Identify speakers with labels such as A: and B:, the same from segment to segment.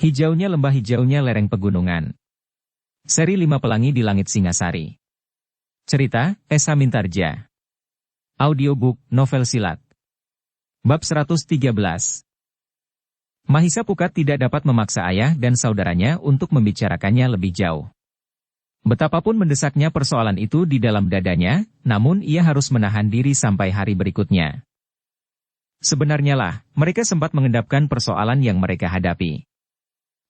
A: Hijaunya lembah, hijaunya lereng pegunungan. Seri 5 Pelangi di Langit Singasari. Cerita, Esa Mintarja. Audiobook, novel silat. Bab 113. Mahisa Pukat tidak dapat memaksa ayah dan saudaranya untuk membicarakannya lebih jauh. Betapapun mendesaknya persoalan itu di dalam dadanya, namun ia harus menahan diri sampai hari berikutnya. Sebenarnya lah, mereka sempat mengendapkan persoalan yang mereka hadapi.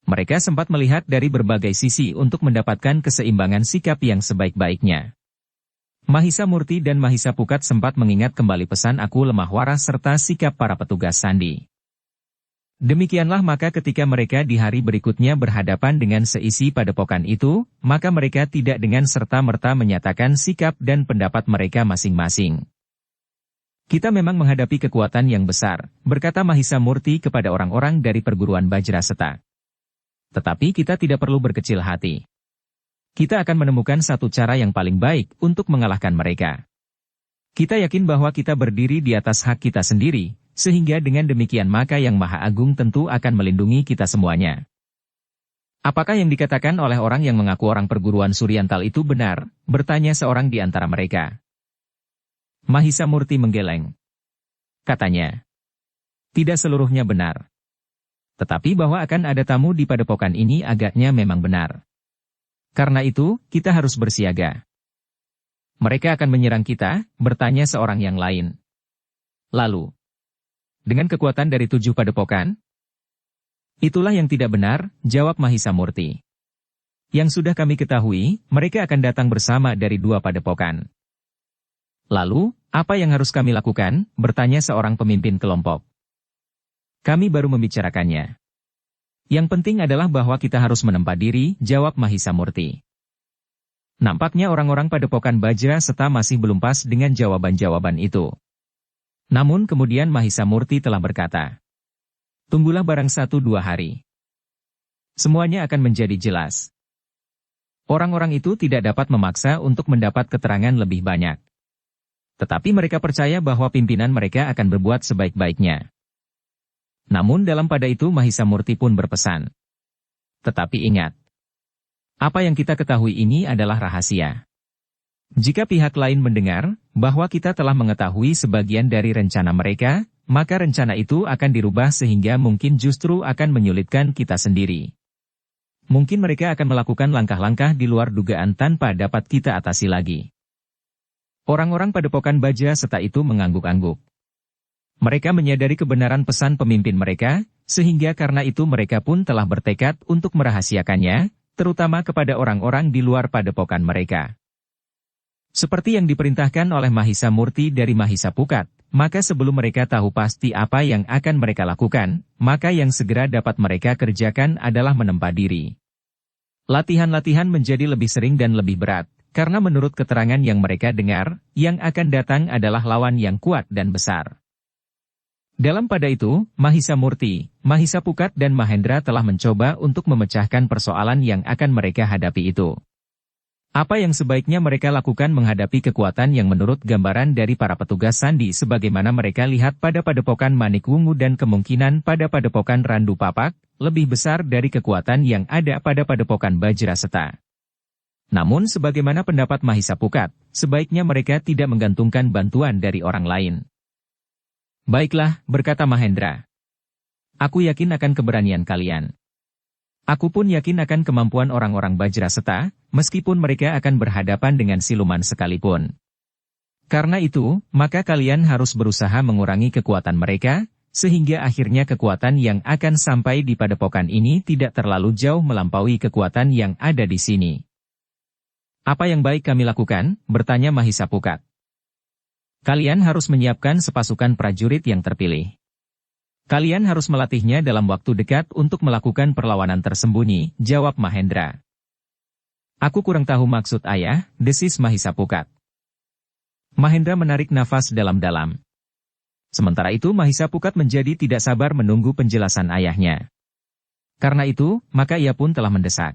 A: Mereka sempat melihat dari berbagai sisi untuk mendapatkan keseimbangan sikap yang sebaik-baiknya. Mahisa Murti dan Mahisa Pukat sempat mengingat kembali pesan aku lemah waras serta sikap para petugas sandi. Demikianlah maka ketika mereka di hari berikutnya berhadapan dengan seisi padepokan itu, maka mereka tidak dengan serta-merta menyatakan sikap dan pendapat mereka masing-masing. Kita memang menghadapi kekuatan yang besar, berkata Mahisa Murti kepada orang-orang dari perguruan Bajraseta. Tetapi kita tidak perlu berkecil hati. Kita akan menemukan satu cara yang paling baik untuk mengalahkan mereka. Kita yakin bahwa kita berdiri di atas hak kita sendiri, sehingga dengan demikian maka Yang Maha Agung tentu akan melindungi kita semuanya. Apakah yang dikatakan oleh orang yang mengaku orang perguruan Suryantal itu benar? Bertanya seorang di antara mereka. Mahisa Murti menggeleng. Katanya, tidak seluruhnya benar. Tetapi bahwa akan ada tamu di padepokan ini agaknya memang benar. Karena itu, kita harus bersiaga. Mereka akan menyerang kita, bertanya seorang yang lain. Lalu, dengan kekuatan dari 7 padepokan? Itulah yang tidak benar, jawab Mahisa Murti. Yang sudah kami ketahui, mereka akan datang bersama dari 2 padepokan. Lalu, apa yang harus kami lakukan? Bertanya seorang pemimpin kelompok. Kami baru membicarakannya. Yang penting adalah bahwa kita harus menempa diri, jawab Mahisa Murti. Nampaknya orang-orang padepokan Bajraseta masih belum pas dengan jawaban-jawaban itu. Namun kemudian Mahisa Murti telah berkata, tunggulah barang 1-2 hari. Semuanya akan menjadi jelas. Orang-orang itu tidak dapat memaksa untuk mendapat keterangan lebih banyak. Tetapi mereka percaya bahwa pimpinan mereka akan berbuat sebaik-baiknya. Namun dalam pada itu Mahisa Murti pun berpesan. Tetapi ingat, apa yang kita ketahui ini adalah rahasia. Jika pihak lain mendengar bahwa kita telah mengetahui sebagian dari rencana mereka, maka rencana itu akan dirubah sehingga mungkin justru akan menyulitkan kita sendiri. Mungkin mereka akan melakukan langkah-langkah di luar dugaan tanpa dapat kita atasi lagi. Orang-orang padepokan Bajraseta itu mengangguk-angguk. Mereka menyadari kebenaran pesan pemimpin mereka, sehingga karena itu mereka pun telah bertekad untuk merahasiakannya, terutama kepada orang-orang di luar padepokan mereka. Seperti yang diperintahkan oleh Mahisa Murti dari Mahisa Pukat, maka sebelum mereka tahu pasti apa yang akan mereka lakukan, maka yang segera dapat mereka kerjakan adalah menempa diri. Latihan-latihan menjadi lebih sering dan lebih berat, karena menurut keterangan yang mereka dengar, yang akan datang adalah lawan yang kuat dan besar. Dalam pada itu, Mahisa Murti, Mahisa Pukat dan Mahendra telah mencoba untuk memecahkan persoalan yang akan mereka hadapi itu. Apa yang sebaiknya mereka lakukan menghadapi kekuatan yang menurut gambaran dari para petugas sandi sebagaimana mereka lihat pada padepokan Manikwungu dan kemungkinan pada padepokan Randu Papak, lebih besar dari kekuatan yang ada pada padepokan Bajraseta. Namun sebagaimana pendapat Mahisa Pukat, sebaiknya mereka tidak menggantungkan bantuan dari orang lain. Baiklah, berkata Mahendra. Aku yakin akan keberanian kalian. Aku pun yakin akan kemampuan orang-orang Bajraseta, meskipun mereka akan berhadapan dengan siluman sekalipun. Karena itu, maka kalian harus berusaha mengurangi kekuatan mereka, sehingga akhirnya kekuatan yang akan sampai di padepokan ini tidak terlalu jauh melampaui kekuatan yang ada di sini. Apa yang baik kami lakukan? Bertanya Mahisa Pukat. Kalian harus menyiapkan sepasukan prajurit yang terpilih. Kalian harus melatihnya dalam waktu dekat untuk melakukan perlawanan tersembunyi, jawab Mahendra. Aku kurang tahu maksud ayah, desis Mahisa Pukat. Mahendra menarik nafas dalam-dalam. Sementara itu Mahisa Pukat menjadi tidak sabar menunggu penjelasan ayahnya. Karena itu, maka ia pun telah mendesak.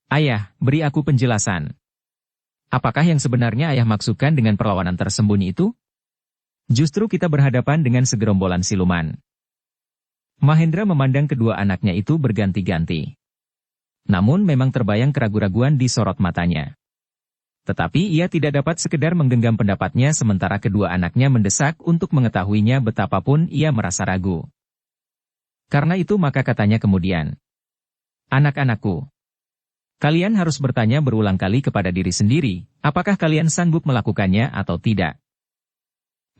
A: Ayah, beri aku penjelasan. Apakah yang sebenarnya ayah maksudkan dengan perlawanan tersembunyi itu? Justru kita berhadapan dengan segerombolan siluman. Mahendra memandang kedua anaknya itu berganti-ganti. Namun memang terbayang keraguan-raguan di sorot matanya. Tetapi ia tidak dapat sekedar menggenggam pendapatnya sementara kedua anaknya mendesak untuk mengetahuinya betapapun ia merasa ragu. Karena itu maka katanya kemudian, "Anak-anakku, kalian harus bertanya berulang kali kepada diri sendiri, apakah kalian sanggup melakukannya atau tidak?"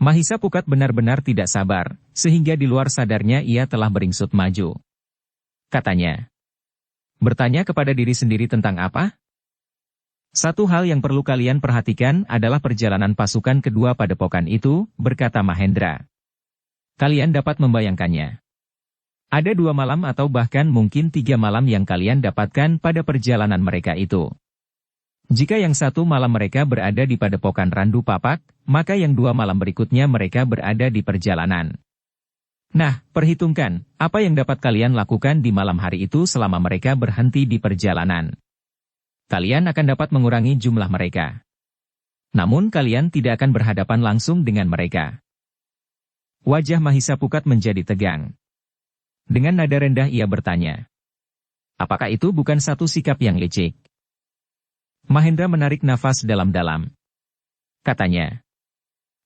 A: Mahisa Pukat benar-benar tidak sabar, sehingga di luar sadarnya ia telah beringsut maju. Katanya, "Bertanya kepada diri sendiri tentang apa? Satu hal yang perlu kalian perhatikan adalah perjalanan pasukan kedua padepokan itu," berkata Mahendra. "Kalian dapat membayangkannya. Ada 2 malam atau bahkan mungkin 3 malam yang kalian dapatkan pada perjalanan mereka itu. Jika yang 1 malam mereka berada di padepokan Randu Papak, maka yang 2 malam berikutnya mereka berada di perjalanan. Nah, perhitungkan, apa yang dapat kalian lakukan di malam hari itu selama mereka berhenti di perjalanan. Kalian akan dapat mengurangi jumlah mereka. Namun kalian tidak akan berhadapan langsung dengan mereka." Wajah Mahisa Pukat menjadi tegang. Dengan nada rendah ia bertanya, "Apakah itu bukan satu sikap yang licik?" Mahendra menarik nafas dalam-dalam. Katanya,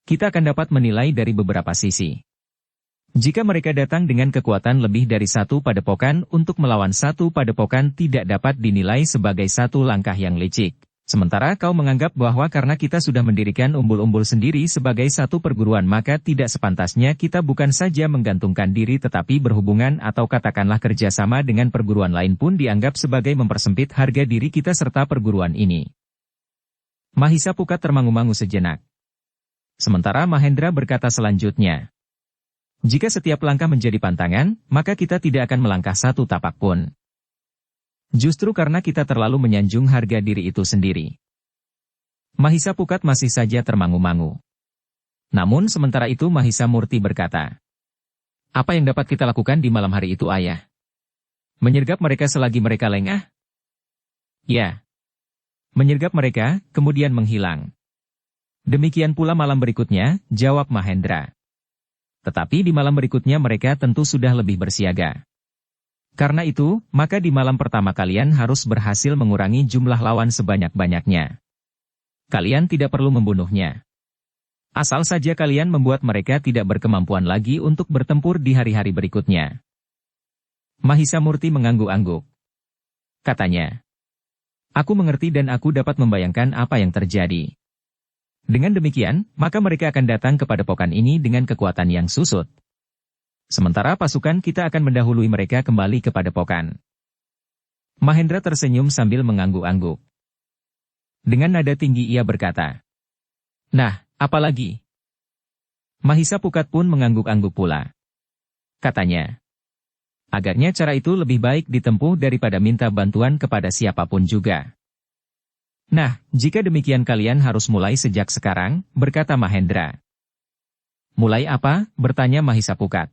A: "Kita akan dapat menilai dari beberapa sisi. Jika mereka datang dengan kekuatan lebih dari 1 padepokan untuk melawan 1 padepokan tidak dapat dinilai sebagai satu langkah yang licik. Sementara kau menganggap bahwa karena kita sudah mendirikan umbul-umbul sendiri sebagai 1 perguruan maka tidak sepantasnya kita bukan saja menggantungkan diri tetapi berhubungan atau katakanlah kerjasama dengan perguruan lain pun dianggap sebagai mempersempit harga diri kita serta perguruan ini." Mahisa Pukat termangu-mangu sejenak. Sementara Mahendra berkata selanjutnya, "Jika setiap langkah menjadi pantangan, maka kita tidak akan melangkah 1 tapak pun. Justru karena kita terlalu menyanjung harga diri itu sendiri." Mahisa Pukat masih saja termangu-mangu. Namun sementara itu Mahisa Murti berkata, "Apa yang dapat kita lakukan di malam hari itu, Ayah? Menyergap mereka selagi mereka lengah?" "Ya. Menyergap mereka, kemudian menghilang. Demikian pula malam berikutnya," jawab Mahendra. "Tetapi di malam berikutnya mereka tentu sudah lebih bersiaga. Karena itu, maka di malam pertama kalian harus berhasil mengurangi jumlah lawan sebanyak-banyaknya. Kalian tidak perlu membunuhnya. Asal saja kalian membuat mereka tidak berkemampuan lagi untuk bertempur di hari-hari berikutnya." Mahisa Murti mengangguk-angguk. Katanya, "Aku mengerti dan aku dapat membayangkan apa yang terjadi. Dengan demikian, maka mereka akan datang kepada padepokan ini dengan kekuatan yang susut. Sementara pasukan kita akan mendahului mereka kembali ke padepokan." Mahendra tersenyum sambil mengangguk-angguk. Dengan nada tinggi ia berkata, "Nah, apalagi?" Mahisa Pukat pun mengangguk-angguk pula. Katanya, "Agaknya cara itu lebih baik ditempuh daripada minta bantuan kepada siapapun juga." "Nah, jika demikian kalian harus mulai sejak sekarang," berkata Mahendra. "Mulai apa?" bertanya Mahisa Pukat.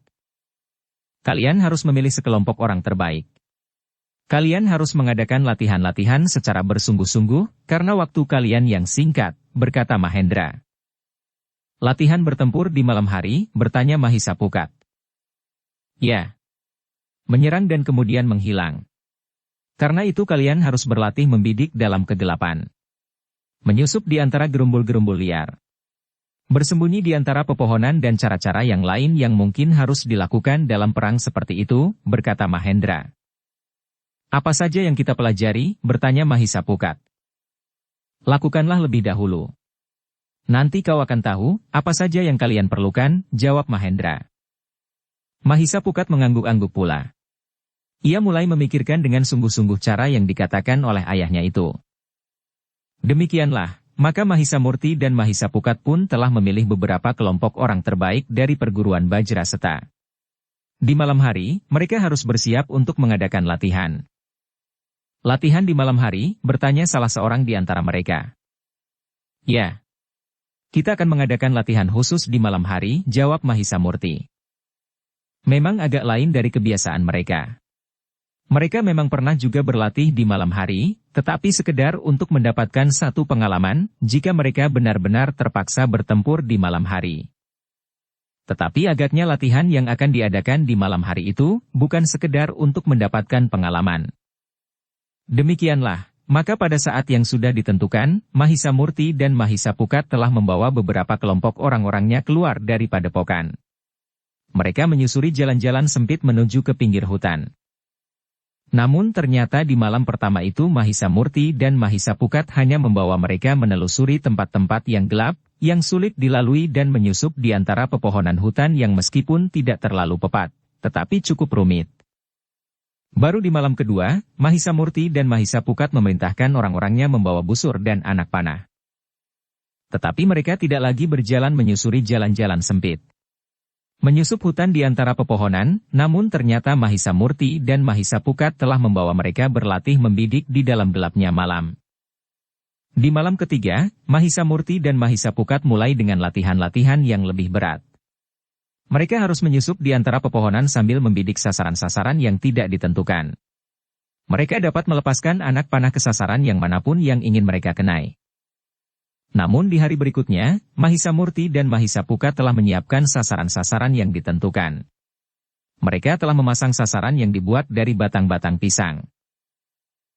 A: "Kalian harus memilih sekelompok orang terbaik. Kalian harus mengadakan latihan-latihan secara bersungguh-sungguh, karena waktu kalian yang singkat," berkata Mahendra. "Latihan bertempur di malam hari?" bertanya Mahisa Pukat. "Ya. Menyerang dan kemudian menghilang. Karena itu kalian harus berlatih membidik dalam kegelapan. Menyusup di antara gerumbul-gerumbul liar. Bersembunyi di antara pepohonan dan cara-cara yang lain yang mungkin harus dilakukan dalam perang seperti itu," berkata Mahendra. "Apa saja yang kita pelajari?" bertanya Mahisa Pukat. "Lakukanlah lebih dahulu. Nanti kau akan tahu apa saja yang kalian perlukan," jawab Mahendra. Mahisa Pukat mengangguk-angguk pula. Ia mulai memikirkan dengan sungguh-sungguh cara yang dikatakan oleh ayahnya itu. Demikianlah, maka Mahisa Murti dan Mahisa Pukat pun telah memilih beberapa kelompok orang terbaik dari perguruan Bajraseta. Di malam hari, mereka harus bersiap untuk mengadakan latihan. "Latihan di malam hari?" bertanya salah seorang di antara mereka. "Ya. Kita akan mengadakan latihan khusus di malam hari," jawab Mahisa Murti. Memang agak lain dari kebiasaan mereka. Mereka memang pernah juga berlatih di malam hari, tetapi sekedar untuk mendapatkan satu pengalaman, jika mereka benar-benar terpaksa bertempur di malam hari. Tetapi agaknya latihan yang akan diadakan di malam hari itu, bukan sekedar untuk mendapatkan pengalaman. Demikianlah, maka pada saat yang sudah ditentukan, Mahisa Murti dan Mahisa Pukat telah membawa beberapa kelompok orang-orangnya keluar dari padepokan. Mereka menyusuri jalan-jalan sempit menuju ke pinggir hutan. Namun ternyata di malam pertama itu Mahisa Murti dan Mahisa Pukat hanya membawa mereka menelusuri tempat-tempat yang gelap, yang sulit dilalui dan menyusup di antara pepohonan hutan yang meskipun tidak terlalu pepat, tetapi cukup rumit. Baru di malam kedua, Mahisa Murti dan Mahisa Pukat memerintahkan orang-orangnya membawa busur dan anak panah. Tetapi mereka tidak lagi berjalan menyusuri jalan-jalan sempit. Menyusup hutan di antara pepohonan, namun ternyata Mahisa Murti dan Mahisa Pukat telah membawa mereka berlatih membidik di dalam gelapnya malam. Di malam ketiga, Mahisa Murti dan Mahisa Pukat mulai dengan latihan-latihan yang lebih berat. Mereka harus menyusup di antara pepohonan sambil membidik sasaran-sasaran yang tidak ditentukan. Mereka dapat melepaskan anak panah ke sasaran yang manapun yang ingin mereka kenai. Namun di hari berikutnya, Mahisa Murti dan Mahisa Pukat telah menyiapkan sasaran-sasaran yang ditentukan. Mereka telah memasang sasaran yang dibuat dari batang-batang pisang.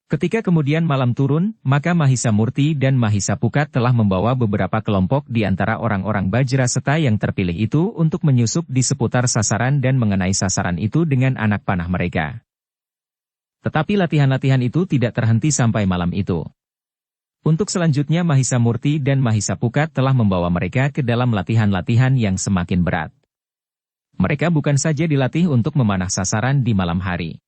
A: Ketika kemudian malam turun, maka Mahisa Murti dan Mahisa Pukat telah membawa beberapa kelompok di antara orang-orang Bajraseta yang terpilih itu untuk menyusup di seputar sasaran dan mengenai sasaran itu dengan anak panah mereka. Tetapi latihan-latihan itu tidak terhenti sampai malam itu. Untuk selanjutnya Mahisa Murti dan Mahisa Pukat telah membawa mereka ke dalam latihan-latihan yang semakin berat. Mereka bukan saja dilatih untuk memanah sasaran di malam hari.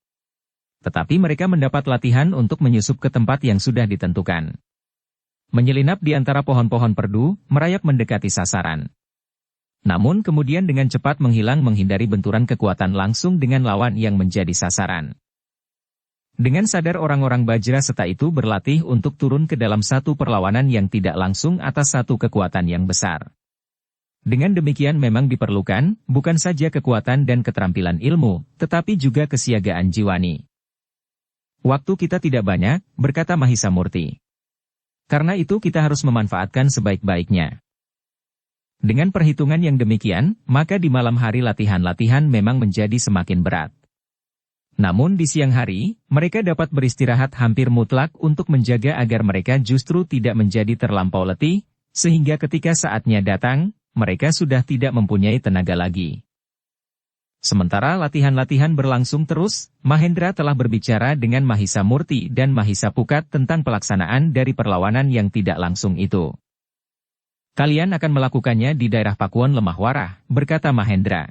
A: Tetapi mereka mendapat latihan untuk menyusup ke tempat yang sudah ditentukan. Menyelinap di antara pohon-pohon perdu, merayap mendekati sasaran. Namun kemudian dengan cepat menghilang menghindari benturan kekuatan langsung dengan lawan yang menjadi sasaran. Dengan sadar orang-orang Bajraseta itu berlatih untuk turun ke dalam satu perlawanan yang tidak langsung atas satu kekuatan yang besar. Dengan demikian memang diperlukan, bukan saja kekuatan dan keterampilan ilmu, tetapi juga kesiagaan jiwani. Waktu kita tidak banyak, berkata Mahisa Murti. Karena itu kita harus memanfaatkan sebaik-baiknya. Dengan perhitungan yang demikian, maka di malam hari latihan-latihan memang menjadi semakin berat. Namun di siang hari, mereka dapat beristirahat hampir mutlak untuk menjaga agar mereka justru tidak menjadi terlampau letih, sehingga ketika saatnya datang, mereka sudah tidak mempunyai tenaga lagi. Sementara latihan-latihan berlangsung terus, Mahendra telah berbicara dengan Mahisa Murti dan Mahisa Pukat tentang pelaksanaan dari perlawanan yang tidak langsung itu. Kalian akan melakukannya di daerah Pakuan Lemah Warah, berkata Mahendra.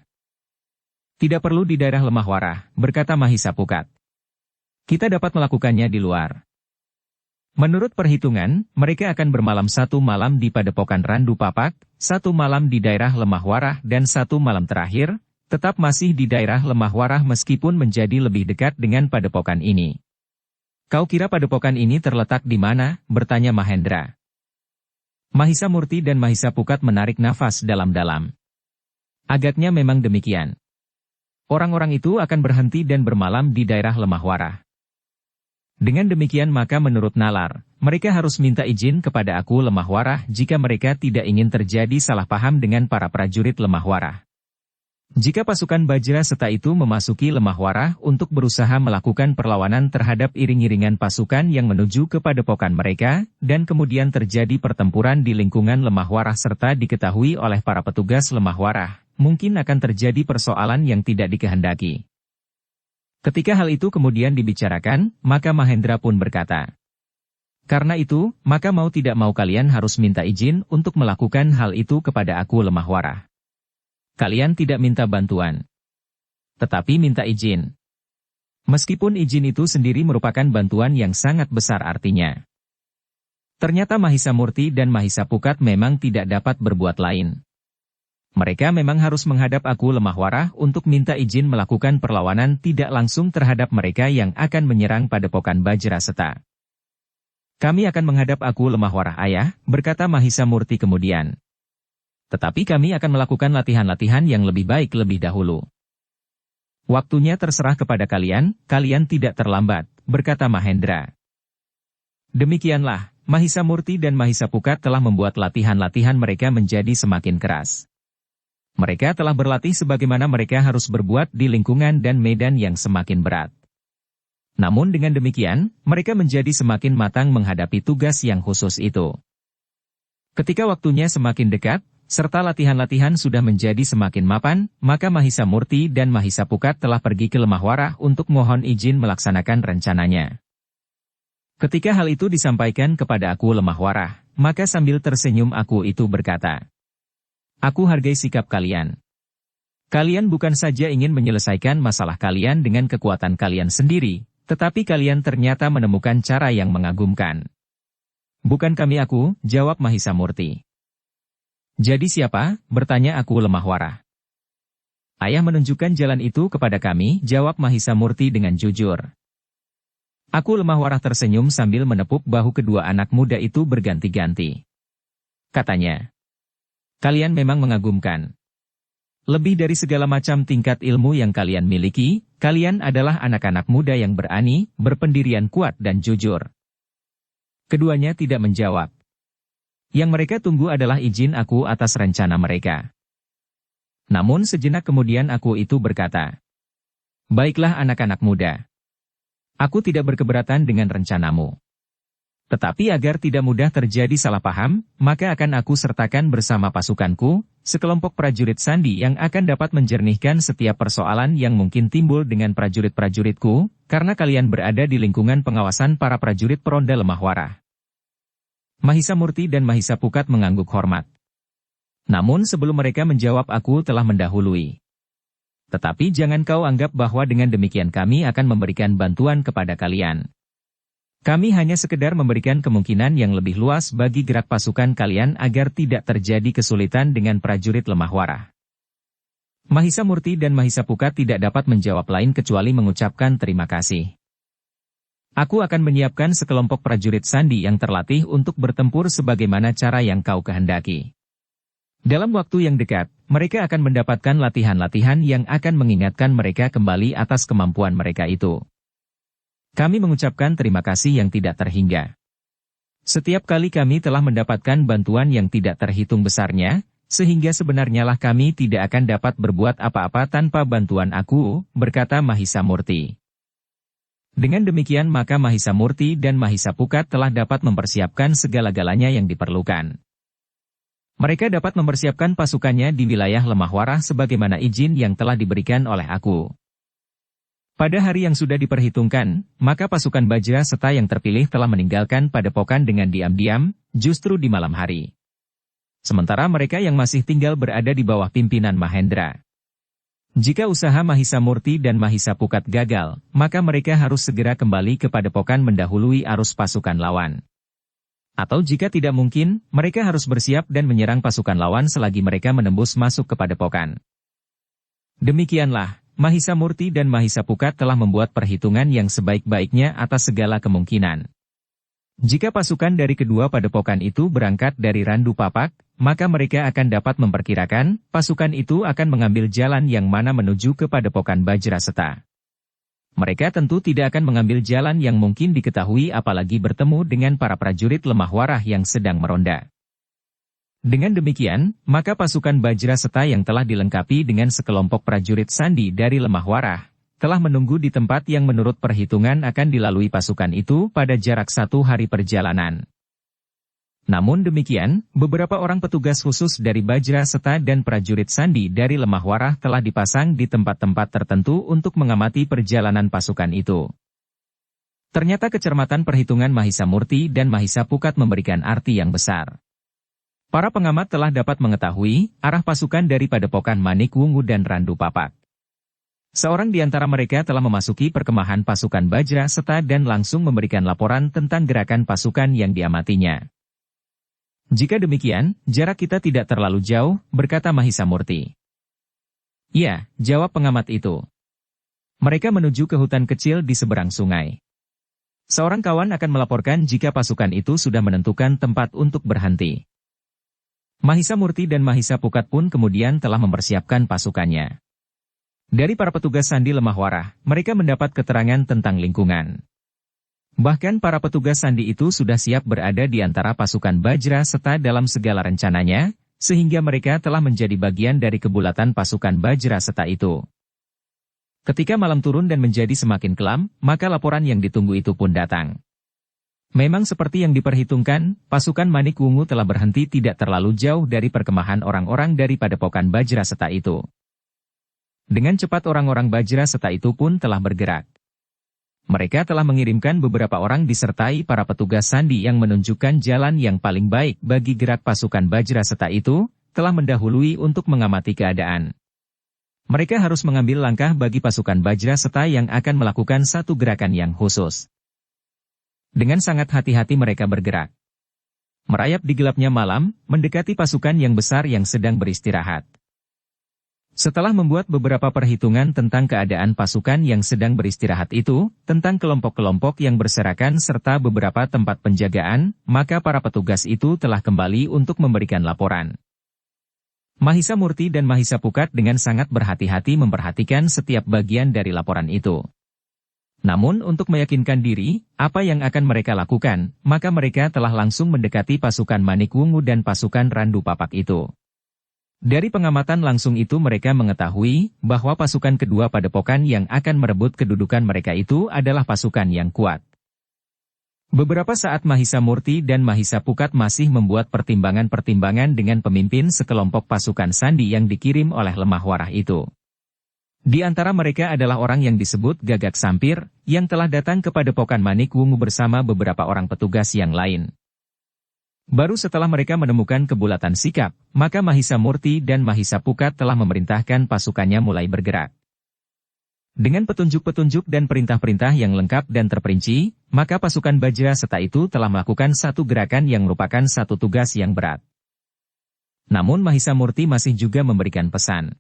A: Tidak perlu di daerah Lemah Warah, berkata Mahisa Pukat. Kita dapat melakukannya di luar. Menurut perhitungan, mereka akan bermalam satu malam di Padepokan Randu Papak, satu malam di daerah Lemah Warah dan satu malam terakhir, tetap masih di daerah Lemah Warah meskipun menjadi lebih dekat dengan padepokan ini. Kau kira padepokan ini terletak di mana? Bertanya Mahendra. Mahisa Murti dan Mahisa Pukat menarik nafas dalam-dalam. Agaknya memang demikian. Orang-orang itu akan berhenti dan bermalam di daerah Lemah Warah. Dengan demikian maka menurut Nalar, mereka harus minta izin kepada aku Lemah Warah jika mereka tidak ingin terjadi salah paham dengan para prajurit Lemah Warah. Jika pasukan Bajraseta itu memasuki Lemah Warah untuk berusaha melakukan perlawanan terhadap iring-iringan pasukan yang menuju ke padepokan mereka, dan kemudian terjadi pertempuran di lingkungan Lemah Warah serta diketahui oleh para petugas Lemah Warah, mungkin akan terjadi persoalan yang tidak dikehendaki. Ketika hal itu kemudian dibicarakan, maka Mahendra pun berkata, karena itu, maka mau tidak mau kalian harus minta izin untuk melakukan hal itu kepada aku Lemah Warah. Kalian tidak minta bantuan, tetapi minta izin. Meskipun izin itu sendiri merupakan bantuan yang sangat besar artinya. Ternyata Mahisa Murti dan Mahisa Pukat memang tidak dapat berbuat lain. Mereka memang harus menghadap aku Lemah Warah untuk minta izin melakukan perlawanan tidak langsung terhadap mereka yang akan menyerang padepokan Bajraseta. Kami akan menghadap aku Lemah Warah ayah, berkata Mahisa Murti kemudian. Tetapi kami akan melakukan latihan-latihan yang lebih baik lebih dahulu. Waktunya terserah kepada kalian, kalian tidak terlambat, berkata Mahendra. Demikianlah, Mahisa Murti dan Mahisa Pukat telah membuat latihan-latihan mereka menjadi semakin keras. Mereka telah berlatih sebagaimana mereka harus berbuat di lingkungan dan medan yang semakin berat. Namun dengan demikian, mereka menjadi semakin matang menghadapi tugas yang khusus itu. Ketika waktunya semakin dekat, serta latihan-latihan sudah menjadi semakin mapan, maka Mahisa Murti dan Mahisa Pukat telah pergi ke Lemah Warah untuk mohon izin melaksanakan rencananya. Ketika hal itu disampaikan kepada aku Lemah Warah, maka sambil tersenyum aku itu berkata, "Aku hargai sikap kalian. Kalian bukan saja ingin menyelesaikan masalah kalian dengan kekuatan kalian sendiri, tetapi kalian ternyata menemukan cara yang mengagumkan." "Bukan kami," jawab Mahisa Murti. "Jadi siapa?" bertanya aku Lemah Warah. "Ayah menunjukkan jalan itu kepada kami," jawab Mahisa Murti dengan jujur. Aku Lemah Warah tersenyum sambil menepuk bahu kedua anak muda itu berganti-ganti. Katanya, "Kalian memang mengagumkan. Lebih dari segala macam tingkat ilmu yang kalian miliki, kalian adalah anak-anak muda yang berani, berpendirian kuat dan jujur." Keduanya tidak menjawab. Yang mereka tunggu adalah izin aku atas rencana mereka. Namun sejenak kemudian aku itu berkata, "Baiklah anak-anak muda. Aku tidak berkeberatan dengan rencanamu. Tetapi agar tidak mudah terjadi salah paham, maka akan aku sertakan bersama pasukanku, sekelompok prajurit sandi yang akan dapat menjernihkan setiap persoalan yang mungkin timbul dengan prajurit-prajuritku, karena kalian berada di lingkungan pengawasan para prajurit peronda Lemah Warah." Mahisa Murti dan Mahisa Pukat mengangguk hormat. Namun sebelum mereka menjawab aku telah mendahului. "Tetapi jangan kau anggap bahwa dengan demikian kami akan memberikan bantuan kepada kalian. Kami hanya sekedar memberikan kemungkinan yang lebih luas bagi gerak pasukan kalian agar tidak terjadi kesulitan dengan prajurit Lemah Warah." Mahisa Murti dan Mahisa Pukat tidak dapat menjawab lain kecuali mengucapkan terima kasih. "Aku akan menyiapkan sekelompok prajurit sandi yang terlatih untuk bertempur sebagaimana cara yang kau kehendaki. Dalam waktu yang dekat, mereka akan mendapatkan latihan-latihan yang akan mengingatkan mereka kembali atas kemampuan mereka itu. Kami mengucapkan terima kasih yang tidak terhingga. Setiap kali kami telah mendapatkan bantuan yang tidak terhitung besarnya, sehingga sebenarnya lah kami tidak akan dapat berbuat apa-apa tanpa bantuan aku," berkata Mahisa Murti. Dengan demikian maka Mahisa Murti dan Mahisa Pukat telah dapat mempersiapkan segala-galanya yang diperlukan. Mereka dapat mempersiapkan pasukannya di wilayah Lemah Warah sebagaimana izin yang telah diberikan oleh aku. Pada hari yang sudah diperhitungkan, maka pasukan Bajra Seta yang terpilih telah meninggalkan padepokan dengan diam-diam, justru di malam hari. Sementara mereka yang masih tinggal berada di bawah pimpinan Mahendra. Jika usaha Mahisa Murti dan Mahisa Pukat gagal, maka mereka harus segera kembali ke padepokan mendahului arus pasukan lawan. Atau jika tidak mungkin, mereka harus bersiap dan menyerang pasukan lawan selagi mereka menembus masuk ke padepokan. Demikianlah, Mahisa Murti dan Mahisa Pukat telah membuat perhitungan yang sebaik-baiknya atas segala kemungkinan. Jika pasukan dari kedua padepokan itu berangkat dari Randu Papak, maka mereka akan dapat memperkirakan, pasukan itu akan mengambil jalan yang mana menuju ke padepokan Bajra Seta. Mereka tentu tidak akan mengambil jalan yang mungkin diketahui apalagi bertemu dengan para prajurit Lemah Warah yang sedang meronda. Dengan demikian, maka pasukan Bajra Seta yang telah dilengkapi dengan sekelompok prajurit sandi dari Lemah Warah, telah menunggu di tempat yang menurut perhitungan akan dilalui pasukan itu pada jarak 1 hari perjalanan. Namun demikian, beberapa orang petugas khusus dari Bajra Seta dan prajurit sandi dari Lemah Warah telah dipasang di tempat-tempat tertentu untuk mengamati perjalanan pasukan itu. Ternyata kecermatan perhitungan Mahisa Murti dan Mahisa Pukat memberikan arti yang besar. Para pengamat telah dapat mengetahui arah pasukan dari padepokan Manik Wungu dan Randu Papak. Seorang di antara mereka telah memasuki perkemahan pasukan Bajra Seta dan langsung memberikan laporan tentang gerakan pasukan yang diamatinya. Jika demikian, jarak kita tidak terlalu jauh, berkata Mahisa Murti. "Iya," jawab pengamat itu. "Mereka menuju ke hutan kecil di seberang sungai. Seorang kawan akan melaporkan jika pasukan itu sudah menentukan tempat untuk berhenti." Mahisa Murti dan Mahisa Pukat pun kemudian telah mempersiapkan pasukannya. Dari para petugas sandi Lemah Warah, mereka mendapat keterangan tentang lingkungan. Bahkan para petugas sandi itu sudah siap berada di antara pasukan Bajra Seta dalam segala rencananya, sehingga mereka telah menjadi bagian dari kebulatan pasukan Bajraseta itu. Ketika malam turun dan menjadi semakin kelam, maka laporan yang ditunggu itu pun datang. Memang seperti yang diperhitungkan, pasukan Manik Wungu telah berhenti tidak terlalu jauh dari perkemahan orang-orang dari padepokan Bajraseta itu. Dengan cepat orang-orang Bajraseta itu pun telah bergerak. Mereka telah mengirimkan beberapa orang disertai para petugas sandi yang menunjukkan jalan yang paling baik bagi gerak pasukan Bajraseta itu, telah mendahului untuk mengamati keadaan. Mereka harus mengambil langkah bagi pasukan Bajraseta yang akan melakukan satu gerakan yang khusus. Dengan sangat hati-hati mereka bergerak. Merayap di gelapnya malam, mendekati pasukan yang besar yang sedang beristirahat. Setelah membuat beberapa perhitungan tentang keadaan pasukan yang sedang beristirahat itu, tentang kelompok-kelompok yang berserakan serta beberapa tempat penjagaan, maka para petugas itu telah kembali untuk memberikan laporan. Mahisa Murti dan Mahisa Pukat dengan sangat berhati-hati memperhatikan setiap bagian dari laporan itu. Namun untuk meyakinkan diri, apa yang akan mereka lakukan, maka mereka telah langsung mendekati pasukan Manik Wungu dan pasukan Randu Papak itu. Dari pengamatan langsung itu mereka mengetahui bahwa pasukan kedua padepokan yang akan merebut kedudukan mereka itu adalah pasukan yang kuat. Beberapa saat Mahisa Murti dan Mahisa Pukat masih membuat pertimbangan-pertimbangan dengan pemimpin sekelompok pasukan sandi yang dikirim oleh Lemah Warah itu. Di antara mereka adalah orang yang disebut Gagak Sampir, yang telah datang ke padepokan Manik Wungu bersama beberapa orang petugas yang lain. Baru setelah mereka menemukan kebulatan sikap, maka Mahisa Murti dan Mahisa Pukat telah memerintahkan pasukannya mulai bergerak. Dengan petunjuk-petunjuk dan perintah-perintah yang lengkap dan terperinci, maka pasukan Bajraseta itu telah melakukan satu gerakan yang merupakan satu tugas yang berat. Namun Mahisa Murti masih juga memberikan pesan.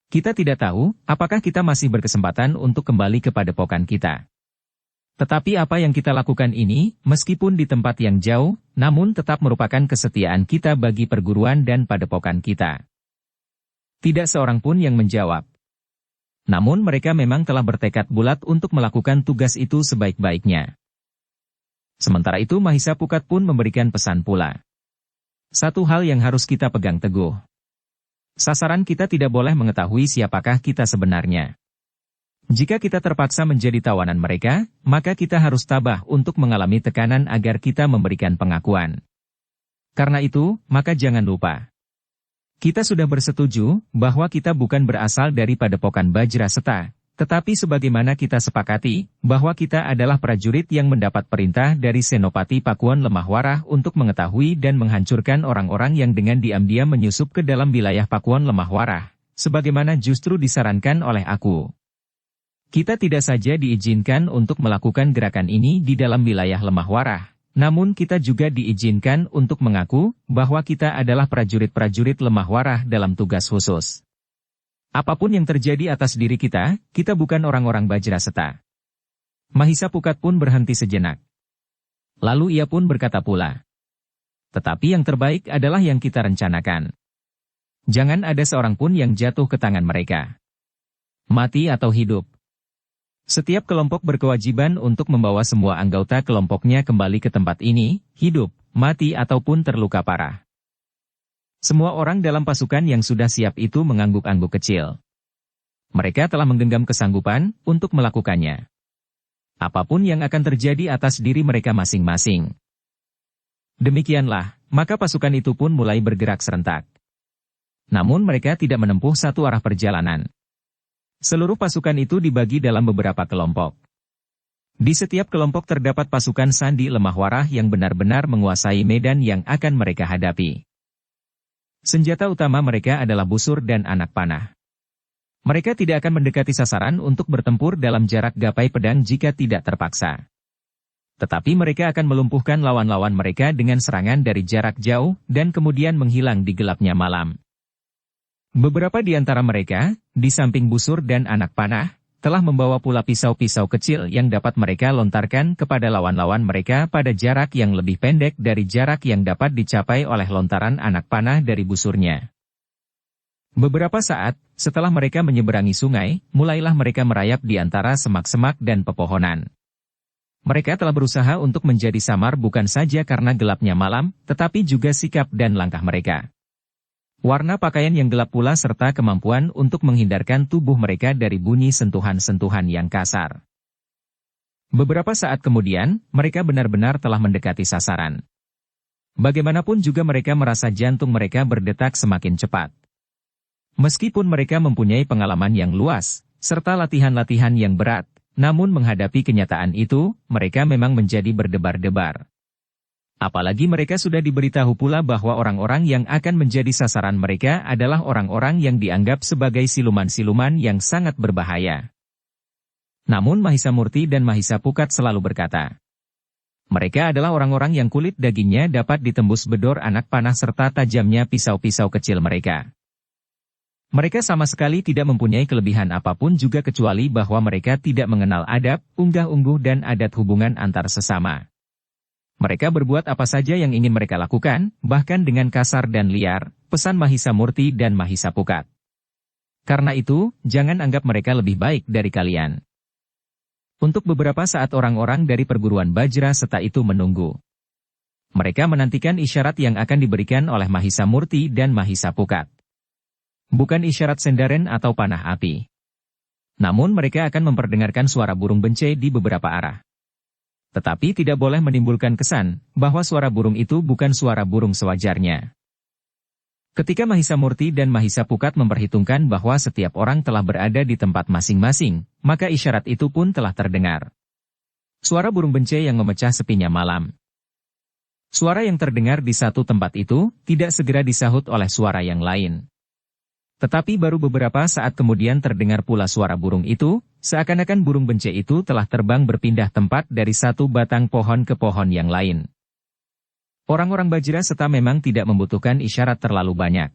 A: Kita tidak tahu, apakah kita masih berkesempatan untuk kembali ke padepokan kita. Tetapi apa yang kita lakukan ini, meskipun di tempat yang jauh, namun tetap merupakan kesetiaan kita bagi perguruan dan padepokan kita. Tidak seorang pun yang menjawab. Namun mereka memang telah bertekad bulat untuk melakukan tugas itu sebaik-baiknya. Sementara itu Mahisa Pukat pun memberikan pesan pula. Satu hal yang harus kita pegang teguh. Sasaran kita tidak boleh mengetahui siapakah kita sebenarnya. Jika kita terpaksa menjadi tawanan mereka, maka kita harus tabah untuk mengalami tekanan agar kita memberikan pengakuan. Karena itu, maka jangan lupa. Kita sudah bersetuju bahwa kita bukan berasal dari padepokan Bajraseta, tetapi sebagaimana kita sepakati, bahwa kita adalah prajurit yang mendapat perintah dari Senopati Pakuan Lemah Warah untuk mengetahui dan menghancurkan orang-orang yang dengan diam-diam menyusup ke dalam wilayah Pakuan Lemah Warah, sebagaimana justru disarankan oleh aku. Kita tidak saja diizinkan untuk melakukan gerakan ini di dalam wilayah Lemah Warah, namun kita juga diizinkan untuk mengaku bahwa kita adalah prajurit-prajurit Lemah Warah dalam tugas khusus. Apapun yang terjadi atas diri kita, kita bukan orang-orang Bajraseta. Mahisa Pukat pun berhenti sejenak. Lalu ia pun berkata pula. Tetapi yang terbaik adalah yang kita rencanakan. Jangan ada seorang pun yang jatuh ke tangan mereka. Mati atau hidup. Setiap kelompok berkewajiban untuk membawa semua anggota kelompoknya kembali ke tempat ini, hidup, mati ataupun terluka parah. Semua orang dalam pasukan yang sudah siap itu mengangguk-angguk kecil. Mereka telah menggenggam kesanggupan untuk melakukannya. Apapun yang akan terjadi atas diri mereka masing-masing. Demikianlah, maka pasukan itu pun mulai bergerak serentak. Namun mereka tidak menempuh satu arah perjalanan. Seluruh pasukan itu dibagi dalam beberapa kelompok. Di setiap kelompok terdapat pasukan sandi Lemah Warah yang benar-benar menguasai medan yang akan mereka hadapi. Senjata utama mereka adalah busur dan anak panah. Mereka tidak akan mendekati sasaran untuk bertempur dalam jarak gapai pedang jika tidak terpaksa. Tetapi mereka akan melumpuhkan lawan-lawan mereka dengan serangan dari jarak jauh dan kemudian menghilang di gelapnya malam. Beberapa di antara mereka, di samping busur dan anak panah, telah membawa pula pisau-pisau kecil yang dapat mereka lontarkan kepada lawan-lawan mereka pada jarak yang lebih pendek dari jarak yang dapat dicapai oleh lontaran anak panah dari busurnya. Beberapa saat, setelah mereka menyeberangi sungai, mulailah mereka merayap di antara semak-semak dan pepohonan. Mereka telah berusaha untuk menjadi samar bukan saja karena gelapnya malam, tetapi juga sikap dan langkah mereka. Warna pakaian yang gelap pula serta kemampuan untuk menghindarkan tubuh mereka dari bunyi sentuhan-sentuhan yang kasar. Beberapa saat kemudian, mereka benar-benar telah mendekati sasaran. Bagaimanapun juga mereka merasa jantung mereka berdetak semakin cepat. Meskipun mereka mempunyai pengalaman yang luas, serta latihan-latihan yang berat, namun menghadapi kenyataan itu, mereka memang menjadi berdebar-debar. Apalagi mereka sudah diberitahu pula bahwa orang-orang yang akan menjadi sasaran mereka adalah orang-orang yang dianggap sebagai siluman-siluman yang sangat berbahaya. Namun Mahisa Murti dan Mahisa Pukat selalu berkata, mereka adalah orang-orang yang kulit dagingnya dapat ditembus bedor anak panah serta tajamnya pisau-pisau kecil mereka. Mereka sama sekali tidak mempunyai kelebihan apapun juga kecuali bahwa mereka tidak mengenal adab, unggah-ungguh dan adat hubungan antar sesama. Mereka berbuat apa saja yang ingin mereka lakukan, bahkan dengan kasar dan liar, pesan Mahisa Murti dan Mahisa Pukat. Karena itu, jangan anggap mereka lebih baik dari kalian. Untuk beberapa saat orang-orang dari perguruan Bajra Seta itu menunggu. Mereka menantikan isyarat yang akan diberikan oleh Mahisa Murti dan Mahisa Pukat. Bukan isyarat sendaren atau panah api. Namun mereka akan memperdengarkan suara burung bencai di beberapa arah. Tetapi tidak boleh menimbulkan kesan bahwa suara burung itu bukan suara burung sewajarnya. Ketika Mahisa Murti dan Mahisa Pukat memperhitungkan bahwa setiap orang telah berada di tempat masing-masing, maka isyarat itu pun telah terdengar. Suara burung bencai yang memecah sepinya malam. Suara yang terdengar di satu tempat itu tidak segera disahut oleh suara yang lain. Tetapi baru beberapa saat kemudian terdengar pula suara burung itu, seakan-akan burung bencai itu telah terbang berpindah tempat dari satu batang pohon ke pohon yang lain. Orang-orang Bajra Seta memang tidak membutuhkan isyarat terlalu banyak.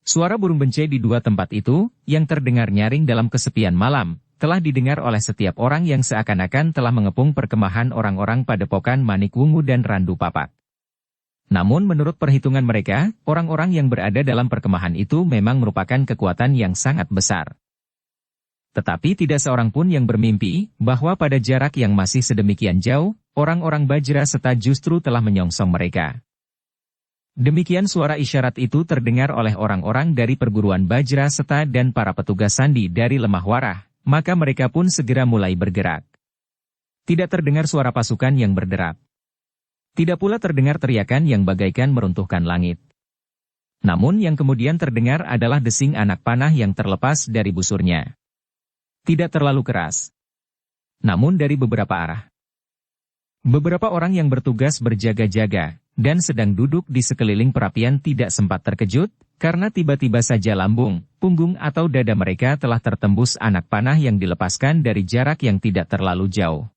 A: Suara burung bencai di dua tempat itu, yang terdengar nyaring dalam kesepian malam, telah didengar oleh setiap orang yang seakan-akan telah mengepung perkemahan orang-orang Padepokan Manik Wungu dan Randu Papak. Namun menurut perhitungan mereka, orang-orang yang berada dalam perkemahan itu memang merupakan kekuatan yang sangat besar. Tetapi tidak seorang pun yang bermimpi bahwa pada jarak yang masih sedemikian jauh, orang-orang Bajra Seta justru telah menyongsong mereka. Demikian suara isyarat itu terdengar oleh orang-orang dari perguruan Bajra Seta dan para petugas sandi dari Lemah Warah, maka mereka pun segera mulai bergerak. Tidak terdengar suara pasukan yang berderap. Tidak pula terdengar teriakan yang bagaikan meruntuhkan langit. Namun yang kemudian terdengar adalah desing anak panah yang terlepas dari busurnya. Tidak terlalu keras. Namun dari beberapa arah. Beberapa orang yang bertugas berjaga-jaga, dan sedang duduk di sekeliling perapian tidak sempat terkejut, karena tiba-tiba saja lambung, punggung atau dada mereka telah tertembus anak panah yang dilepaskan dari jarak yang tidak terlalu jauh.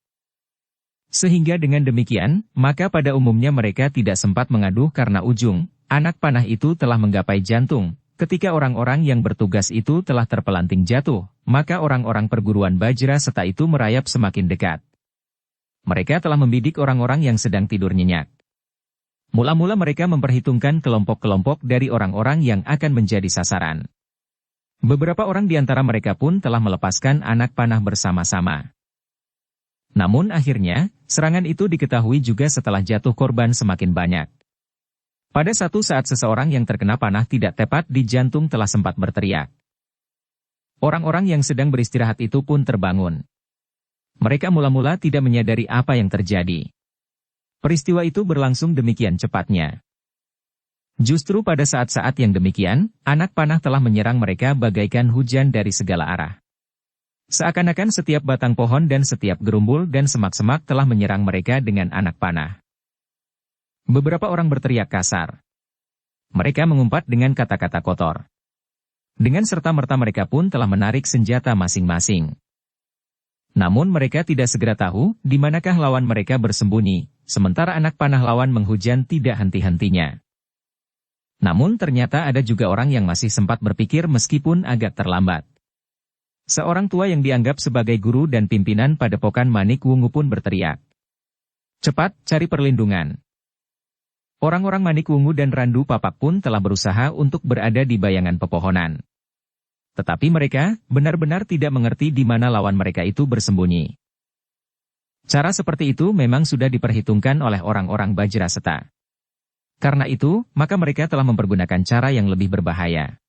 A: Sehingga dengan demikian, maka pada umumnya mereka tidak sempat mengaduh karena ujung, anak panah itu telah menggapai jantung. Ketika orang-orang yang bertugas itu telah terpelanting jatuh, maka orang-orang perguruan Bajra Seta itu merayap semakin dekat. Mereka telah membidik orang-orang yang sedang tidur nyenyak. Mula-mula mereka memperhitungkan kelompok-kelompok dari orang-orang yang akan menjadi sasaran. Beberapa orang di antara mereka pun telah melepaskan anak panah bersama-sama. Namun akhirnya, serangan itu diketahui juga setelah jatuh korban semakin banyak. Pada satu saat seseorang yang terkena panah tidak tepat di jantung telah sempat berteriak. Orang-orang yang sedang beristirahat itu pun terbangun. Mereka mula-mula tidak menyadari apa yang terjadi. Peristiwa itu berlangsung demikian cepatnya. Justru pada saat-saat yang demikian, anak panah telah menyerang mereka bagaikan hujan dari segala arah. Seakan-akan setiap batang pohon dan setiap gerumbul dan semak-semak telah menyerang mereka dengan anak panah. Beberapa orang berteriak kasar. Mereka mengumpat dengan kata-kata kotor. Dengan serta-merta mereka pun telah menarik senjata masing-masing. Namun mereka tidak segera tahu di manakah lawan mereka bersembunyi, sementara anak panah lawan menghujan tidak henti-hentinya. Namun ternyata ada juga orang yang masih sempat berpikir meskipun agak terlambat. Seorang tua yang dianggap sebagai guru dan pimpinan Padepokan Manik Wungu pun berteriak. Cepat, cari perlindungan. Orang-orang Manik Wungu dan Randu Papak pun telah berusaha untuk berada di bayangan pepohonan. Tetapi mereka benar-benar tidak mengerti di mana lawan mereka itu bersembunyi. Cara seperti itu memang sudah diperhitungkan oleh orang-orang Bajra Seta. Karena itu, maka mereka telah mempergunakan cara yang lebih berbahaya.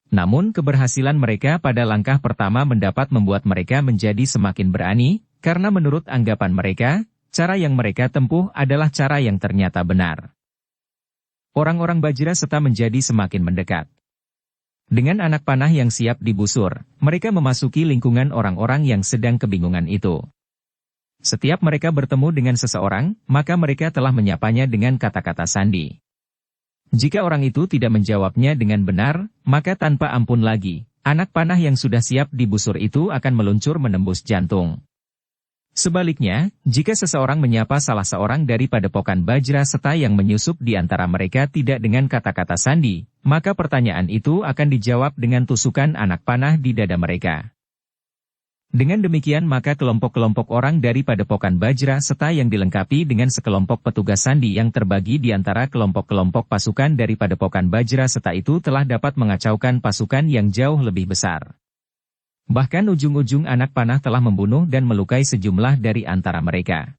A: Namun keberhasilan mereka pada langkah pertama mendapat membuat mereka menjadi semakin berani, karena menurut anggapan mereka, cara yang mereka tempuh adalah cara yang ternyata benar. Orang-orang Bajraseta menjadi semakin mendekat. Dengan anak panah yang siap dibusur, mereka memasuki lingkungan orang-orang yang sedang kebingungan itu. Setiap mereka bertemu dengan seseorang, maka mereka telah menyapanya dengan kata-kata sandi. Jika orang itu tidak menjawabnya dengan benar, maka tanpa ampun lagi, anak panah yang sudah siap dibusur itu akan meluncur menembus jantung. Sebaliknya, jika seseorang menyapa salah seorang dari padepokan Bajraseta yang menyusup di antara mereka tidak dengan kata-kata sandi, maka pertanyaan itu akan dijawab dengan tusukan anak panah di dada mereka. Dengan demikian maka kelompok-kelompok orang dari padepokan Bajraseta yang dilengkapi dengan sekelompok petugas sandi yang terbagi di antara kelompok-kelompok pasukan dari padepokan Bajraseta itu telah dapat mengacaukan pasukan yang jauh lebih besar. Bahkan ujung-ujung anak panah telah membunuh dan melukai sejumlah dari antara mereka.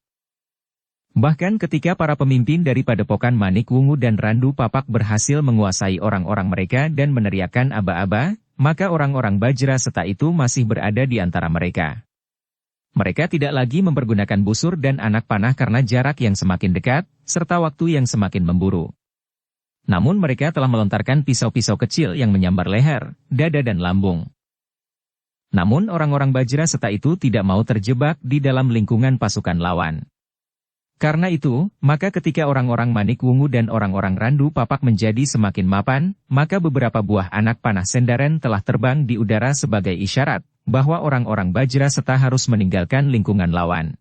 A: Bahkan ketika para pemimpin dari padepokan Manik Wungu dan Randu Papak berhasil menguasai orang-orang mereka dan meneriakkan aba-aba, maka orang-orang Bajraseta itu masih berada di antara mereka. Mereka tidak lagi mempergunakan busur dan anak panah karena jarak yang semakin dekat, serta waktu yang semakin memburu. Namun mereka telah melontarkan pisau-pisau kecil yang menyambar leher, dada dan lambung. Namun orang-orang Bajraseta itu tidak mau terjebak di dalam lingkungan pasukan lawan. Karena itu, maka ketika orang-orang Manik Wungu dan orang-orang Randu Papak menjadi semakin mapan, maka beberapa buah anak panah sendaren telah terbang di udara sebagai isyarat, bahwa orang-orang Bajraseta harus meninggalkan lingkungan lawan.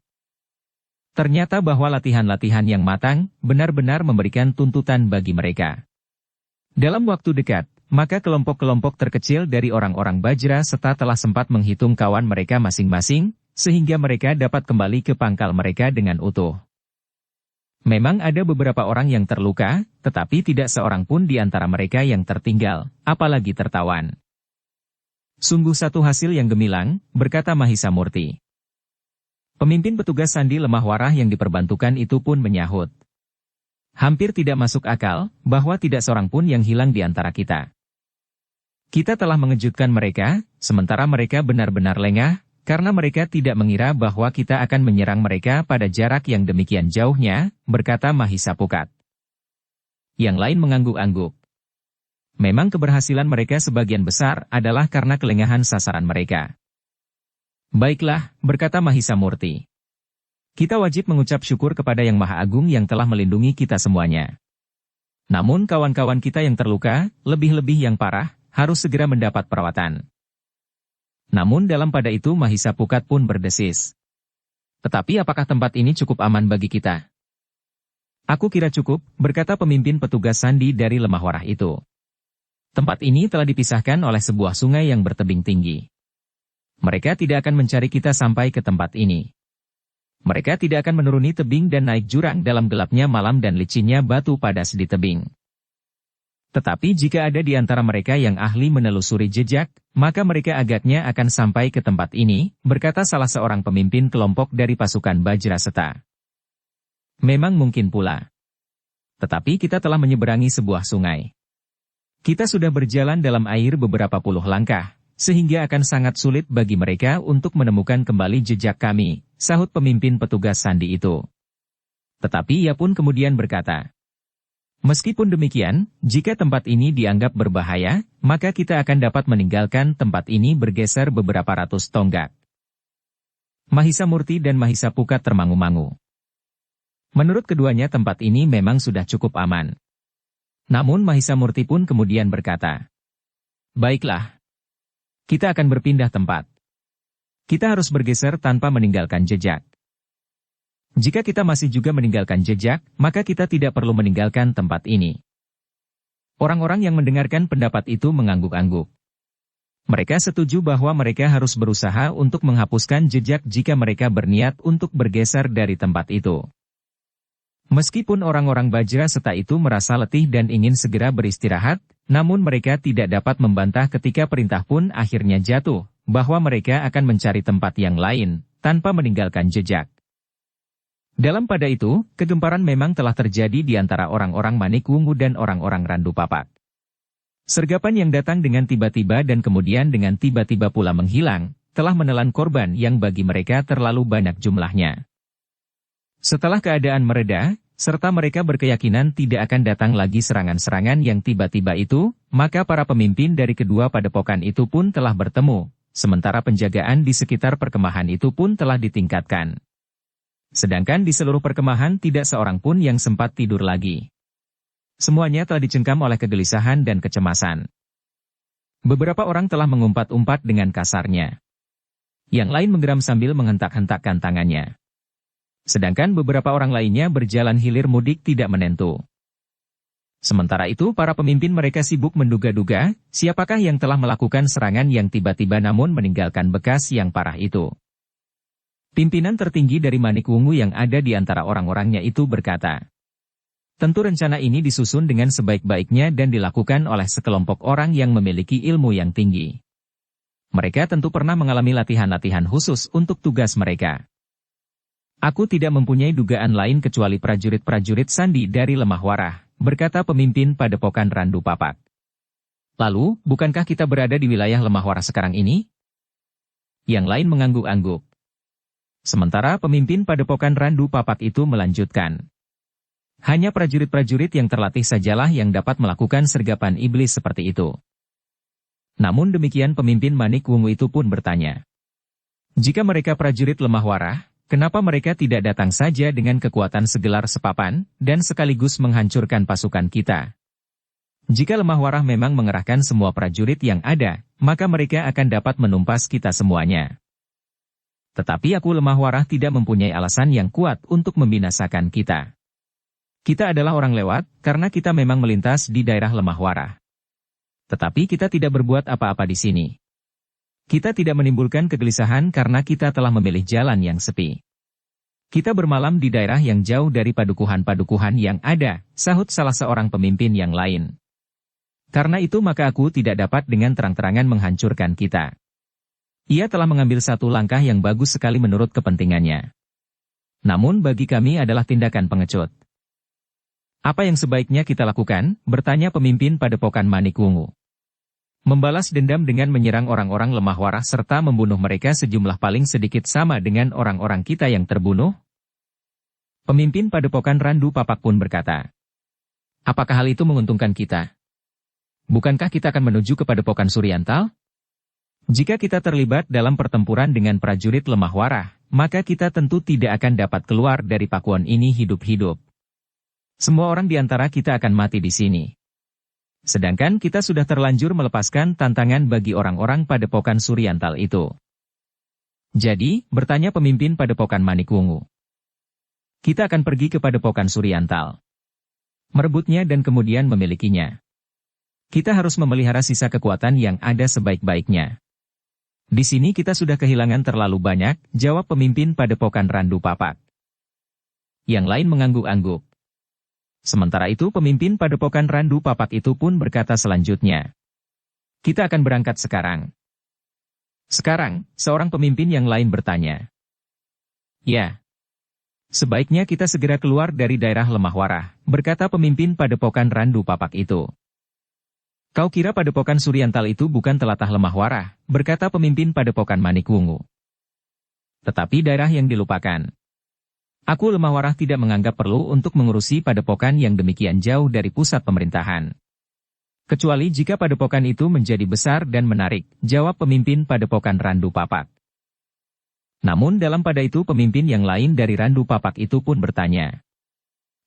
A: Ternyata bahwa latihan-latihan yang matang, benar-benar memberikan tuntutan bagi mereka. Dalam waktu dekat, maka kelompok-kelompok terkecil dari orang-orang Bajraseta telah sempat menghitung kawan mereka masing-masing, sehingga mereka dapat kembali ke pangkal mereka dengan utuh. Memang ada beberapa orang yang terluka, tetapi tidak seorang pun di antara mereka yang tertinggal, apalagi tertawan. Sungguh satu hasil yang gemilang, berkata Mahisa Murti. Pemimpin petugas sandi lemah warah yang diperbantukan itu pun menyahut. Hampir tidak masuk akal, bahwa tidak seorang pun yang hilang di antara kita. Kita telah mengejutkan mereka, sementara mereka benar-benar lengah, karena mereka tidak mengira bahwa kita akan menyerang mereka pada jarak yang demikian jauhnya, berkata Mahisa Pukat. Yang lain mengangguk-angguk. Memang keberhasilan mereka sebagian besar adalah karena kelengahan sasaran mereka. Baiklah, berkata Mahisa Murti. Kita wajib mengucap syukur kepada Yang Maha Agung yang telah melindungi kita semuanya. Namun kawan-kawan kita yang terluka, lebih-lebih yang parah, harus segera mendapat perawatan. Namun dalam pada itu Mahisa Pukat pun berdesis. Tetapi apakah tempat ini cukup aman bagi kita? Aku kira cukup, berkata pemimpin petugas sandi dari lemah warah itu. Tempat ini telah dipisahkan oleh sebuah sungai yang bertebing tinggi. Mereka tidak akan mencari kita sampai ke tempat ini. Mereka tidak akan menuruni tebing dan naik jurang dalam gelapnya malam dan licinnya batu padas di tebing. Tetapi jika ada di antara mereka yang ahli menelusuri jejak, maka mereka agaknya akan sampai ke tempat ini, berkata salah seorang pemimpin kelompok dari pasukan Bajraseta. Memang mungkin pula. Tetapi kita telah menyeberangi sebuah sungai. Kita sudah berjalan dalam air beberapa puluh langkah, sehingga akan sangat sulit bagi mereka untuk menemukan kembali jejak kami, sahut pemimpin petugas sandi itu. Tetapi ia pun kemudian berkata, meskipun demikian, jika tempat ini dianggap berbahaya, maka kita akan dapat meninggalkan tempat ini bergeser beberapa ratus tonggak. Mahisa Murti dan Mahisa Pukat termangu-mangu. Menurut keduanya tempat ini memang sudah cukup aman. Namun Mahisa Murti pun kemudian berkata, baiklah. Kita akan berpindah tempat. Kita harus bergeser tanpa meninggalkan jejak. Jika kita masih juga meninggalkan jejak, maka kita tidak perlu meninggalkan tempat ini. Orang-orang yang mendengarkan pendapat itu mengangguk-angguk. Mereka setuju bahwa mereka harus berusaha untuk menghapuskan jejak jika mereka berniat untuk bergeser dari tempat itu. Meskipun orang-orang Bajraseta itu merasa letih dan ingin segera beristirahat, namun mereka tidak dapat membantah ketika perintah pun akhirnya jatuh, bahwa mereka akan mencari tempat yang lain, tanpa meninggalkan jejak. Dalam pada itu, kegemparan memang telah terjadi di antara orang-orang Manik Wungu dan orang-orang Randu Papak. Sergapan yang datang dengan tiba-tiba dan kemudian dengan tiba-tiba pula menghilang, telah menelan korban yang bagi mereka terlalu banyak jumlahnya. Setelah keadaan mereda, serta mereka berkeyakinan tidak akan datang lagi serangan-serangan yang tiba-tiba itu, maka para pemimpin dari kedua padepokan itu pun telah bertemu, sementara penjagaan di sekitar perkemahan itu pun telah ditingkatkan. Sedangkan di seluruh perkemahan tidak seorang pun yang sempat tidur lagi. Semuanya telah dicengkam oleh kegelisahan dan kecemasan. Beberapa orang telah mengumpat-umpat dengan kasarnya. Yang lain menggeram sambil menghentak-hentakkan tangannya. Sedangkan beberapa orang lainnya berjalan hilir mudik tidak menentu. Sementara itu para pemimpin mereka sibuk menduga-duga, siapakah yang telah melakukan serangan yang tiba-tiba namun meninggalkan bekas yang parah itu. Pimpinan tertinggi dari Manik Wungu yang ada di antara orang-orangnya itu berkata, tentu rencana ini disusun dengan sebaik-baiknya dan dilakukan oleh sekelompok orang yang memiliki ilmu yang tinggi. Mereka tentu pernah mengalami latihan-latihan khusus untuk tugas mereka. Aku tidak mempunyai dugaan lain kecuali prajurit-prajurit sandi dari Lemah Warah, berkata pemimpin Padepokan Randu Papak. Lalu, bukankah kita berada di wilayah Lemah Warah sekarang ini? Yang lain mengangguk-angguk. Sementara pemimpin Padepokan Randu Papak itu melanjutkan. Hanya prajurit-prajurit yang terlatih sajalah yang dapat melakukan sergapan iblis seperti itu. Namun demikian pemimpin Manik Wungu itu pun bertanya. Jika mereka prajurit Lemah Warah, kenapa mereka tidak datang saja dengan kekuatan segelar sepapan, dan sekaligus menghancurkan pasukan kita? Jika Lemah Warah memang mengerahkan semua prajurit yang ada, maka mereka akan dapat menumpas kita semuanya. Tetapi aku Lemah Warah tidak mempunyai alasan yang kuat untuk membinasakan kita. Kita adalah orang lewat, karena kita memang melintas di daerah Lemah Warah. Tetapi kita tidak berbuat apa-apa di sini. Kita tidak menimbulkan kegelisahan karena kita telah memilih jalan yang sepi. Kita bermalam di daerah yang jauh dari padukuhan-padukuhan yang ada, sahut salah seorang pemimpin yang lain. Karena itu maka aku tidak dapat dengan terang-terangan menghancurkan kita. Ia telah mengambil satu langkah yang bagus sekali menurut kepentingannya. Namun bagi kami adalah tindakan pengecut. Apa yang sebaiknya kita lakukan? Bertanya pemimpin Padepokan Manik Wungu. Membalas dendam dengan menyerang orang-orang Lemah Warah serta membunuh mereka sejumlah paling sedikit sama dengan orang-orang kita yang terbunuh? Pemimpin Padepokan Randu Papak pun berkata, apakah hal itu menguntungkan kita? Bukankah kita akan menuju ke Padepokan Suryantal? Jika kita terlibat dalam pertempuran dengan prajurit Lemah Warah, maka kita tentu tidak akan dapat keluar dari pakuan ini hidup-hidup. Semua orang di antara kita akan mati di sini. Sedangkan kita sudah terlanjur melepaskan tantangan bagi orang-orang Padepokan Suryantal itu. Jadi, bertanya pemimpin Padepokan Manik Wungu. Kita akan pergi ke Padepokan Suryantal. Merebutnya dan kemudian memilikinya. Kita harus memelihara sisa kekuatan yang ada sebaik-baiknya. Di sini kita sudah kehilangan terlalu banyak, jawab pemimpin Padepokan Randu Papak. Yang lain mengangguk-angguk. Sementara itu pemimpin Padepokan Randu Papak itu pun berkata selanjutnya. Kita akan berangkat sekarang. Sekarang, seorang pemimpin yang lain bertanya. Ya. Sebaiknya kita segera keluar dari daerah Lemah Warah, berkata pemimpin Padepokan Randu Papak itu. Kau kira Padepokan Suryantal itu bukan telatah Lemah Warah, berkata pemimpin Padepokan Manik Wungu. Tetapi daerah yang dilupakan. Aku Lemah Warah tidak menganggap perlu untuk mengurusi padepokan yang demikian jauh dari pusat pemerintahan. Kecuali jika padepokan itu menjadi besar dan menarik, jawab pemimpin Padepokan Randu Papak. Namun dalam pada itu pemimpin yang lain dari Randu Papak itu pun bertanya.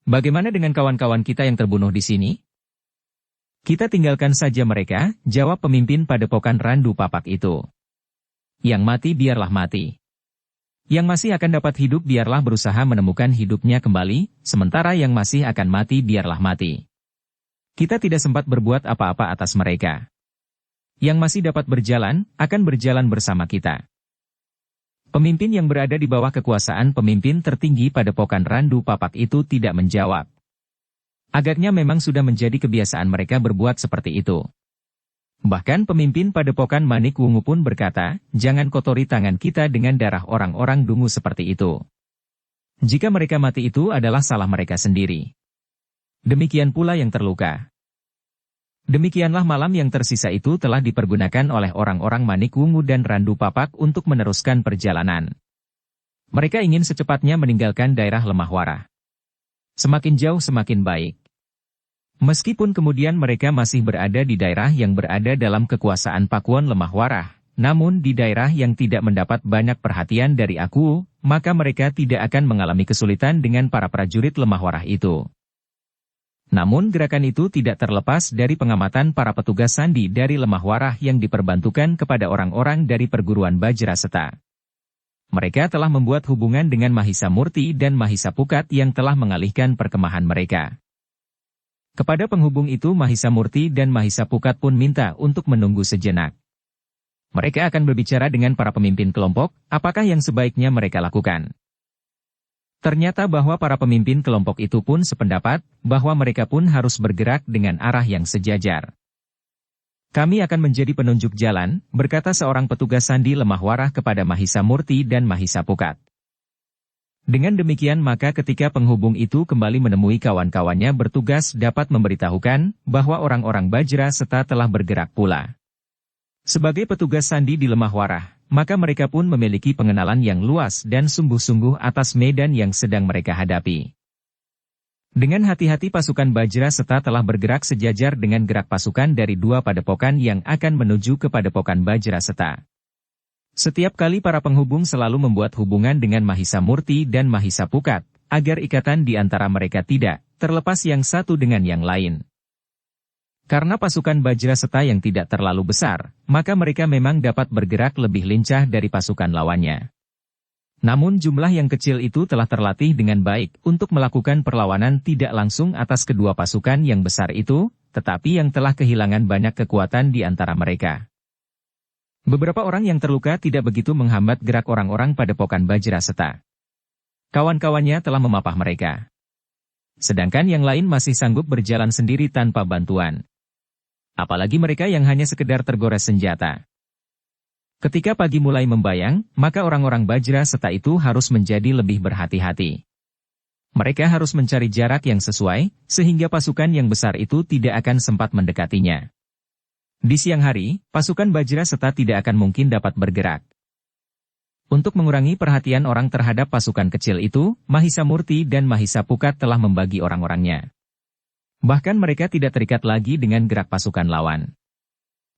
A: Bagaimana dengan kawan-kawan kita yang terbunuh di sini? Kita tinggalkan saja mereka, jawab pemimpin Padepokan Randu Papak itu. Yang mati biarlah mati. Yang masih akan dapat hidup biarlah berusaha menemukan hidupnya kembali, sementara yang masih akan mati biarlah mati. Kita tidak sempat berbuat apa-apa atas mereka. Yang masih dapat berjalan, akan berjalan bersama kita. Pemimpin yang berada di bawah kekuasaan pemimpin tertinggi Padepokan Randu Papak itu tidak menjawab. Agaknya memang sudah menjadi kebiasaan mereka berbuat seperti itu. Bahkan pemimpin Padepokan Manik Wungu pun berkata, jangan kotori tangan kita dengan darah orang-orang dungu seperti itu. Jika mereka mati itu adalah salah mereka sendiri. Demikian pula yang terluka. Demikianlah malam yang tersisa itu telah dipergunakan oleh orang-orang Manik Wungu dan Randu Papak untuk meneruskan perjalanan. Mereka ingin secepatnya meninggalkan daerah Lemah Warah. Semakin jauh semakin baik. Meskipun kemudian mereka masih berada di daerah yang berada dalam kekuasaan Pakuan Lemah Warah, namun di daerah yang tidak mendapat banyak perhatian dari aku, maka mereka tidak akan mengalami kesulitan dengan para prajurit Lemah Warah itu. Namun gerakan itu tidak terlepas dari pengamatan para petugas sandi dari Lemah Warah yang diperbantukan kepada orang-orang dari perguruan Bajraseta. Mereka telah membuat hubungan dengan Mahisa Murti dan Mahisa Pukat yang telah mengalihkan perkemahan mereka. Kepada penghubung itu Mahisa Murti dan Mahisa Pukat pun minta untuk menunggu sejenak. Mereka akan berbicara dengan para pemimpin kelompok, apakah yang sebaiknya mereka lakukan. Ternyata bahwa para pemimpin kelompok itu pun sependapat, bahwa mereka pun harus bergerak dengan arah yang sejajar. Kami akan menjadi penunjuk jalan, berkata seorang petugas sandi Lemah Warah kepada Mahisa Murti dan Mahisa Pukat. Dengan demikian maka ketika penghubung itu kembali menemui kawan-kawannya bertugas dapat memberitahukan, bahwa orang-orang Bajraseta telah bergerak pula. Sebagai petugas sandi di Lemah Warah, maka mereka pun memiliki pengenalan yang luas dan sungguh-sungguh atas medan yang sedang mereka hadapi. Dengan hati-hati pasukan Bajraseta telah bergerak sejajar dengan gerak pasukan dari dua padepokan yang akan menuju ke padepokan Bajraseta. Setiap kali para penghubung selalu membuat hubungan dengan Mahisa Murti dan Mahisa Pukat, agar ikatan di antara mereka tidak terlepas yang satu dengan yang lain. Karena pasukan Bajraseta yang tidak terlalu besar, maka mereka memang dapat bergerak lebih lincah dari pasukan lawannya. Namun jumlah yang kecil itu telah terlatih dengan baik untuk melakukan perlawanan tidak langsung atas kedua pasukan yang besar itu, tetapi yang telah kehilangan banyak kekuatan di antara mereka. Beberapa orang yang terluka tidak begitu menghambat gerak orang-orang padepokan Bajraseta. Kawan-kawannya telah memapah mereka. Sedangkan yang lain masih sanggup berjalan sendiri tanpa bantuan. Apalagi mereka yang hanya sekedar tergores senjata. Ketika pagi mulai membayang, maka orang-orang Bajraseta itu harus menjadi lebih berhati-hati. Mereka harus mencari jarak yang sesuai, sehingga pasukan yang besar itu tidak akan sempat mendekatinya. Di siang hari, pasukan Bajraseta tidak akan mungkin dapat bergerak. Untuk mengurangi perhatian orang terhadap pasukan kecil itu, Mahisa Murti dan Mahisa Pukat telah membagi orang-orangnya. Bahkan mereka tidak terikat lagi dengan gerak pasukan lawan.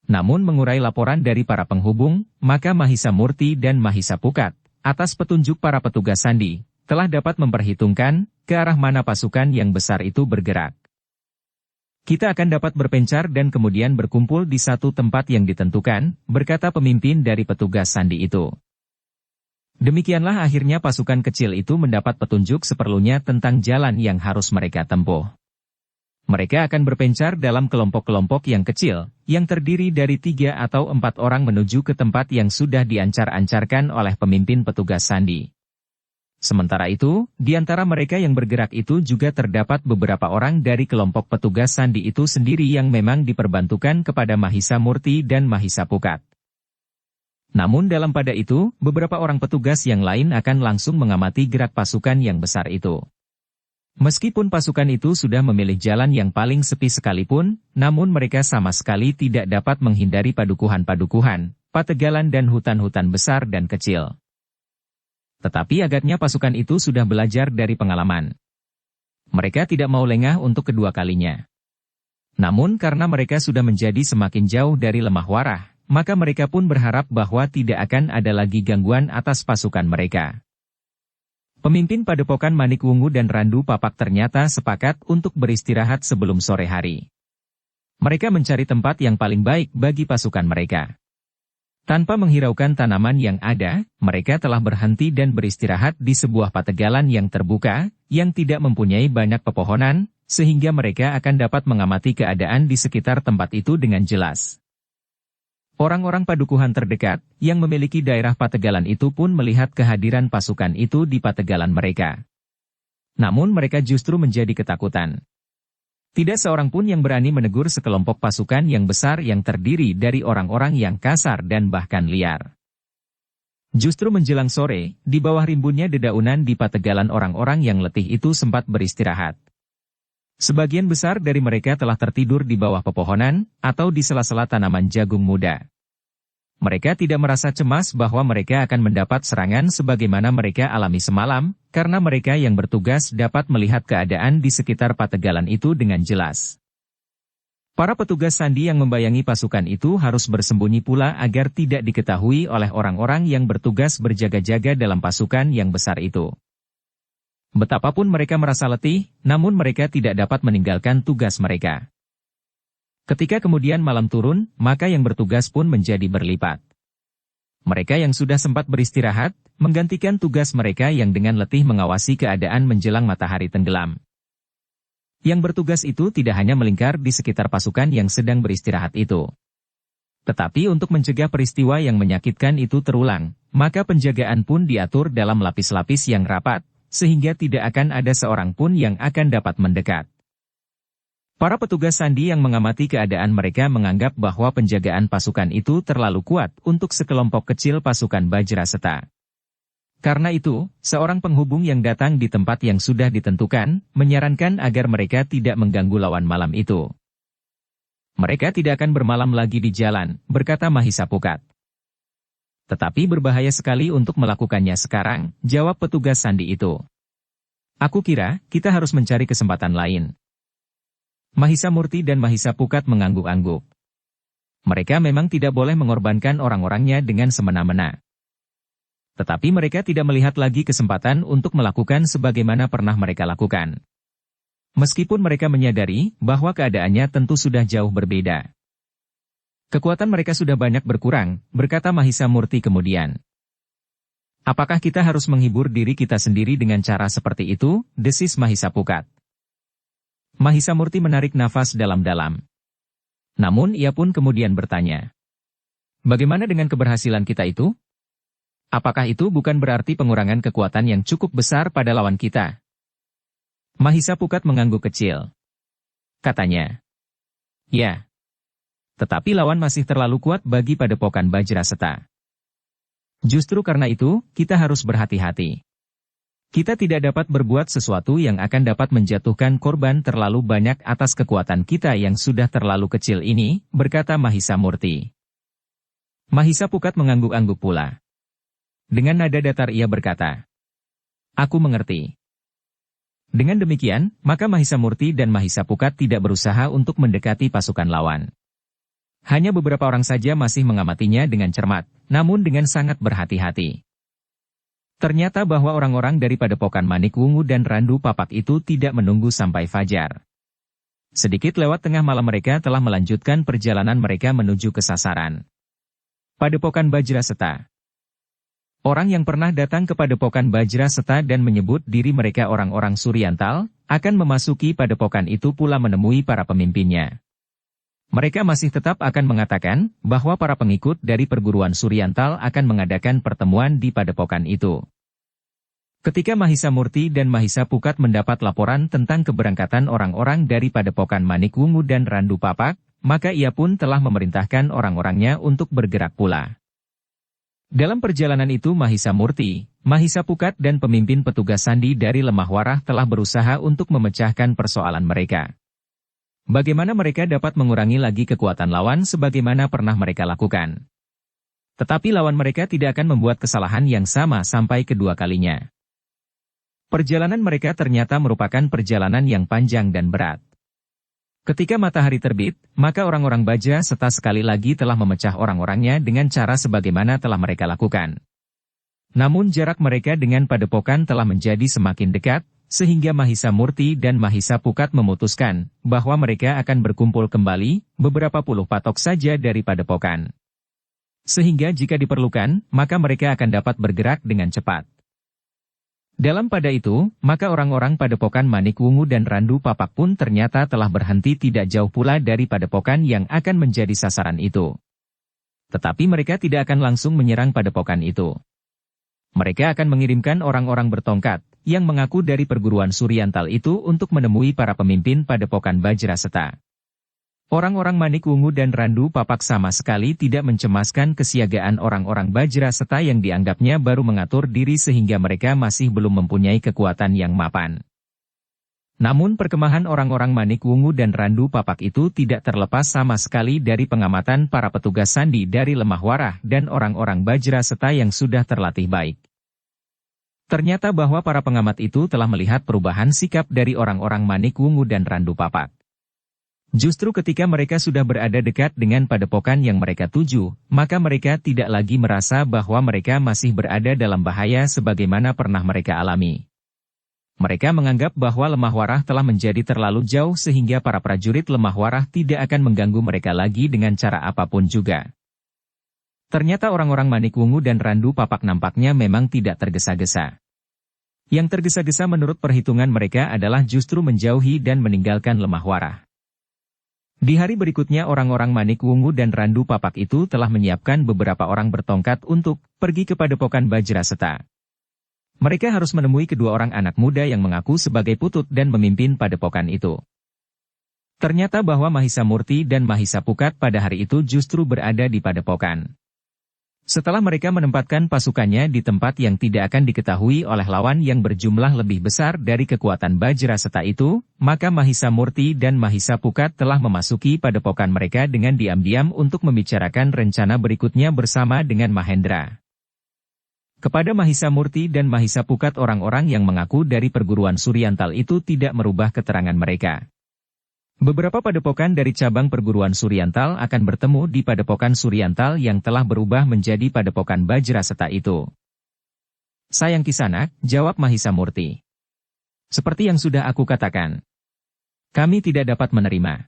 A: Namun mengurai laporan dari para penghubung, maka Mahisa Murti dan Mahisa Pukat, atas petunjuk para petugas sandi, telah dapat memperhitungkan ke arah mana pasukan yang besar itu bergerak. Kita akan dapat berpencar dan kemudian berkumpul di satu tempat yang ditentukan, berkata pemimpin dari petugas sandi itu. Demikianlah akhirnya pasukan kecil itu mendapat petunjuk seperlunya tentang jalan yang harus mereka tempuh. Mereka akan berpencar dalam kelompok-kelompok yang kecil, yang terdiri dari 3 atau 4 orang menuju ke tempat yang sudah diancar-ancarkan oleh pemimpin petugas sandi. Sementara itu, di antara mereka yang bergerak itu juga terdapat beberapa orang dari kelompok petugas sandi itu sendiri yang memang diperbantukan kepada Mahisa Murti dan Mahisa Pukat. Namun dalam pada itu, beberapa orang petugas yang lain akan langsung mengamati gerak pasukan yang besar itu. Meskipun pasukan itu sudah memilih jalan yang paling sepi sekalipun, namun mereka sama sekali tidak dapat menghindari padukuhan-padukuhan, pategalan dan hutan-hutan besar dan kecil. Tetapi agaknya pasukan itu sudah belajar dari pengalaman. Mereka tidak mau lengah untuk kedua kalinya. Namun karena mereka sudah menjadi semakin jauh dari Lemah Warah, maka mereka pun berharap bahwa tidak akan ada lagi gangguan atas pasukan mereka. Pemimpin padepokan Manik Wungu dan Randu Papak ternyata sepakat untuk beristirahat sebelum sore hari. Mereka mencari tempat yang paling baik bagi pasukan mereka. Tanpa menghiraukan tanaman yang ada, mereka telah berhenti dan beristirahat di sebuah pategalan yang terbuka, yang tidak mempunyai banyak pepohonan, sehingga mereka akan dapat mengamati keadaan di sekitar tempat itu dengan jelas. Orang-orang padukuhan terdekat, yang memiliki daerah pategalan itu pun melihat kehadiran pasukan itu di pategalan mereka. Namun mereka justru menjadi ketakutan. Tidak seorang pun yang berani menegur sekelompok pasukan yang besar yang terdiri dari orang-orang yang kasar dan bahkan liar. Justru menjelang sore, di bawah rimbunnya dedaunan di pategalan orang-orang yang letih itu sempat beristirahat. Sebagian besar dari mereka telah tertidur di bawah pepohonan, atau di sela-sela tanaman jagung muda. Mereka tidak merasa cemas bahwa mereka akan mendapat serangan sebagaimana mereka alami semalam, karena mereka yang bertugas dapat melihat keadaan di sekitar pategalan itu dengan jelas. Para petugas sandi yang membayangi pasukan itu harus bersembunyi pula agar tidak diketahui oleh orang-orang yang bertugas berjaga-jaga dalam pasukan yang besar itu. Betapapun mereka merasa letih, namun mereka tidak dapat meninggalkan tugas mereka. Ketika kemudian malam turun, maka yang bertugas pun menjadi berlipat. Mereka yang sudah sempat beristirahat, menggantikan tugas mereka yang dengan letih mengawasi keadaan menjelang matahari tenggelam. Yang bertugas itu tidak hanya melingkar di sekitar pasukan yang sedang beristirahat itu. Tetapi untuk mencegah peristiwa yang menyakitkan itu terulang, maka penjagaan pun diatur dalam lapis-lapis yang rapat, sehingga tidak akan ada seorang pun yang akan dapat mendekat. Para petugas sandi yang mengamati keadaan mereka menganggap bahwa penjagaan pasukan itu terlalu kuat untuk sekelompok kecil pasukan Bajraseta. Karena itu, seorang penghubung yang datang di tempat yang sudah ditentukan, menyarankan agar mereka tidak mengganggu lawan malam itu. Mereka tidak akan bermalam lagi di jalan, berkata Mahisapukat. Tetapi berbahaya sekali untuk melakukannya sekarang, jawab petugas sandi itu. Aku kira, kita harus mencari kesempatan lain. Mahisamurti dan Mahisapukat mengangguk-angguk. Mereka memang tidak boleh mengorbankan orang-orangnya dengan semena-mena. Tetapi mereka tidak melihat lagi kesempatan untuk melakukan sebagaimana pernah mereka lakukan. Meskipun mereka menyadari bahwa keadaannya tentu sudah jauh berbeda. Kekuatan mereka sudah banyak berkurang, berkata Mahisamurti kemudian. Apakah kita harus menghibur diri kita sendiri dengan cara seperti itu, desis Mahisapukat. Mahisamurti menarik nafas dalam-dalam. Namun ia pun kemudian bertanya. Bagaimana dengan keberhasilan kita itu? Apakah itu bukan berarti pengurangan kekuatan yang cukup besar pada lawan kita? Mahisapukat mengangguk kecil. Katanya. Ya. Tetapi lawan masih terlalu kuat bagi padepokan Bajraseta. Justru karena itu, kita harus berhati-hati. Kita tidak dapat berbuat sesuatu yang akan dapat menjatuhkan korban terlalu banyak atas kekuatan kita yang sudah terlalu kecil ini, berkata Mahisamurti. Mahisapukat mengangguk-angguk pula. Dengan nada datar ia berkata, aku mengerti. Dengan demikian, maka Mahisamurti dan Mahisapukat tidak berusaha untuk mendekati pasukan lawan. Hanya beberapa orang saja masih mengamatinya dengan cermat, namun dengan sangat berhati-hati. Ternyata bahwa orang-orang dari padepokan Manikwungu dan Randu Papak itu tidak menunggu sampai fajar. Sedikit lewat tengah malam mereka telah melanjutkan perjalanan mereka menuju ke sasaran. Padepokan Bajraseta. Orang yang pernah datang ke padepokan Bajraseta dan menyebut diri mereka orang-orang Suryantal, akan memasuki padepokan itu pula menemui para pemimpinnya. Mereka masih tetap akan mengatakan bahwa para pengikut dari perguruan Suryantal akan mengadakan pertemuan di padepokan itu. Ketika Mahisamurti dan Mahisapukat mendapat laporan tentang keberangkatan orang-orang dari padepokan Manikwungu dan Randu Papak, maka ia pun telah memerintahkan orang-orangnya untuk bergerak pula. Dalam perjalanan itu Mahisamurti, Mahisapukat dan pemimpin petugas sandi dari Lemah Warah telah berusaha untuk memecahkan persoalan mereka. Bagaimana mereka dapat mengurangi lagi kekuatan lawan sebagaimana pernah mereka lakukan. Tetapi lawan mereka tidak akan membuat kesalahan yang sama sampai kedua kalinya. Perjalanan mereka ternyata merupakan perjalanan yang panjang dan berat. Ketika matahari terbit, maka orang-orang Bajraseta sekali lagi telah memecah orang-orangnya dengan cara sebagaimana telah mereka lakukan. Namun jarak mereka dengan padepokan telah menjadi semakin dekat, sehingga Mahisamurti dan Mahisapukat memutuskan bahwa mereka akan berkumpul kembali beberapa puluh patok saja dari padepokan. Sehingga jika diperlukan, maka mereka akan dapat bergerak dengan cepat. Dalam pada itu, maka orang-orang padepokan Manikwungu dan Randu Papak pun ternyata telah berhenti tidak jauh pula dari padepokan yang akan menjadi sasaran itu. Tetapi mereka tidak akan langsung menyerang padepokan itu. Mereka akan mengirimkan orang-orang bertongkat, yang mengaku dari perguruan Suryantal itu untuk menemui para pemimpin padepokan Bajraseta. Orang-orang Manik Wungu dan Randu Papak sama sekali tidak mencemaskan kesiagaan orang-orang Bajra Seta yang dianggapnya baru mengatur diri sehingga mereka masih belum mempunyai kekuatan yang mapan. Namun perkemahan orang-orang Manik Wungu dan Randu Papak itu tidak terlepas sama sekali dari pengamatan para petugas sandi dari Lemah Warah dan orang-orang Bajra Seta yang sudah terlatih baik. Ternyata bahwa para pengamat itu telah melihat perubahan sikap dari orang-orang Manik Wungu dan Randu Papak. Justru ketika mereka sudah berada dekat dengan padepokan yang mereka tuju, maka mereka tidak lagi merasa bahwa mereka masih berada dalam bahaya sebagaimana pernah mereka alami. Mereka menganggap bahwa Lemah Warah telah menjadi terlalu jauh sehingga para prajurit Lemah Warah tidak akan mengganggu mereka lagi dengan cara apapun juga. Ternyata orang-orang Manik Wungu dan Randu Papak nampaknya memang tidak tergesa-gesa. Yang tergesa-gesa menurut perhitungan mereka adalah justru menjauhi dan meninggalkan Lemah Warah. Di hari berikutnya orang-orang Manik Wungu dan Randu Papak itu telah menyiapkan beberapa orang bertongkat untuk pergi ke padepokan Bajra Seta. Mereka harus menemui kedua orang anak muda yang mengaku sebagai putut dan memimpin padepokan itu. Ternyata bahwa Mahisa Murti dan Mahisa Pukat pada hari itu justru berada di padepokan. Setelah mereka menempatkan pasukannya di tempat yang tidak akan diketahui oleh lawan yang berjumlah lebih besar dari kekuatan Bajra Seta itu, maka Mahisa Murti dan Mahisa Pukat telah memasuki padepokan mereka dengan diam-diam untuk membicarakan rencana berikutnya bersama dengan Mahendra. Kepada Mahisa Murti dan Mahisa Pukat orang-orang yang mengaku dari perguruan Suryantal itu tidak merubah keterangan mereka. Beberapa padepokan dari cabang perguruan Suryantal akan bertemu di padepokan Suryantal yang telah berubah menjadi padepokan Bajra Seta itu. Sayang Kisanak, jawab Mahisa Murti. Seperti yang sudah aku katakan. Kami tidak dapat menerima.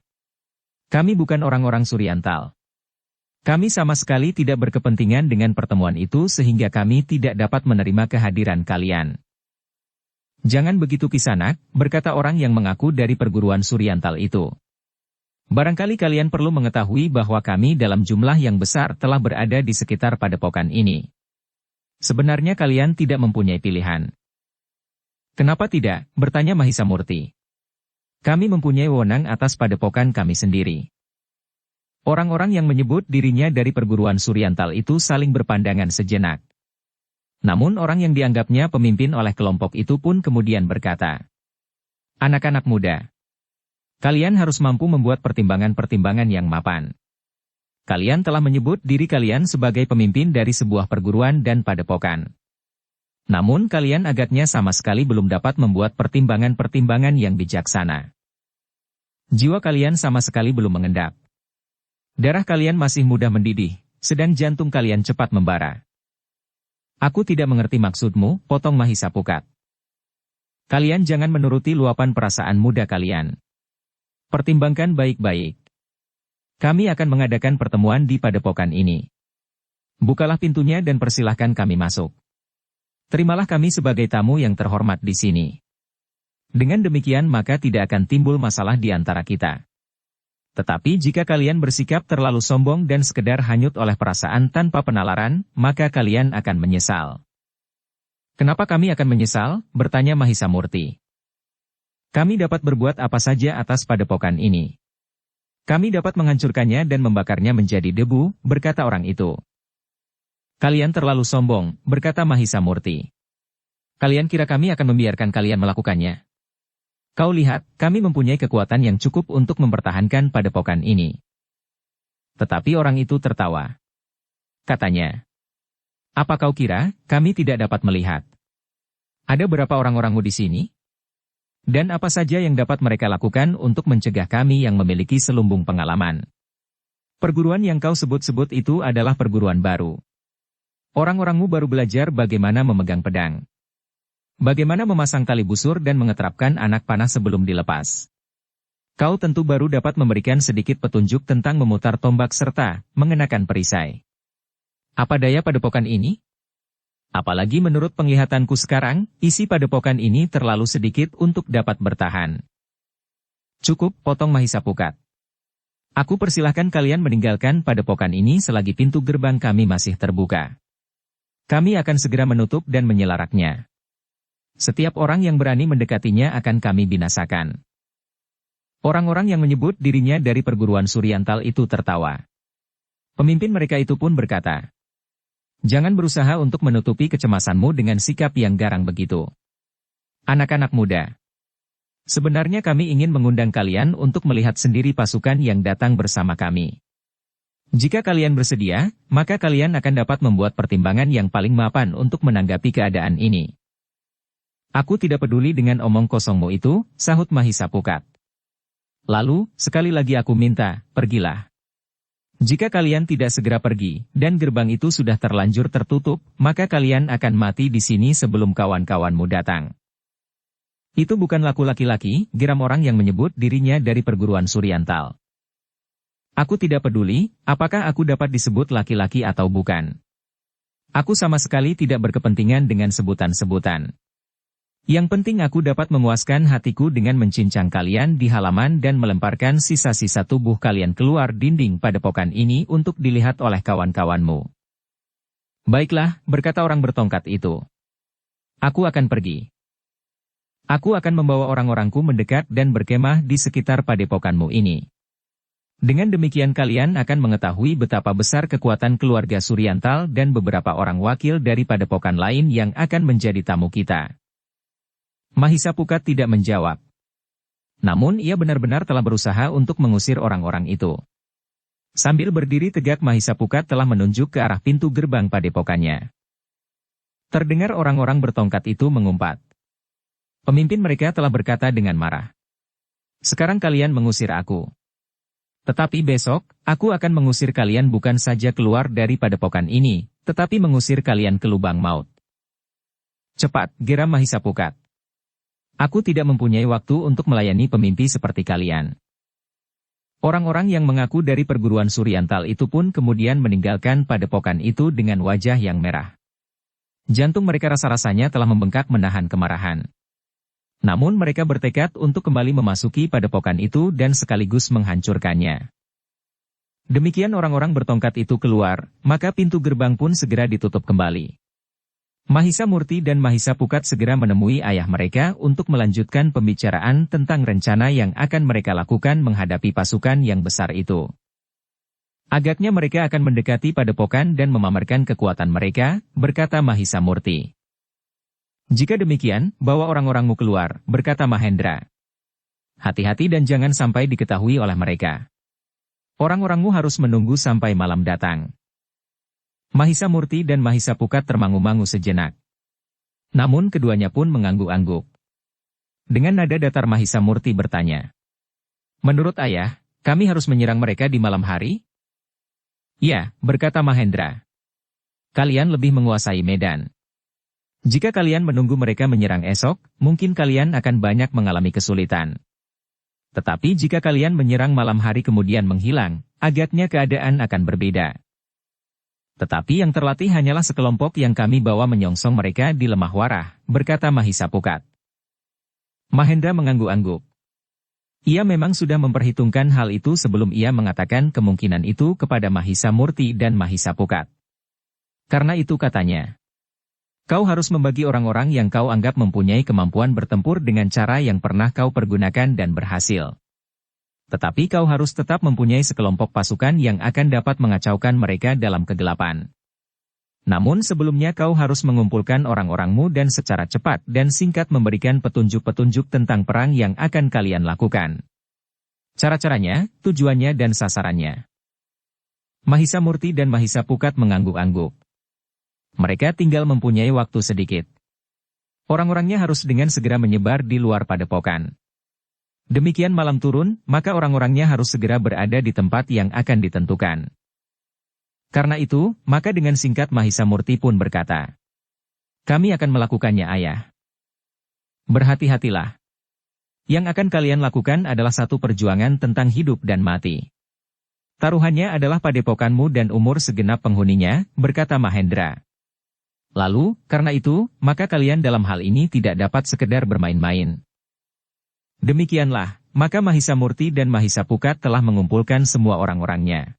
A: Kami bukan orang-orang Suryantal. Kami sama sekali tidak berkepentingan dengan pertemuan itu sehingga kami tidak dapat menerima kehadiran kalian. Jangan begitu Kisanak, berkata orang yang mengaku dari perguruan Suryantal itu. Barangkali kalian perlu mengetahui bahwa kami dalam jumlah yang besar telah berada di sekitar padepokan ini. Sebenarnya kalian tidak mempunyai pilihan. Kenapa tidak? Bertanya Mahisa Murti. Kami mempunyai wewenang atas padepokan kami sendiri. Orang-orang yang menyebut dirinya dari perguruan Suryantal itu saling berpandangan sejenak. Namun orang yang dianggapnya pemimpin oleh kelompok itu pun kemudian berkata, "Anak-anak muda, kalian harus mampu membuat pertimbangan-pertimbangan yang mapan. Kalian telah menyebut diri kalian sebagai pemimpin dari sebuah perguruan dan padepokan. Namun kalian agaknya sama sekali belum dapat membuat pertimbangan-pertimbangan yang bijaksana. Jiwa kalian sama sekali belum mengendap. Darah kalian masih mudah mendidih, sedang jantung kalian cepat membara." Aku tidak mengerti maksudmu, potong Mahisa Pukat. Kalian jangan menuruti luapan perasaan muda kalian. Pertimbangkan baik-baik. Kami akan mengadakan pertemuan di padepokan ini. Bukalah pintunya dan persilahkan kami masuk. Terimalah kami sebagai tamu yang terhormat di sini. Dengan demikian maka tidak akan timbul masalah di antara kita. Tetapi jika kalian bersikap terlalu sombong dan sekedar hanyut oleh perasaan tanpa penalaran, maka kalian akan menyesal. Kenapa kami akan menyesal? Bertanya Mahisa Murti. Kami dapat berbuat apa saja atas padepokan ini. Kami dapat menghancurkannya dan membakarnya menjadi debu, berkata orang itu. Kalian terlalu sombong, berkata Mahisa Murti. Kalian kira kami akan membiarkan kalian melakukannya? Kau lihat, kami mempunyai kekuatan yang cukup untuk mempertahankan padepokan ini. Tetapi orang itu tertawa. Katanya, apa kau kira, kami tidak dapat melihat? Ada berapa orang-orangmu di sini? Dan apa saja yang dapat mereka lakukan untuk mencegah kami yang memiliki selumbung pengalaman? Perguruan yang kau sebut-sebut itu adalah perguruan baru. Orang-orangmu baru belajar bagaimana memegang pedang. Bagaimana memasang tali busur dan mengeterapkan anak panah sebelum dilepas. Kau tentu baru dapat memberikan sedikit petunjuk tentang memutar tombak serta mengenakan perisai. Apa daya padepokan ini? Apalagi menurut penglihatanku sekarang, isi padepokan ini terlalu sedikit untuk dapat bertahan. Cukup, potong Mahisa Pukat. Aku persilahkan kalian meninggalkan padepokan ini selagi pintu gerbang kami masih terbuka. Kami akan segera menutup dan menyelaraknya. Setiap orang yang berani mendekatinya akan kami binasakan. Orang-orang yang menyebut dirinya dari perguruan Suryantal itu tertawa. Pemimpin mereka itu pun berkata, "Jangan berusaha untuk menutupi kecemasanmu dengan sikap yang garang begitu. Anak-anak muda. Sebenarnya kami ingin mengundang kalian untuk melihat sendiri pasukan yang datang bersama kami. Jika kalian bersedia, maka kalian akan dapat membuat pertimbangan yang paling mapan untuk menanggapi keadaan ini." "Aku tidak peduli dengan omong kosongmu itu," sahut Mahisa Pukat. "Lalu, sekali lagi aku minta, pergilah. Jika kalian tidak segera pergi, dan gerbang itu sudah terlanjur tertutup, maka kalian akan mati di sini sebelum kawan-kawanmu datang." "Itu bukan laku laki-laki," geram orang yang menyebut dirinya dari perguruan Suryantal. "Aku tidak peduli, apakah aku dapat disebut laki-laki atau bukan. Aku sama sekali tidak berkepentingan dengan sebutan-sebutan. Yang penting aku dapat memuaskan hatiku dengan mencincang kalian di halaman dan melemparkan sisa-sisa tubuh kalian keluar dinding padepokan ini untuk dilihat oleh kawan-kawanmu." "Baiklah," berkata orang bertongkat itu. "Aku akan pergi. Aku akan membawa orang-orangku mendekat dan berkemah di sekitar padepokanmu ini. Dengan demikian kalian akan mengetahui betapa besar kekuatan keluarga Suryantal dan beberapa orang wakil dari padepokan lain yang akan menjadi tamu kita." Mahisa Pukat tidak menjawab. Namun ia benar-benar telah berusaha untuk mengusir orang-orang itu. Sambil berdiri tegak Mahisa Pukat telah menunjuk ke arah pintu gerbang padepokannya. Terdengar orang-orang bertongkat itu mengumpat. Pemimpin mereka telah berkata dengan marah, "Sekarang kalian mengusir aku. Tetapi besok, aku akan mengusir kalian bukan saja keluar dari padepokan ini, tetapi mengusir kalian ke lubang maut." "Cepat," geram Mahisa Pukat. "Aku tidak mempunyai waktu untuk melayani pemimpi seperti kalian." Orang-orang yang mengaku dari perguruan Suryantal itu pun kemudian meninggalkan padepokan itu dengan wajah yang merah. Jantung mereka rasa-rasanya telah membengkak menahan kemarahan. Namun mereka bertekad untuk kembali memasuki padepokan itu dan sekaligus menghancurkannya. Demikian orang-orang bertongkat itu keluar, maka pintu gerbang pun segera ditutup kembali. Mahisa Murti dan Mahisa Pukat segera menemui ayah mereka untuk melanjutkan pembicaraan tentang rencana yang akan mereka lakukan menghadapi pasukan yang besar itu. "Agaknya mereka akan mendekati padepokan dan memamerkan kekuatan mereka," berkata Mahisa Murti. "Jika demikian, bawa orang-orangmu keluar," berkata Mahendra. "Hati-hati dan jangan sampai diketahui oleh mereka. Orang-orangmu harus menunggu sampai malam datang." Mahisa Murti dan Mahisa Pukat termangu-mangu sejenak. Namun keduanya pun mengangguk-angguk. Dengan nada datar Mahisa Murti bertanya, "Menurut ayah, kami harus menyerang mereka di malam hari?" "Ya," berkata Mahendra. "Kalian lebih menguasai medan. Jika kalian menunggu mereka menyerang esok, mungkin kalian akan banyak mengalami kesulitan. Tetapi jika kalian menyerang malam hari kemudian menghilang, agaknya keadaan akan berbeda. Tetapi yang terlatih hanyalah sekelompok yang kami bawa menyongsong mereka di lemah warah," berkata Mahisa Pukat. Mahendra mengangguk-angguk. Ia memang sudah memperhitungkan hal itu sebelum ia mengatakan kemungkinan itu kepada Mahisa Murti dan Mahisa Pukat. Karena itu katanya, "Kau harus membagi orang-orang yang kau anggap mempunyai kemampuan bertempur dengan cara yang pernah kau pergunakan dan berhasil. Tetapi kau harus tetap mempunyai sekelompok pasukan yang akan dapat mengacaukan mereka dalam kegelapan. Namun sebelumnya kau harus mengumpulkan orang-orangmu dan secara cepat dan singkat memberikan petunjuk-petunjuk tentang perang yang akan kalian lakukan. Cara-caranya, tujuannya dan sasarannya." Mahisa Murti dan Mahisa Pukat mengangguk-angguk. Mereka tinggal mempunyai waktu sedikit. Orang-orangnya harus dengan segera menyebar di luar padepokan. Demikian malam turun, maka orang-orangnya harus segera berada di tempat yang akan ditentukan. Karena itu, maka dengan singkat Mahisa Murti pun berkata, "Kami akan melakukannya, ayah. Berhati-hatilah. Yang akan kalian lakukan adalah satu perjuangan tentang hidup dan mati. Taruhannya adalah padepokanmu dan umur segenap penghuninya," berkata Mahendra. "Lalu, karena itu, maka kalian dalam hal ini tidak dapat sekedar bermain-main." Demikianlah, maka Mahisa Murti dan Mahisa Pukat telah mengumpulkan semua orang-orangnya.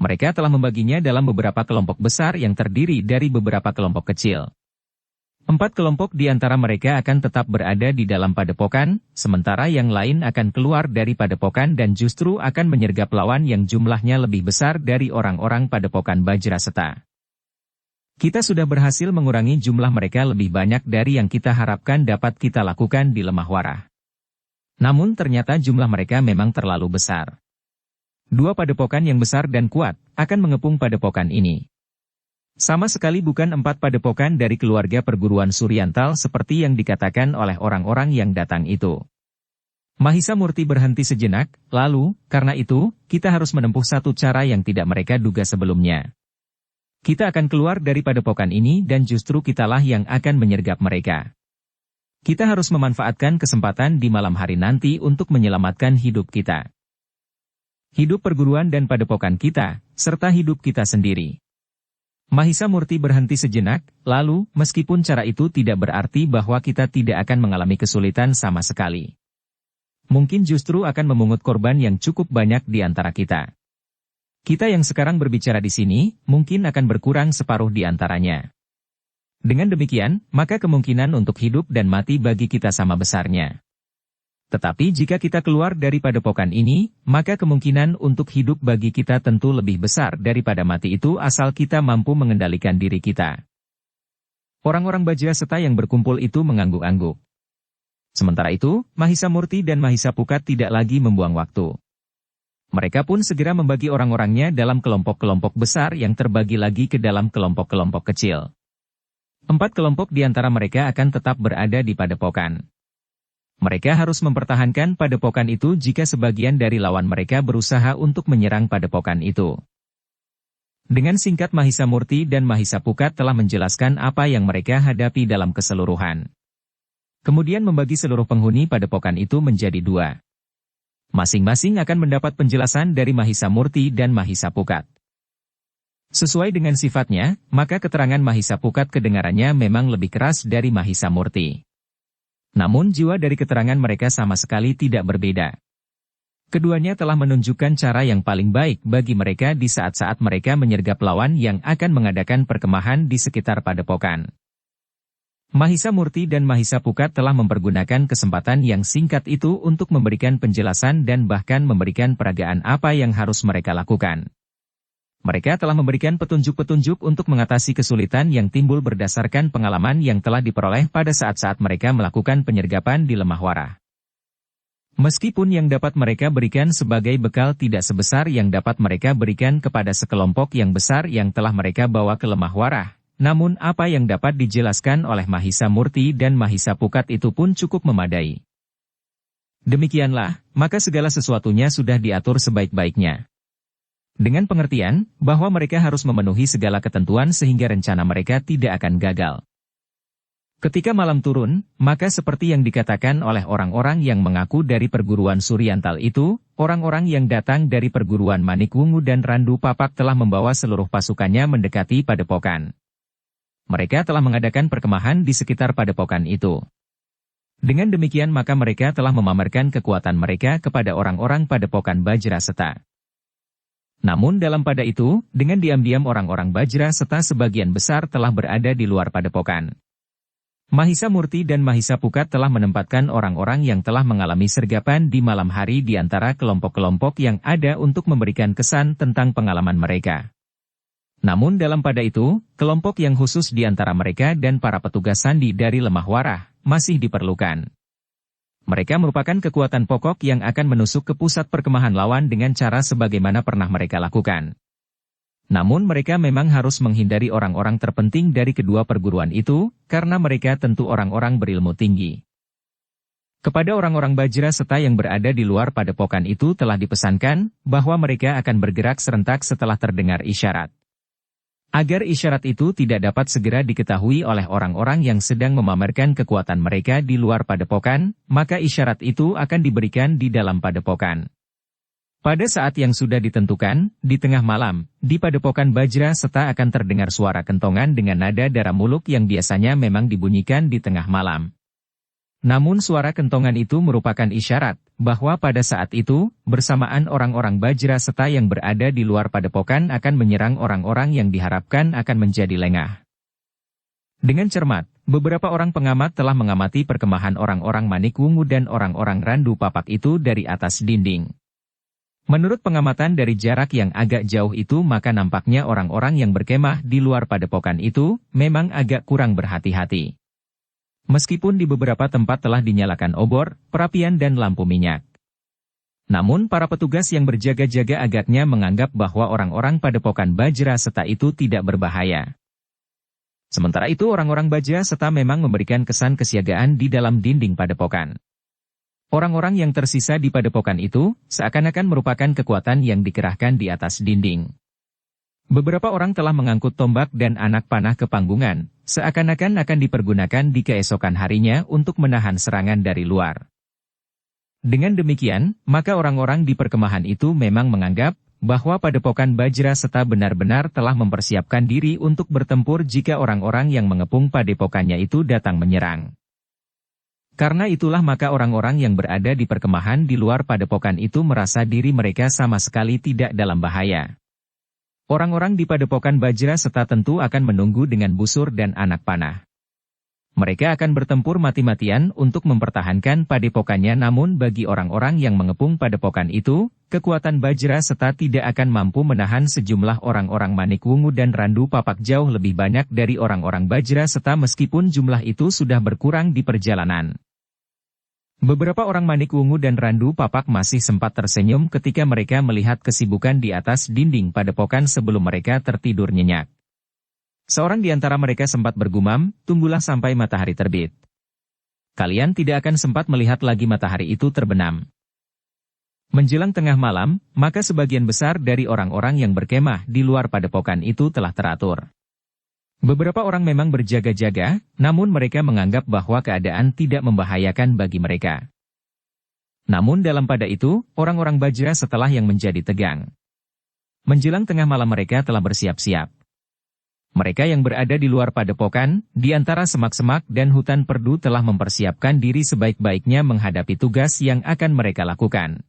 A: Mereka telah membaginya dalam beberapa kelompok besar yang terdiri dari beberapa kelompok kecil. 4 kelompok di antara mereka akan tetap berada di dalam padepokan, sementara yang lain akan keluar dari padepokan dan justru akan menyergap lawan yang jumlahnya lebih besar dari orang-orang padepokan Bajraseta. Kita sudah berhasil mengurangi jumlah mereka lebih banyak dari yang kita harapkan dapat kita lakukan di Lemah Warah. Namun ternyata jumlah mereka memang terlalu besar. 2 padepokan yang besar dan kuat akan mengepung padepokan ini. Sama sekali bukan 4 padepokan dari keluarga perguruan Suryantal seperti yang dikatakan oleh orang-orang yang datang itu. Mahisa Murti berhenti sejenak, lalu, karena itu, kita harus menempuh satu cara yang tidak mereka duga sebelumnya. Kita akan keluar dari padepokan ini dan justru kitalah yang akan menyergap mereka. Kita harus memanfaatkan kesempatan di malam hari nanti untuk menyelamatkan hidup kita. Hidup perguruan dan padepokan kita, serta hidup kita sendiri. Mahisa Murti berhenti sejenak, lalu, meskipun cara itu tidak berarti bahwa kita tidak akan mengalami kesulitan sama sekali. Mungkin justru akan memungut korban yang cukup banyak di antara kita. Kita yang sekarang berbicara di sini, mungkin akan berkurang separuh di antaranya. Dengan demikian, maka kemungkinan untuk hidup dan mati bagi kita sama besarnya. Tetapi jika kita keluar dari padepokan ini, maka kemungkinan untuk hidup bagi kita tentu lebih besar daripada mati itu asal kita mampu mengendalikan diri kita. Orang-orang Bajraseta yang berkumpul itu mengangguk-angguk. Sementara itu, Mahisa Murti dan Mahisa Pukat tidak lagi membuang waktu. Mereka pun segera membagi orang-orangnya dalam kelompok-kelompok besar yang terbagi lagi ke dalam kelompok-kelompok kecil. 4 kelompok di antara mereka akan tetap berada di padepokan. Mereka harus mempertahankan padepokan itu jika sebagian dari lawan mereka berusaha untuk menyerang padepokan itu. Dengan singkat Mahisa Murti dan Mahisa Pukat telah menjelaskan apa yang mereka hadapi dalam keseluruhan. Kemudian membagi seluruh penghuni padepokan itu menjadi 2. Masing-masing akan mendapat penjelasan dari Mahisa Murti dan Mahisa Pukat. Sesuai dengan sifatnya, maka keterangan Mahisa Pukat kedengarannya memang lebih keras dari Mahisa Murti. Namun jiwa dari keterangan mereka sama sekali tidak berbeda. Keduanya telah menunjukkan cara yang paling baik bagi mereka di saat-saat mereka menyergap lawan yang akan mengadakan perkemahan di sekitar padepokan. Mahisa Murti dan Mahisa Pukat telah mempergunakan kesempatan yang singkat itu untuk memberikan penjelasan dan bahkan memberikan peragaan apa yang harus mereka lakukan. Mereka telah memberikan petunjuk-petunjuk untuk mengatasi kesulitan yang timbul berdasarkan pengalaman yang telah diperoleh pada saat-saat mereka melakukan penyergapan di Lemah Warah. Meskipun yang dapat mereka berikan sebagai bekal tidak sebesar yang dapat mereka berikan kepada sekelompok yang besar yang telah mereka bawa ke Lemah Warah, namun apa yang dapat dijelaskan oleh Mahisa Murti dan Mahisa Pukat itu pun cukup memadai. Demikianlah, maka segala sesuatunya sudah diatur sebaik-baiknya. Dengan pengertian, bahwa mereka harus memenuhi segala ketentuan sehingga rencana mereka tidak akan gagal. Ketika malam turun, maka seperti yang dikatakan oleh orang-orang yang mengaku dari perguruan Suryantal itu, orang-orang yang datang dari perguruan Manikwungu dan Randu Papak telah membawa seluruh pasukannya mendekati padepokan. Mereka telah mengadakan perkemahan di sekitar padepokan itu. Dengan demikian maka mereka telah memamerkan kekuatan mereka kepada orang-orang padepokan Bajraseta. Namun dalam pada itu, dengan diam-diam orang-orang Bajraseta sebagian besar telah berada di luar padepokan. Mahisa Murti dan Mahisa Pukat telah menempatkan orang-orang yang telah mengalami sergapan di malam hari di antara kelompok-kelompok yang ada untuk memberikan kesan tentang pengalaman mereka. Namun dalam pada itu, kelompok yang khusus di antara mereka dan para petugas sandi dari Lemah Warah masih diperlukan. Mereka merupakan kekuatan pokok yang akan menusuk ke pusat perkemahan lawan dengan cara sebagaimana pernah mereka lakukan. Namun mereka memang harus menghindari orang-orang terpenting dari kedua perguruan itu, karena mereka tentu orang-orang berilmu tinggi. Kepada orang-orang Bajraseta yang berada di luar padepokan itu telah dipesankan, bahwa mereka akan bergerak serentak setelah terdengar isyarat. Agar isyarat itu tidak dapat segera diketahui oleh orang-orang yang sedang memamerkan kekuatan mereka di luar padepokan, maka isyarat itu akan diberikan di dalam padepokan. Pada saat yang sudah ditentukan, di tengah malam, di padepokan Bajraseta akan terdengar suara kentongan dengan nada dara muluk yang biasanya memang dibunyikan di tengah malam. Namun suara kentongan itu merupakan isyarat, bahwa pada saat itu, bersamaan orang-orang Bajraseta yang berada di luar padepokan akan menyerang orang-orang yang diharapkan akan menjadi lengah. Dengan cermat, beberapa orang pengamat telah mengamati perkemahan orang-orang Manik Wungu dan orang-orang Randu Papak itu dari atas dinding. Menurut pengamatan dari jarak yang agak jauh itu, maka nampaknya orang-orang yang berkemah di luar padepokan itu memang agak kurang berhati-hati. Meskipun di beberapa tempat telah dinyalakan obor, perapian dan lampu minyak. Namun para petugas yang berjaga-jaga agaknya menganggap bahwa orang-orang padepokan Bajra Seta itu tidak berbahaya. Sementara itu orang-orang Bajra Seta memang memberikan kesan kesiagaan di dalam dinding padepokan. Orang-orang yang tersisa di padepokan itu seakan-akan merupakan kekuatan yang dikerahkan di atas dinding. Beberapa orang telah mengangkut tombak dan anak panah ke panggungan, seakan-akan akan dipergunakan di keesokan harinya untuk menahan serangan dari luar. Dengan demikian, maka orang-orang di perkemahan itu memang menganggap bahwa padepokan Bajra Seta benar-benar telah mempersiapkan diri untuk bertempur jika orang-orang yang mengepung padepokannya itu datang menyerang. Karena itulah maka orang-orang yang berada di perkemahan di luar padepokan itu merasa diri mereka sama sekali tidak dalam bahaya. Orang-orang di padepokan Bajra Seta tentu akan menunggu dengan busur dan anak panah. Mereka akan bertempur mati-matian untuk mempertahankan padepokannya, namun bagi orang-orang yang mengepung padepokan itu, kekuatan Bajra Seta tidak akan mampu menahan sejumlah orang-orang Manik Wungu dan Randu Papak jauh lebih banyak dari orang-orang Bajra Seta meskipun jumlah itu sudah berkurang di perjalanan. Beberapa orang Manik Wungu dan Randu Papak masih sempat tersenyum ketika mereka melihat kesibukan di atas dinding padepokan sebelum mereka tertidur nyenyak. Seorang di antara mereka sempat bergumam, "Tunggulah sampai matahari terbit. Kalian tidak akan sempat melihat lagi matahari itu terbenam." Menjelang tengah malam, maka sebagian besar dari orang-orang yang berkemah di luar padepokan itu telah teratur. Beberapa orang memang berjaga-jaga, namun mereka menganggap bahwa keadaan tidak membahayakan bagi mereka. Namun dalam pada itu, orang-orang Bajra setelah yang menjadi tegang. Menjelang tengah malam mereka telah bersiap-siap. Mereka yang berada di luar padepokan, di antara semak-semak dan hutan perdu telah mempersiapkan diri sebaik-baiknya menghadapi tugas yang akan mereka lakukan.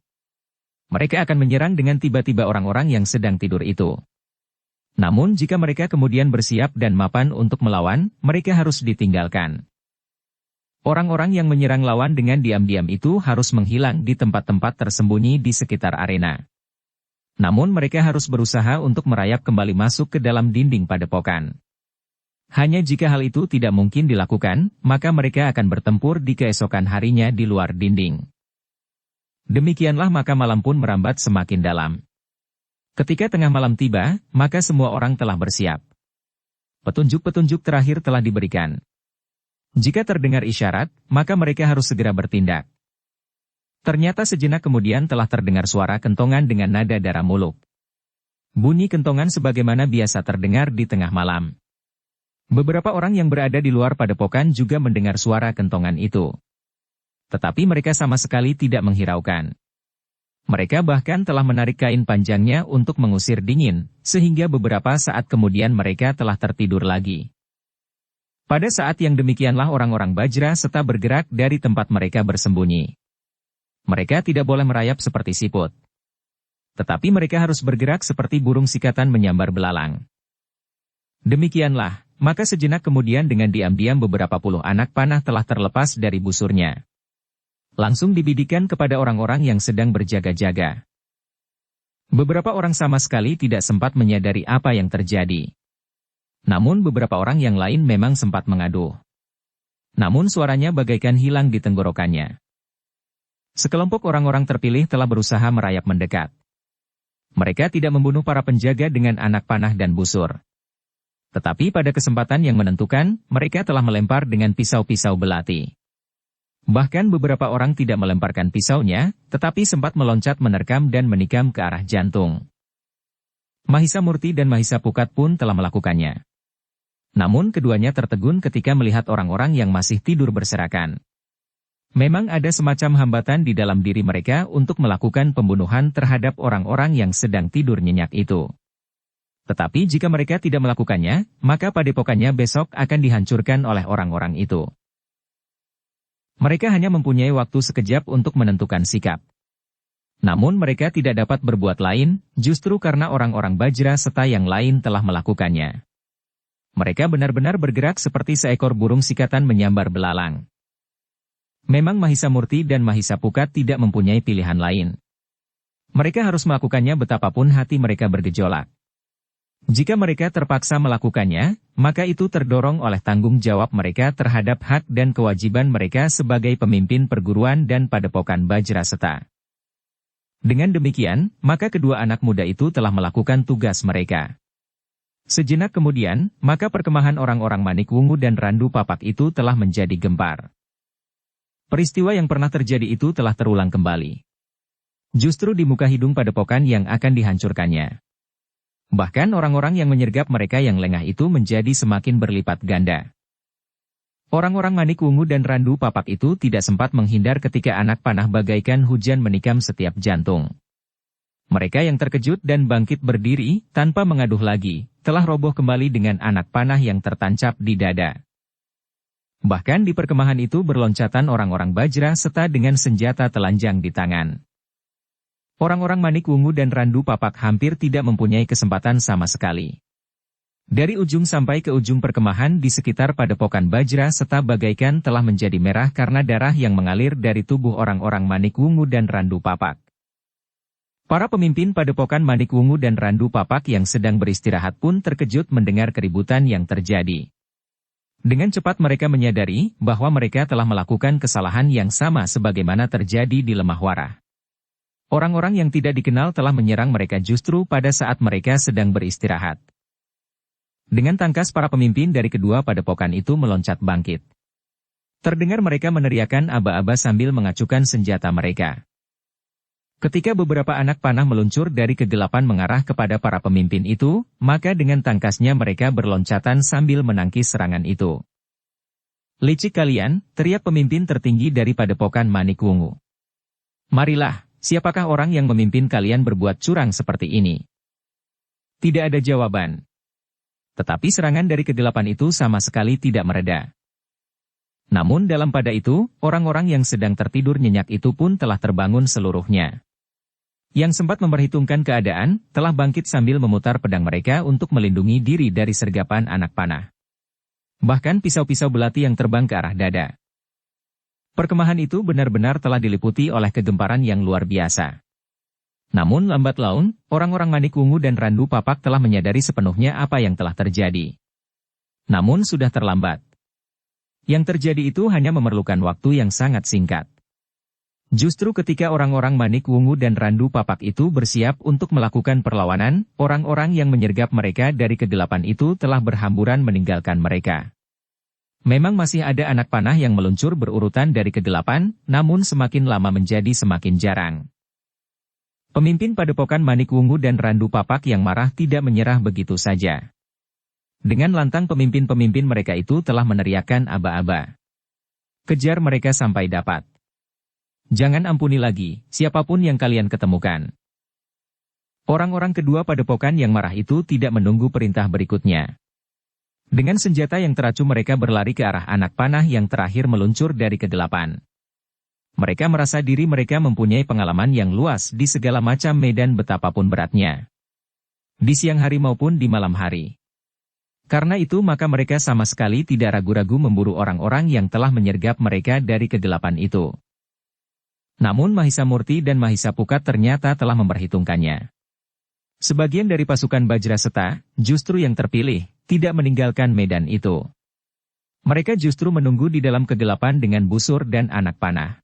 A: Mereka akan menyerang dengan tiba-tiba orang-orang yang sedang tidur itu. Namun jika mereka kemudian bersiap dan mapan untuk melawan, mereka harus ditinggalkan. Orang-orang yang menyerang lawan dengan diam-diam itu harus menghilang di tempat-tempat tersembunyi di sekitar arena. Namun mereka harus berusaha untuk merayap kembali masuk ke dalam dinding padepokan. Hanya jika hal itu tidak mungkin dilakukan, maka mereka akan bertempur di keesokan harinya di luar dinding. Demikianlah maka malam pun merambat semakin dalam. Ketika tengah malam tiba, maka semua orang telah bersiap. Petunjuk-petunjuk terakhir telah diberikan. Jika terdengar isyarat, maka mereka harus segera bertindak. Ternyata sejenak kemudian telah terdengar suara kentongan dengan nada darah muluk. Bunyi kentongan sebagaimana biasa terdengar di tengah malam. Beberapa orang yang berada di luar padepokan juga mendengar suara kentongan itu. Tetapi mereka sama sekali tidak menghiraukan. Mereka bahkan telah menarik kain panjangnya untuk mengusir dingin, sehingga beberapa saat kemudian mereka telah tertidur lagi. Pada saat yang demikianlah orang-orang Bajra Seta bergerak dari tempat mereka bersembunyi. Mereka tidak boleh merayap seperti siput. Tetapi mereka harus bergerak seperti burung sikatan menyambar belalang. Demikianlah, maka sejenak kemudian dengan diam-diam beberapa puluh anak panah telah terlepas dari busurnya. Langsung dibidikan kepada orang-orang yang sedang berjaga-jaga. Beberapa orang sama sekali tidak sempat menyadari apa yang terjadi. Namun beberapa orang yang lain memang sempat mengaduh. Namun suaranya bagaikan hilang di tenggorokannya. Sekelompok orang-orang terpilih telah berusaha merayap mendekat. Mereka tidak membunuh para penjaga dengan anak panah dan busur. Tetapi pada kesempatan yang menentukan, mereka telah melempar dengan pisau-pisau belati. Bahkan beberapa orang tidak melemparkan pisaunya, tetapi sempat meloncat menerkam dan menikam ke arah jantung. Mahisa Murti dan Mahisa Pukat pun telah melakukannya. Namun keduanya tertegun ketika melihat orang-orang yang masih tidur berserakan. Memang ada semacam hambatan di dalam diri mereka untuk melakukan pembunuhan terhadap orang-orang yang sedang tidur nyenyak itu. Tetapi jika mereka tidak melakukannya, maka padepokannya besok akan dihancurkan oleh orang-orang itu. Mereka hanya mempunyai waktu sekejap untuk menentukan sikap. Namun mereka tidak dapat berbuat lain, justru karena orang-orang Bajra Seta yang lain telah melakukannya. Mereka benar-benar bergerak seperti seekor burung sikatan menyambar belalang. Memang Mahisa Murti dan Mahisa Pukat tidak mempunyai pilihan lain. Mereka harus melakukannya betapapun hati mereka bergejolak. Jika mereka terpaksa melakukannya, maka itu terdorong oleh tanggung jawab mereka terhadap hak dan kewajiban mereka sebagai pemimpin perguruan dan padepokan Bajraseta. Dengan demikian, maka kedua anak muda itu telah melakukan tugas mereka. Sejenak kemudian, maka perkemahan orang-orang Manikwungu dan Randu Papak itu telah menjadi gempar. Peristiwa yang pernah terjadi itu telah terulang kembali. Justru di muka hidung padepokan yang akan dihancurkannya. Bahkan orang-orang yang menyergap mereka yang lengah itu menjadi semakin berlipat ganda. Orang-orang Manikwungu dan Randu Papak itu tidak sempat menghindar ketika anak panah bagaikan hujan menikam setiap jantung. Mereka yang terkejut dan bangkit berdiri, tanpa mengaduh lagi, telah roboh kembali dengan anak panah yang tertancap di dada. Bahkan di perkemahan itu berloncatan orang-orang Bajraseta dengan senjata telanjang di tangan. Orang-orang Manikwungu dan Randu Papak hampir tidak mempunyai kesempatan sama sekali. Dari ujung sampai ke ujung perkemahan di sekitar padepokan Bajraseta bagaikan telah menjadi merah karena darah yang mengalir dari tubuh orang-orang Manikwungu dan Randu Papak. Para pemimpin padepokan Manikwungu dan Randu Papak yang sedang beristirahat pun terkejut mendengar keributan yang terjadi. Dengan cepat mereka menyadari bahwa mereka telah melakukan kesalahan yang sama sebagaimana terjadi di Lemah Warah. Orang-orang yang tidak dikenal telah menyerang mereka justru pada saat mereka sedang beristirahat. Dengan tangkas para pemimpin dari kedua padepokan itu meloncat bangkit. Terdengar mereka meneriakkan aba-aba sambil mengacukan senjata mereka. Ketika beberapa anak panah meluncur dari kegelapan mengarah kepada para pemimpin itu, maka dengan tangkasnya mereka berloncatan sambil menangkis serangan itu. "Licik kalian," teriak pemimpin tertinggi dari padepokan Manikwungu. "Marilah, siapakah orang yang memimpin kalian berbuat curang seperti ini?" Tidak ada jawaban. Tetapi serangan dari kegelapan itu sama sekali tidak mereda. Namun dalam pada itu, orang-orang yang sedang tertidur nyenyak itu pun telah terbangun seluruhnya. Yang sempat memperhitungkan keadaan, telah bangkit sambil memutar pedang mereka untuk melindungi diri dari sergapan anak panah. Bahkan pisau-pisau belati yang terbang ke arah dada. Perkemahan itu benar-benar telah diliputi oleh kegemparan yang luar biasa. Namun lambat laun, orang-orang Manikwungu dan Randu Papak telah menyadari sepenuhnya apa yang telah terjadi. Namun sudah terlambat. Yang terjadi itu hanya memerlukan waktu yang sangat singkat. Justru ketika orang-orang Manikwungu dan Randu Papak itu bersiap untuk melakukan perlawanan, orang-orang yang menyergap mereka dari kegelapan itu telah berhamburan meninggalkan mereka. Memang masih ada anak panah yang meluncur berurutan dari kegelapan, namun semakin lama menjadi semakin jarang. Pemimpin padepokan Manikwungu dan Randu Papak yang marah tidak menyerah begitu saja. Dengan lantang pemimpin-pemimpin mereka itu telah meneriakkan aba-aba. "Kejar mereka sampai dapat. Jangan ampuni lagi, siapapun yang kalian ketemukan." Orang-orang kedua padepokan yang marah itu tidak menunggu perintah berikutnya. Dengan senjata yang teracu mereka berlari ke arah anak panah yang terakhir meluncur dari kegelapan. Mereka merasa diri mereka mempunyai pengalaman yang luas di segala macam medan betapapun beratnya. Di siang hari maupun di malam hari. Karena itu maka mereka sama sekali tidak ragu-ragu memburu orang-orang yang telah menyergap mereka dari kegelapan itu. Namun Mahisa Murti dan Mahisa Pukat ternyata telah memperhitungkannya. Sebagian dari pasukan Bajraseta, justru yang terpilih, tidak meninggalkan medan itu. Mereka justru menunggu di dalam kegelapan dengan busur dan anak panah.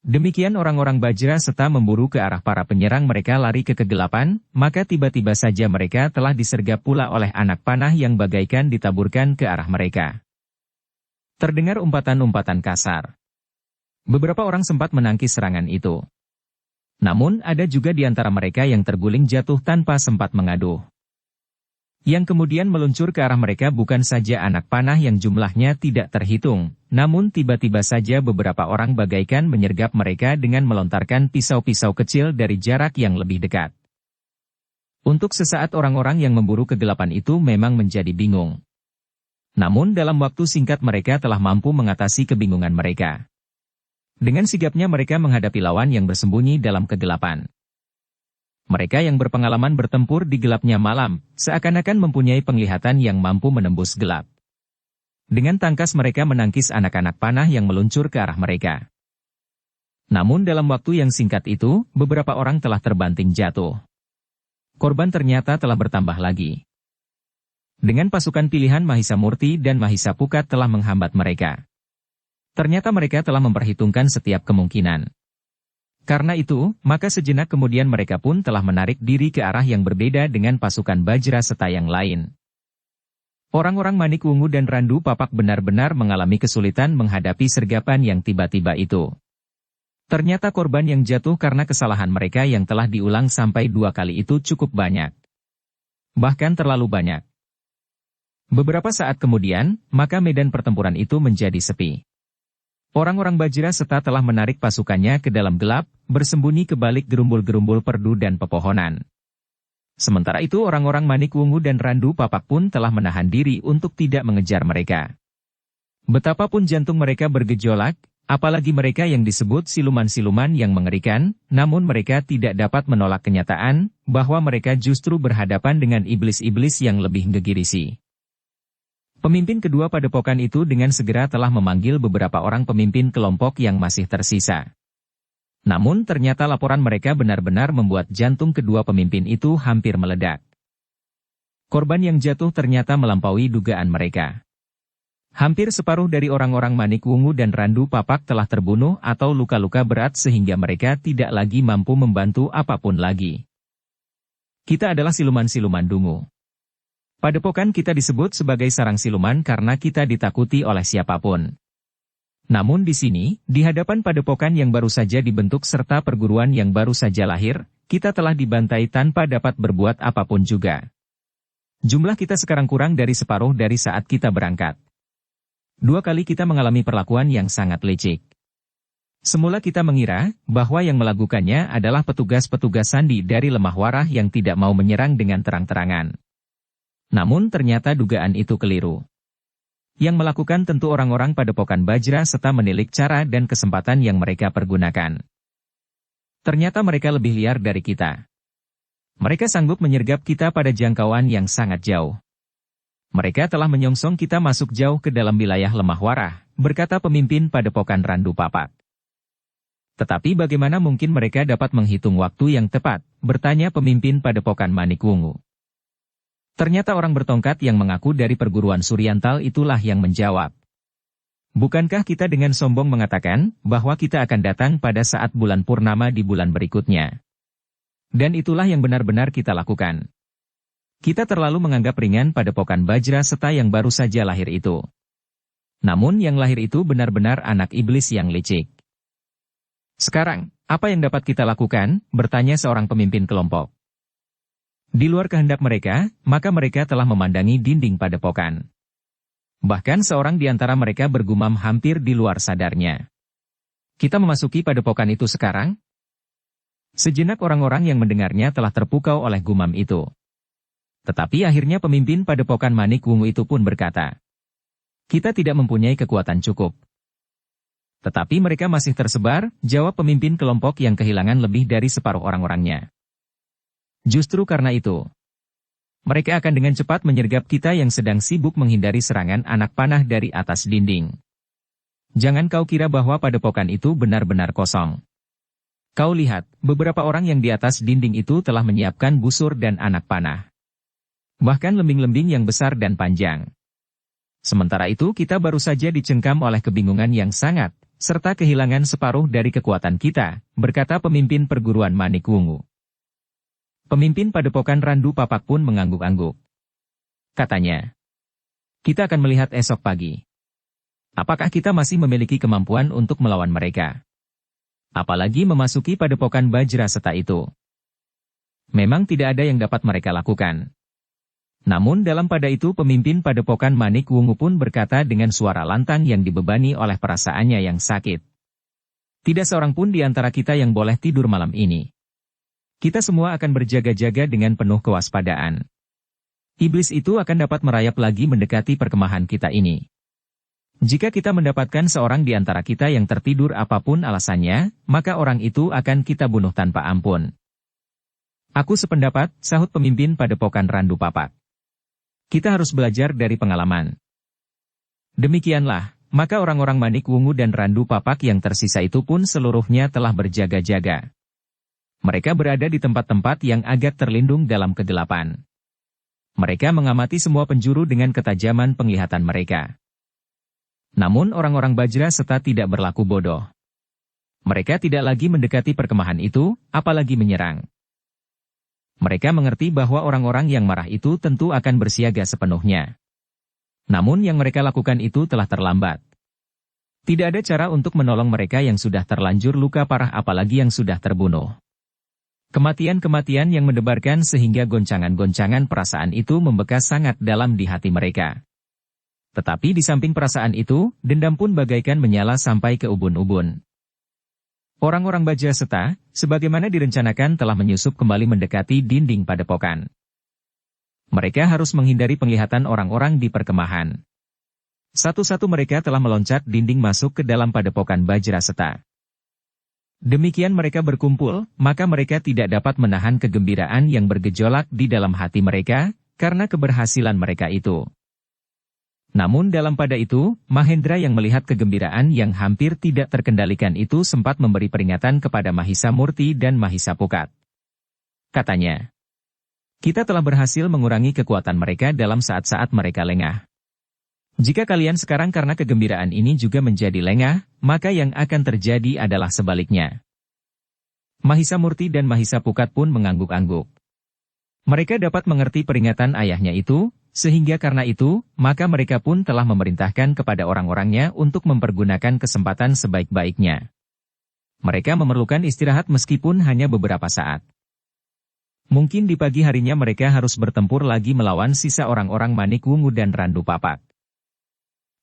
A: Demikian orang-orang Bajraseta memburu ke arah para penyerang mereka lari ke kegelapan, maka tiba-tiba saja mereka telah disergap pula oleh anak panah yang bagaikan ditaburkan ke arah mereka. Terdengar umpatan-umpatan kasar. Beberapa orang sempat menangkis serangan itu. Namun ada juga di antara mereka yang terguling jatuh tanpa sempat mengaduh. Yang kemudian meluncur ke arah mereka bukan saja anak panah yang jumlahnya tidak terhitung, namun tiba-tiba saja beberapa orang bagaikan menyergap mereka dengan melontarkan pisau-pisau kecil dari jarak yang lebih dekat. Untuk sesaat orang-orang yang memburu kegelapan itu memang menjadi bingung. Namun dalam waktu singkat mereka telah mampu mengatasi kebingungan mereka. Dengan sigapnya mereka menghadapi lawan yang bersembunyi dalam kegelapan. Mereka yang berpengalaman bertempur di gelapnya malam, seakan-akan mempunyai penglihatan yang mampu menembus gelap. Dengan tangkas mereka menangkis anak-anak panah yang meluncur ke arah mereka. Namun dalam waktu yang singkat itu, beberapa orang telah terbanting jatuh. Korban ternyata telah bertambah lagi. Dengan pasukan pilihan Mahisa Murti dan Mahisa Pukat telah menghambat mereka. Ternyata mereka telah memperhitungkan setiap kemungkinan. Karena itu, maka sejenak kemudian mereka pun telah menarik diri ke arah yang berbeda dengan pasukan Bajra Seta yang lain. Orang-orang Manik Wungu dan Randu Papak benar-benar mengalami kesulitan menghadapi sergapan yang tiba-tiba itu. Ternyata korban yang jatuh karena kesalahan mereka yang telah diulang sampai 2 kali itu cukup banyak. Bahkan terlalu banyak. Beberapa saat kemudian, maka medan pertempuran itu menjadi sepi. Orang-orang Bajra Seta telah menarik pasukannya ke dalam gelap, bersembunyi ke balik gerumbul-gerumbul perdu dan pepohonan. Sementara itu orang-orang Manik Wungu dan Randu Papak pun telah menahan diri untuk tidak mengejar mereka. Betapapun jantung mereka bergejolak, apalagi mereka yang disebut siluman-siluman yang mengerikan, namun mereka tidak dapat menolak kenyataan bahwa mereka justru berhadapan dengan iblis-iblis yang lebih gegirisi. Pemimpin kedua padepokan itu dengan segera telah memanggil beberapa orang pemimpin kelompok yang masih tersisa. Namun ternyata laporan mereka benar-benar membuat jantung kedua pemimpin itu hampir meledak. Korban yang jatuh ternyata melampaui dugaan mereka. Hampir separuh dari orang-orang Manik Wungu dan Randu Papak telah terbunuh atau luka-luka berat sehingga mereka tidak lagi mampu membantu apapun lagi. Kita adalah siluman-siluman dungu. Padepokan kita disebut sebagai sarang siluman karena kita ditakuti oleh siapapun. Namun di sini, di hadapan padepokan yang baru saja dibentuk serta perguruan yang baru saja lahir, kita telah dibantai tanpa dapat berbuat apapun juga. Jumlah kita sekarang kurang dari separuh dari saat kita berangkat. 2 kali kita mengalami perlakuan yang sangat licik. Semula kita mengira bahwa yang melakukannya adalah petugas-petugas sandi dari Lemah Warah yang tidak mau menyerang dengan terang-terangan. Namun ternyata dugaan itu keliru. Yang melakukan tentu orang-orang padepokan Bajra Seta menilik cara dan kesempatan yang mereka pergunakan. Ternyata mereka lebih liar dari kita. Mereka sanggup menyergap kita pada jangkauan yang sangat jauh. Mereka telah menyongsong kita masuk jauh ke dalam wilayah Lemah Warah, berkata pemimpin padepokan Randu Papak. Tetapi bagaimana mungkin mereka dapat menghitung waktu yang tepat, bertanya pemimpin padepokan Manik Wungu. Ternyata orang bertongkat yang mengaku dari perguruan Suryantal itulah yang menjawab. Bukankah kita dengan sombong mengatakan bahwa kita akan datang pada saat bulan purnama di bulan berikutnya? Dan itulah yang benar-benar kita lakukan. Kita terlalu menganggap ringan padepokan Bajra Seta yang baru saja lahir itu. Namun yang lahir itu benar-benar anak iblis yang licik. Sekarang, apa yang dapat kita lakukan? Bertanya seorang pemimpin kelompok. Di luar kehendak mereka, maka mereka telah memandangi dinding padepokan. Bahkan seorang di antara mereka bergumam hampir di luar sadarnya. Kita memasuki padepokan itu sekarang? Sejenak orang-orang yang mendengarnya telah terpukau oleh gumam itu. Tetapi akhirnya pemimpin padepokan Manik Wungu itu pun berkata, kita tidak mempunyai kekuatan cukup. Tetapi mereka masih tersebar, jawab pemimpin kelompok yang kehilangan lebih dari separuh orang-orangnya. Justru karena itu, mereka akan dengan cepat menyergap kita yang sedang sibuk menghindari serangan anak panah dari atas dinding. Jangan kau kira bahwa padepokan itu benar-benar kosong. Kau lihat, beberapa orang yang di atas dinding itu telah menyiapkan busur dan anak panah. Bahkan lembing-lembing yang besar dan panjang. Sementara itu kita baru saja dicengkam oleh kebingungan yang sangat, serta kehilangan separuh dari kekuatan kita, berkata pemimpin perguruan Manik Wungu. Pemimpin padepokan Randu Papak pun mengangguk-angguk. Katanya, kita akan melihat esok pagi. Apakah kita masih memiliki kemampuan untuk melawan mereka? Apalagi memasuki padepokan Bajra Seta itu. Memang tidak ada yang dapat mereka lakukan. Namun dalam pada itu pemimpin padepokan Manik Wungu pun berkata dengan suara lantang yang dibebani oleh perasaannya yang sakit. Tidak seorang pun di antara kita yang boleh tidur malam ini. Kita semua akan berjaga-jaga dengan penuh kewaspadaan. Iblis itu akan dapat merayap lagi mendekati perkemahan kita ini. Jika kita mendapatkan seorang di antara kita yang tertidur apapun alasannya, maka orang itu akan kita bunuh tanpa ampun. Aku sependapat, sahut pemimpin Padepokan Randu Papak. Kita harus belajar dari pengalaman. Demikianlah, maka orang-orang Manik Wungu dan Randu Papak yang tersisa itu pun seluruhnya telah berjaga-jaga. Mereka berada di tempat-tempat yang agak terlindung dalam kegelapan. Mereka mengamati semua penjuru dengan ketajaman penglihatan mereka. Namun orang-orang Bajra Seta tidak berlaku bodoh. Mereka tidak lagi mendekati perkemahan itu, apalagi menyerang. Mereka mengerti bahwa orang-orang yang marah itu tentu akan bersiaga sepenuhnya. Namun yang mereka lakukan itu telah terlambat. Tidak ada cara untuk menolong mereka yang sudah terlanjur luka parah apalagi yang sudah terbunuh. Kematian-kematian yang mendebarkan sehingga goncangan-goncangan perasaan itu membekas sangat dalam di hati mereka. Tetapi di samping perasaan itu, dendam pun bagaikan menyala sampai ke ubun-ubun. Orang-orang Bajra Seta, sebagaimana direncanakan telah menyusup kembali mendekati dinding padepokan. Mereka harus menghindari penglihatan orang-orang di perkemahan. Satu-satu mereka telah meloncat dinding masuk ke dalam padepokan Bajra Seta. Demikian mereka berkumpul, maka mereka tidak dapat menahan kegembiraan yang bergejolak di dalam hati mereka, karena keberhasilan mereka itu. Namun dalam pada itu, Mahendra yang melihat kegembiraan yang hampir tidak terkendalikan itu sempat memberi peringatan kepada Mahisa Murti dan Mahisa Pukat. Katanya, "Kita telah berhasil mengurangi kekuatan mereka dalam saat-saat mereka lengah. Jika kalian sekarang karena kegembiraan ini juga menjadi lengah, maka yang akan terjadi adalah sebaliknya." Mahisa Murti dan Mahisa Pukat pun mengangguk-angguk. Mereka dapat mengerti peringatan ayahnya itu, sehingga karena itu, maka mereka pun telah memerintahkan kepada orang-orangnya untuk mempergunakan kesempatan sebaik-baiknya. Mereka memerlukan istirahat meskipun hanya beberapa saat. Mungkin di pagi harinya mereka harus bertempur lagi melawan sisa orang-orang Manik Wungu dan Randu Papak.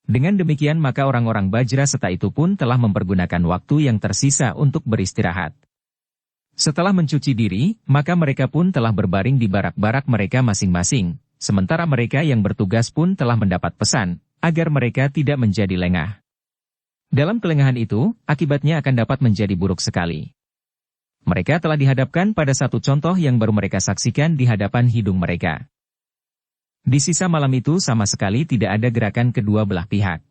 A: Dengan demikian maka orang-orang Bajra Seta itu pun telah mempergunakan waktu yang tersisa untuk beristirahat. Setelah mencuci diri, maka mereka pun telah berbaring di barak-barak mereka masing-masing, sementara mereka yang bertugas pun telah mendapat pesan, agar mereka tidak menjadi lengah. Dalam kelengahan itu, akibatnya akan dapat menjadi buruk sekali. Mereka telah dihadapkan pada satu contoh yang baru mereka saksikan di hadapan hidung mereka. Di sisa malam itu sama sekali tidak ada gerakan kedua belah pihak.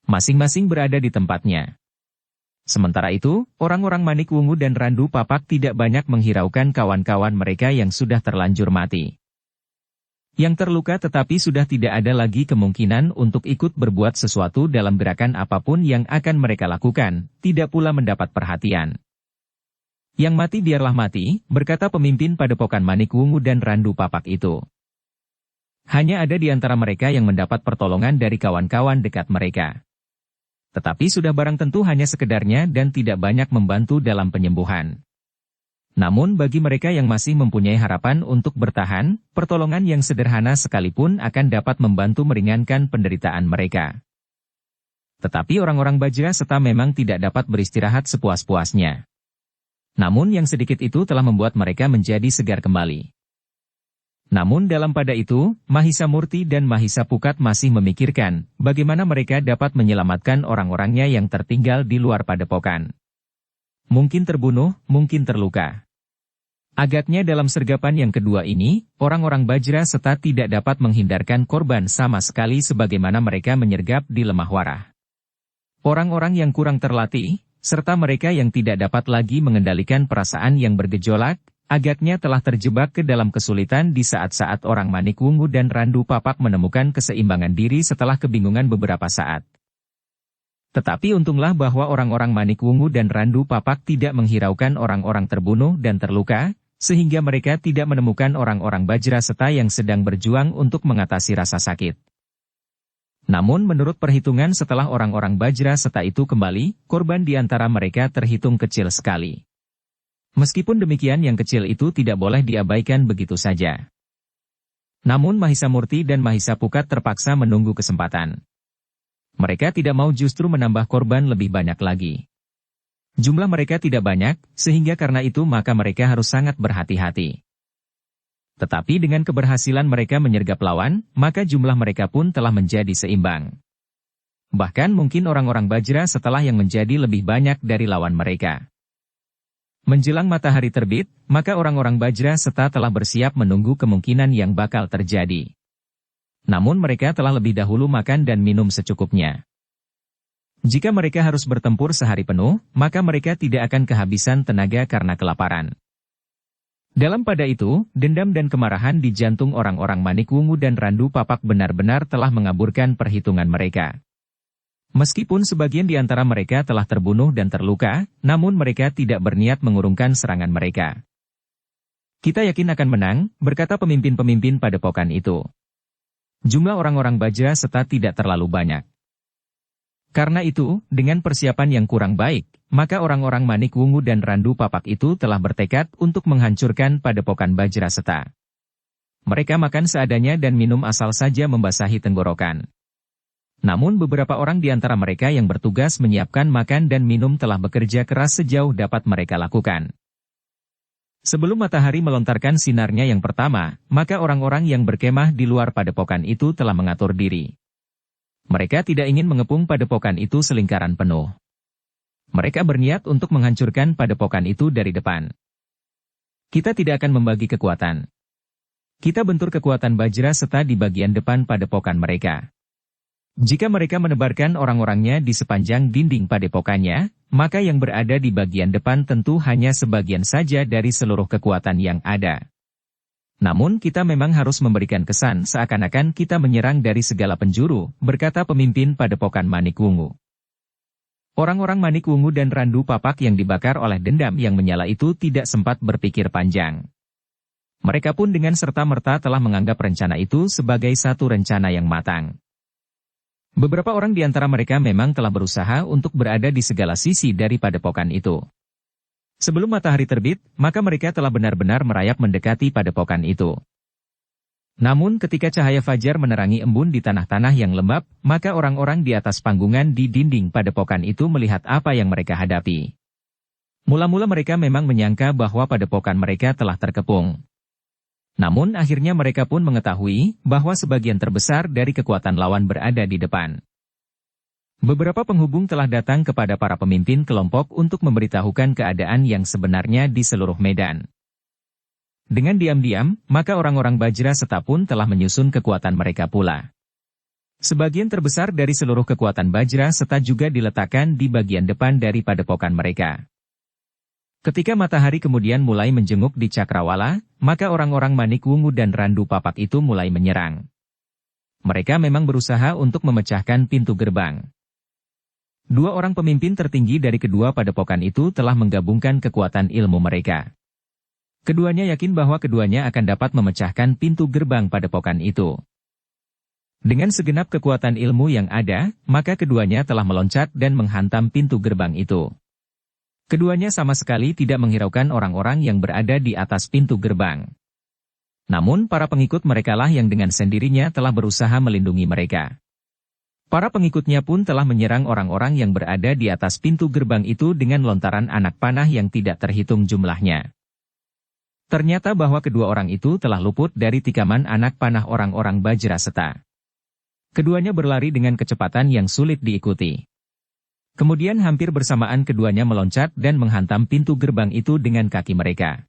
A: Masing-masing berada di tempatnya. Sementara itu, orang-orang Manik Wungu dan Randu Papak tidak banyak menghiraukan kawan-kawan mereka yang sudah terlanjur mati. Yang terluka tetapi sudah tidak ada lagi kemungkinan untuk ikut berbuat sesuatu dalam gerakan apapun yang akan mereka lakukan, tidak pula mendapat perhatian. "Yang mati biarlah mati," berkata pemimpin Padepokan Manik Wungu dan Randu Papak itu. Hanya ada di antara mereka yang mendapat pertolongan dari kawan-kawan dekat mereka. Tetapi sudah barang tentu hanya sekedarnya dan tidak banyak membantu dalam penyembuhan. Namun bagi mereka yang masih mempunyai harapan untuk bertahan, pertolongan yang sederhana sekalipun akan dapat membantu meringankan penderitaan mereka. Tetapi orang-orang Bajra Seta memang tidak dapat beristirahat sepuas-puasnya. Namun yang sedikit itu telah membuat mereka menjadi segar kembali. Namun dalam pada itu, Mahisa Murti dan Mahisa Pukat masih memikirkan bagaimana mereka dapat menyelamatkan orang-orangnya yang tertinggal di luar padepokan. Mungkin terbunuh, mungkin terluka. Agaknya dalam sergapan yang kedua ini, orang-orang Bajra Seta tidak dapat menghindarkan korban sama sekali sebagaimana mereka menyergap di Lemah Warah. Orang-orang yang kurang terlatih, serta mereka yang tidak dapat lagi mengendalikan perasaan yang bergejolak, agaknya telah terjebak ke dalam kesulitan di saat-saat orang Manik Wungu dan Randu Papak menemukan keseimbangan diri setelah kebingungan beberapa saat. Tetapi untunglah bahwa orang-orang Manik Wungu dan Randu Papak tidak menghiraukan orang-orang terbunuh dan terluka, sehingga mereka tidak menemukan orang-orang Bajra Seta yang sedang berjuang untuk mengatasi rasa sakit. Namun menurut perhitungan setelah orang-orang Bajra Seta itu kembali, korban di antara mereka terhitung kecil sekali. Meskipun demikian yang kecil itu tidak boleh diabaikan begitu saja. Namun Mahisa Murti dan Mahisa Pukat terpaksa menunggu kesempatan. Mereka tidak mau justru menambah korban lebih banyak lagi. Jumlah mereka tidak banyak, sehingga karena itu maka mereka harus sangat berhati-hati. Tetapi dengan keberhasilan mereka menyergap lawan, maka jumlah mereka pun telah menjadi seimbang. Bahkan mungkin orang-orang Bajra setelah yang menjadi lebih banyak dari lawan mereka. Menjelang matahari terbit, maka orang-orang Bajraseta telah bersiap menunggu kemungkinan yang bakal terjadi. Namun mereka telah lebih dahulu makan dan minum secukupnya. Jika mereka harus bertempur sehari penuh, maka mereka tidak akan kehabisan tenaga karena kelaparan. Dalam pada itu, dendam dan kemarahan di jantung orang-orang Manikwungu dan Randu Papak benar-benar telah mengaburkan perhitungan mereka. Meskipun sebagian di antara mereka telah terbunuh dan terluka, namun mereka tidak berniat mengurungkan serangan mereka. Kita yakin akan menang, berkata pemimpin-pemimpin padepokan itu. Jumlah orang-orang Bajraseta tidak terlalu banyak. Karena itu, dengan persiapan yang kurang baik, maka orang-orang Manikwungu dan Randu Papak itu telah bertekad untuk menghancurkan padepokan Bajraseta. Mereka makan seadanya dan minum asal saja membasahi tenggorokan. Namun beberapa orang di antara mereka yang bertugas menyiapkan makan dan minum telah bekerja keras sejauh dapat mereka lakukan. Sebelum matahari melontarkan sinarnya yang pertama, maka orang-orang yang berkemah di luar padepokan itu telah mengatur diri. Mereka tidak ingin mengepung padepokan itu selingkaran penuh. Mereka berniat untuk menghancurkan padepokan itu dari depan. Kita tidak akan membagi kekuatan. Kita bentur kekuatan Bajraseta di bagian depan padepokan mereka. Jika mereka menebarkan orang-orangnya di sepanjang dinding padepokannya, maka yang berada di bagian depan tentu hanya sebagian saja dari seluruh kekuatan yang ada. Namun kita memang harus memberikan kesan seakan-akan kita menyerang dari segala penjuru, berkata pemimpin padepokan Manikwungu. Orang-orang Manikwungu dan Randu Papak yang dibakar oleh dendam yang menyala itu tidak sempat berpikir panjang. Mereka pun dengan serta-merta telah menganggap rencana itu sebagai satu rencana yang matang. Beberapa orang di antara mereka memang telah berusaha untuk berada di segala sisi dari padepokan itu. Sebelum matahari terbit, maka mereka telah benar-benar merayap mendekati padepokan itu. Namun ketika cahaya fajar menerangi embun di tanah-tanah yang lembab, maka orang-orang di atas panggungan di dinding padepokan itu melihat apa yang mereka hadapi. Mula-mula mereka memang menyangka bahwa padepokan mereka telah terkepung. Namun akhirnya mereka pun mengetahui bahwa sebagian terbesar dari kekuatan lawan berada di depan. Beberapa penghubung telah datang kepada para pemimpin kelompok untuk memberitahukan keadaan yang sebenarnya di seluruh medan. Dengan diam-diam, maka orang-orang Bajraseta pun telah menyusun kekuatan mereka pula. Sebagian terbesar dari seluruh kekuatan Bajraseta juga diletakkan di bagian depan dari padepokan mereka. Ketika matahari kemudian mulai menjenguk di Cakrawala, maka orang-orang Manikwungu dan Randu Papak itu mulai menyerang. Mereka memang berusaha untuk memecahkan pintu gerbang. Dua orang pemimpin tertinggi dari kedua padepokan itu telah menggabungkan kekuatan ilmu mereka. Keduanya yakin bahwa keduanya akan dapat memecahkan pintu gerbang padepokan itu. Dengan segenap kekuatan ilmu yang ada, maka keduanya telah meloncat dan menghantam pintu gerbang itu. Keduanya sama sekali tidak menghiraukan orang-orang yang berada di atas pintu gerbang. Namun para pengikut merekalah yang dengan sendirinya telah berusaha melindungi mereka. Para pengikutnya pun telah menyerang orang-orang yang berada di atas pintu gerbang itu dengan lontaran anak panah yang tidak terhitung jumlahnya. Ternyata bahwa kedua orang itu telah luput dari tikaman anak panah orang-orang Bajraseta. Keduanya berlari dengan kecepatan yang sulit diikuti. Kemudian hampir bersamaan keduanya meloncat dan menghantam pintu gerbang itu dengan kaki mereka.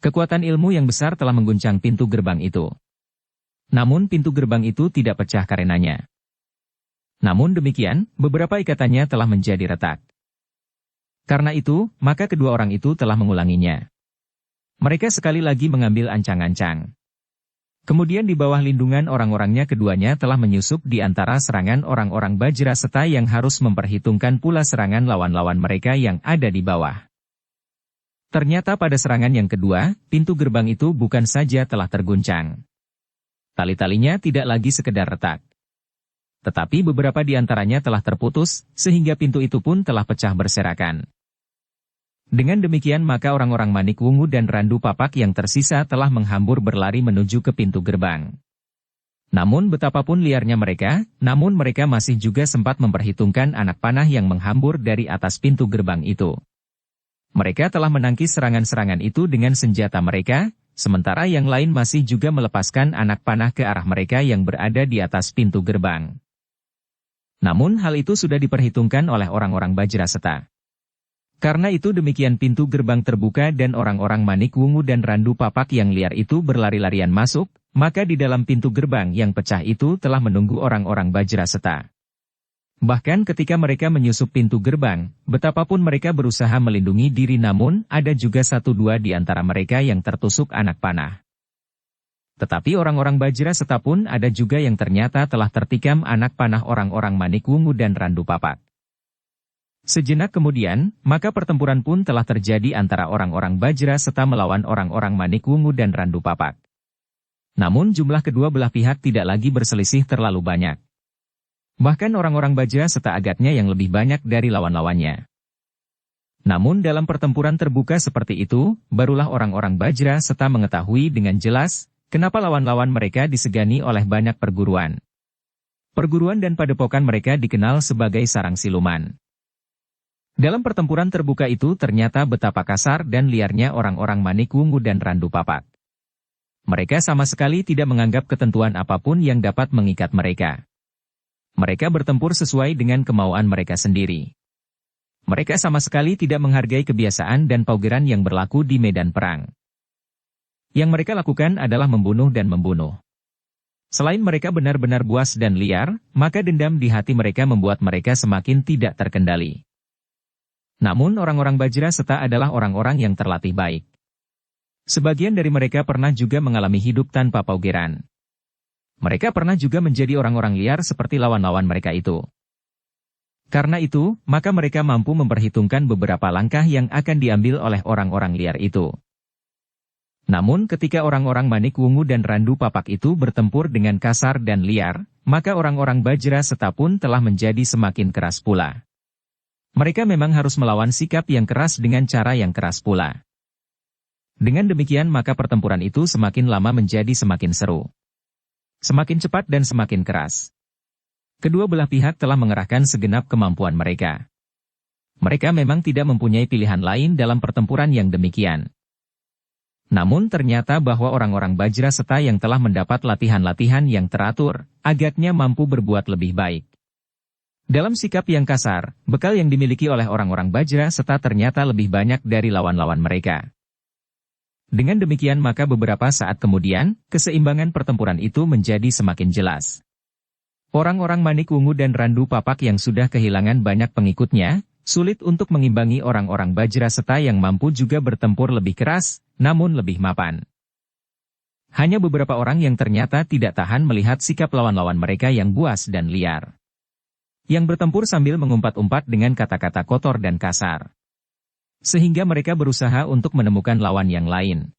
A: Kekuatan ilmu yang besar telah mengguncang pintu gerbang itu. Namun pintu gerbang itu tidak pecah karenanya. Namun demikian, beberapa ikatannya telah menjadi retak. Karena itu, maka kedua orang itu telah mengulanginya. Mereka sekali lagi mengambil ancang-ancang. Kemudian di bawah lindungan orang-orangnya keduanya telah menyusup di antara serangan orang-orang Bajraseta yang harus memperhitungkan pula serangan lawan-lawan mereka yang ada di bawah. Ternyata pada serangan yang kedua, pintu gerbang itu bukan saja telah terguncang. Tali-talinya tidak lagi sekedar retak. Tetapi beberapa di antaranya telah terputus, sehingga pintu itu pun telah pecah berserakan. Dengan demikian maka orang-orang Manikwungu dan Randu Papak yang tersisa telah menghambur berlari menuju ke pintu gerbang. Namun betapapun liarnya mereka, namun mereka masih juga sempat memperhitungkan anak panah yang menghambur dari atas pintu gerbang itu. Mereka telah menangkis serangan-serangan itu dengan senjata mereka, sementara yang lain masih juga melepaskan anak panah ke arah mereka yang berada di atas pintu gerbang. Namun hal itu sudah diperhitungkan oleh orang-orang Bajraseta. Karena itu demikian pintu gerbang terbuka dan orang-orang Manik Wungu dan Randu Papak yang liar itu berlari-larian masuk, maka di dalam pintu gerbang yang pecah itu telah menunggu orang-orang Bajraseta. Bahkan ketika mereka menyusup pintu gerbang, betapapun mereka berusaha melindungi diri namun ada juga 1-2 di antara mereka yang tertusuk anak panah. Tetapi orang-orang Bajraseta pun ada juga yang ternyata telah tertikam anak panah orang-orang Manik Wungu dan Randu Papak. Sejenak kemudian, maka pertempuran pun telah terjadi antara orang-orang Bajraseta melawan orang-orang Manik Wungu dan Randu Papak. Namun jumlah kedua belah pihak tidak lagi berselisih terlalu banyak. Bahkan orang-orang Bajraseta agaknya yang lebih banyak dari lawan-lawannya. Namun dalam pertempuran terbuka seperti itu, barulah orang-orang Bajraseta mengetahui dengan jelas, kenapa lawan-lawan mereka disegani oleh banyak perguruan. Perguruan dan padepokan mereka dikenal sebagai sarang siluman. Dalam pertempuran terbuka itu ternyata betapa kasar dan liarnya orang-orang Manik Wungu dan Randu Papak. Mereka sama sekali tidak menganggap ketentuan apapun yang dapat mengikat mereka. Mereka bertempur sesuai dengan kemauan mereka sendiri. Mereka sama sekali tidak menghargai kebiasaan dan paugeran yang berlaku di medan perang. Yang mereka lakukan adalah membunuh dan membunuh. Selain mereka benar-benar buas dan liar, maka dendam di hati mereka membuat mereka semakin tidak terkendali. Namun orang-orang Bajraseta adalah orang-orang yang terlatih baik. Sebagian dari mereka pernah juga mengalami hidup tanpa paugeran. Mereka pernah juga menjadi orang-orang liar seperti lawan-lawan mereka itu. Karena itu, maka mereka mampu memperhitungkan beberapa langkah yang akan diambil oleh orang-orang liar itu. Namun ketika orang-orang Manik Wungu dan Randu Papak itu bertempur dengan kasar dan liar, maka orang-orang Bajraseta pun telah menjadi semakin keras pula. Mereka memang harus melawan sikap yang keras dengan cara yang keras pula. Dengan demikian maka pertempuran itu semakin lama menjadi semakin seru. Semakin cepat dan semakin keras. Kedua belah pihak telah mengerahkan segenap kemampuan mereka. Mereka memang tidak mempunyai pilihan lain dalam pertempuran yang demikian. Namun ternyata bahwa orang-orang Bajraseta yang telah mendapat latihan-latihan yang teratur, agaknya mampu berbuat lebih baik. Dalam sikap yang kasar, bekal yang dimiliki oleh orang-orang Bajraseta ternyata lebih banyak dari lawan-lawan mereka. Dengan demikian maka beberapa saat kemudian, keseimbangan pertempuran itu menjadi semakin jelas. Orang-orang Manik Wungu dan Randu Papak yang sudah kehilangan banyak pengikutnya, sulit untuk mengimbangi orang-orang Bajraseta yang mampu juga bertempur lebih keras, namun lebih mapan. Hanya beberapa orang yang ternyata tidak tahan melihat sikap lawan-lawan mereka yang buas dan liar. Yang bertempur sambil mengumpat-umpat dengan kata-kata kotor dan kasar. Sehingga mereka berusaha untuk menemukan lawan yang lain.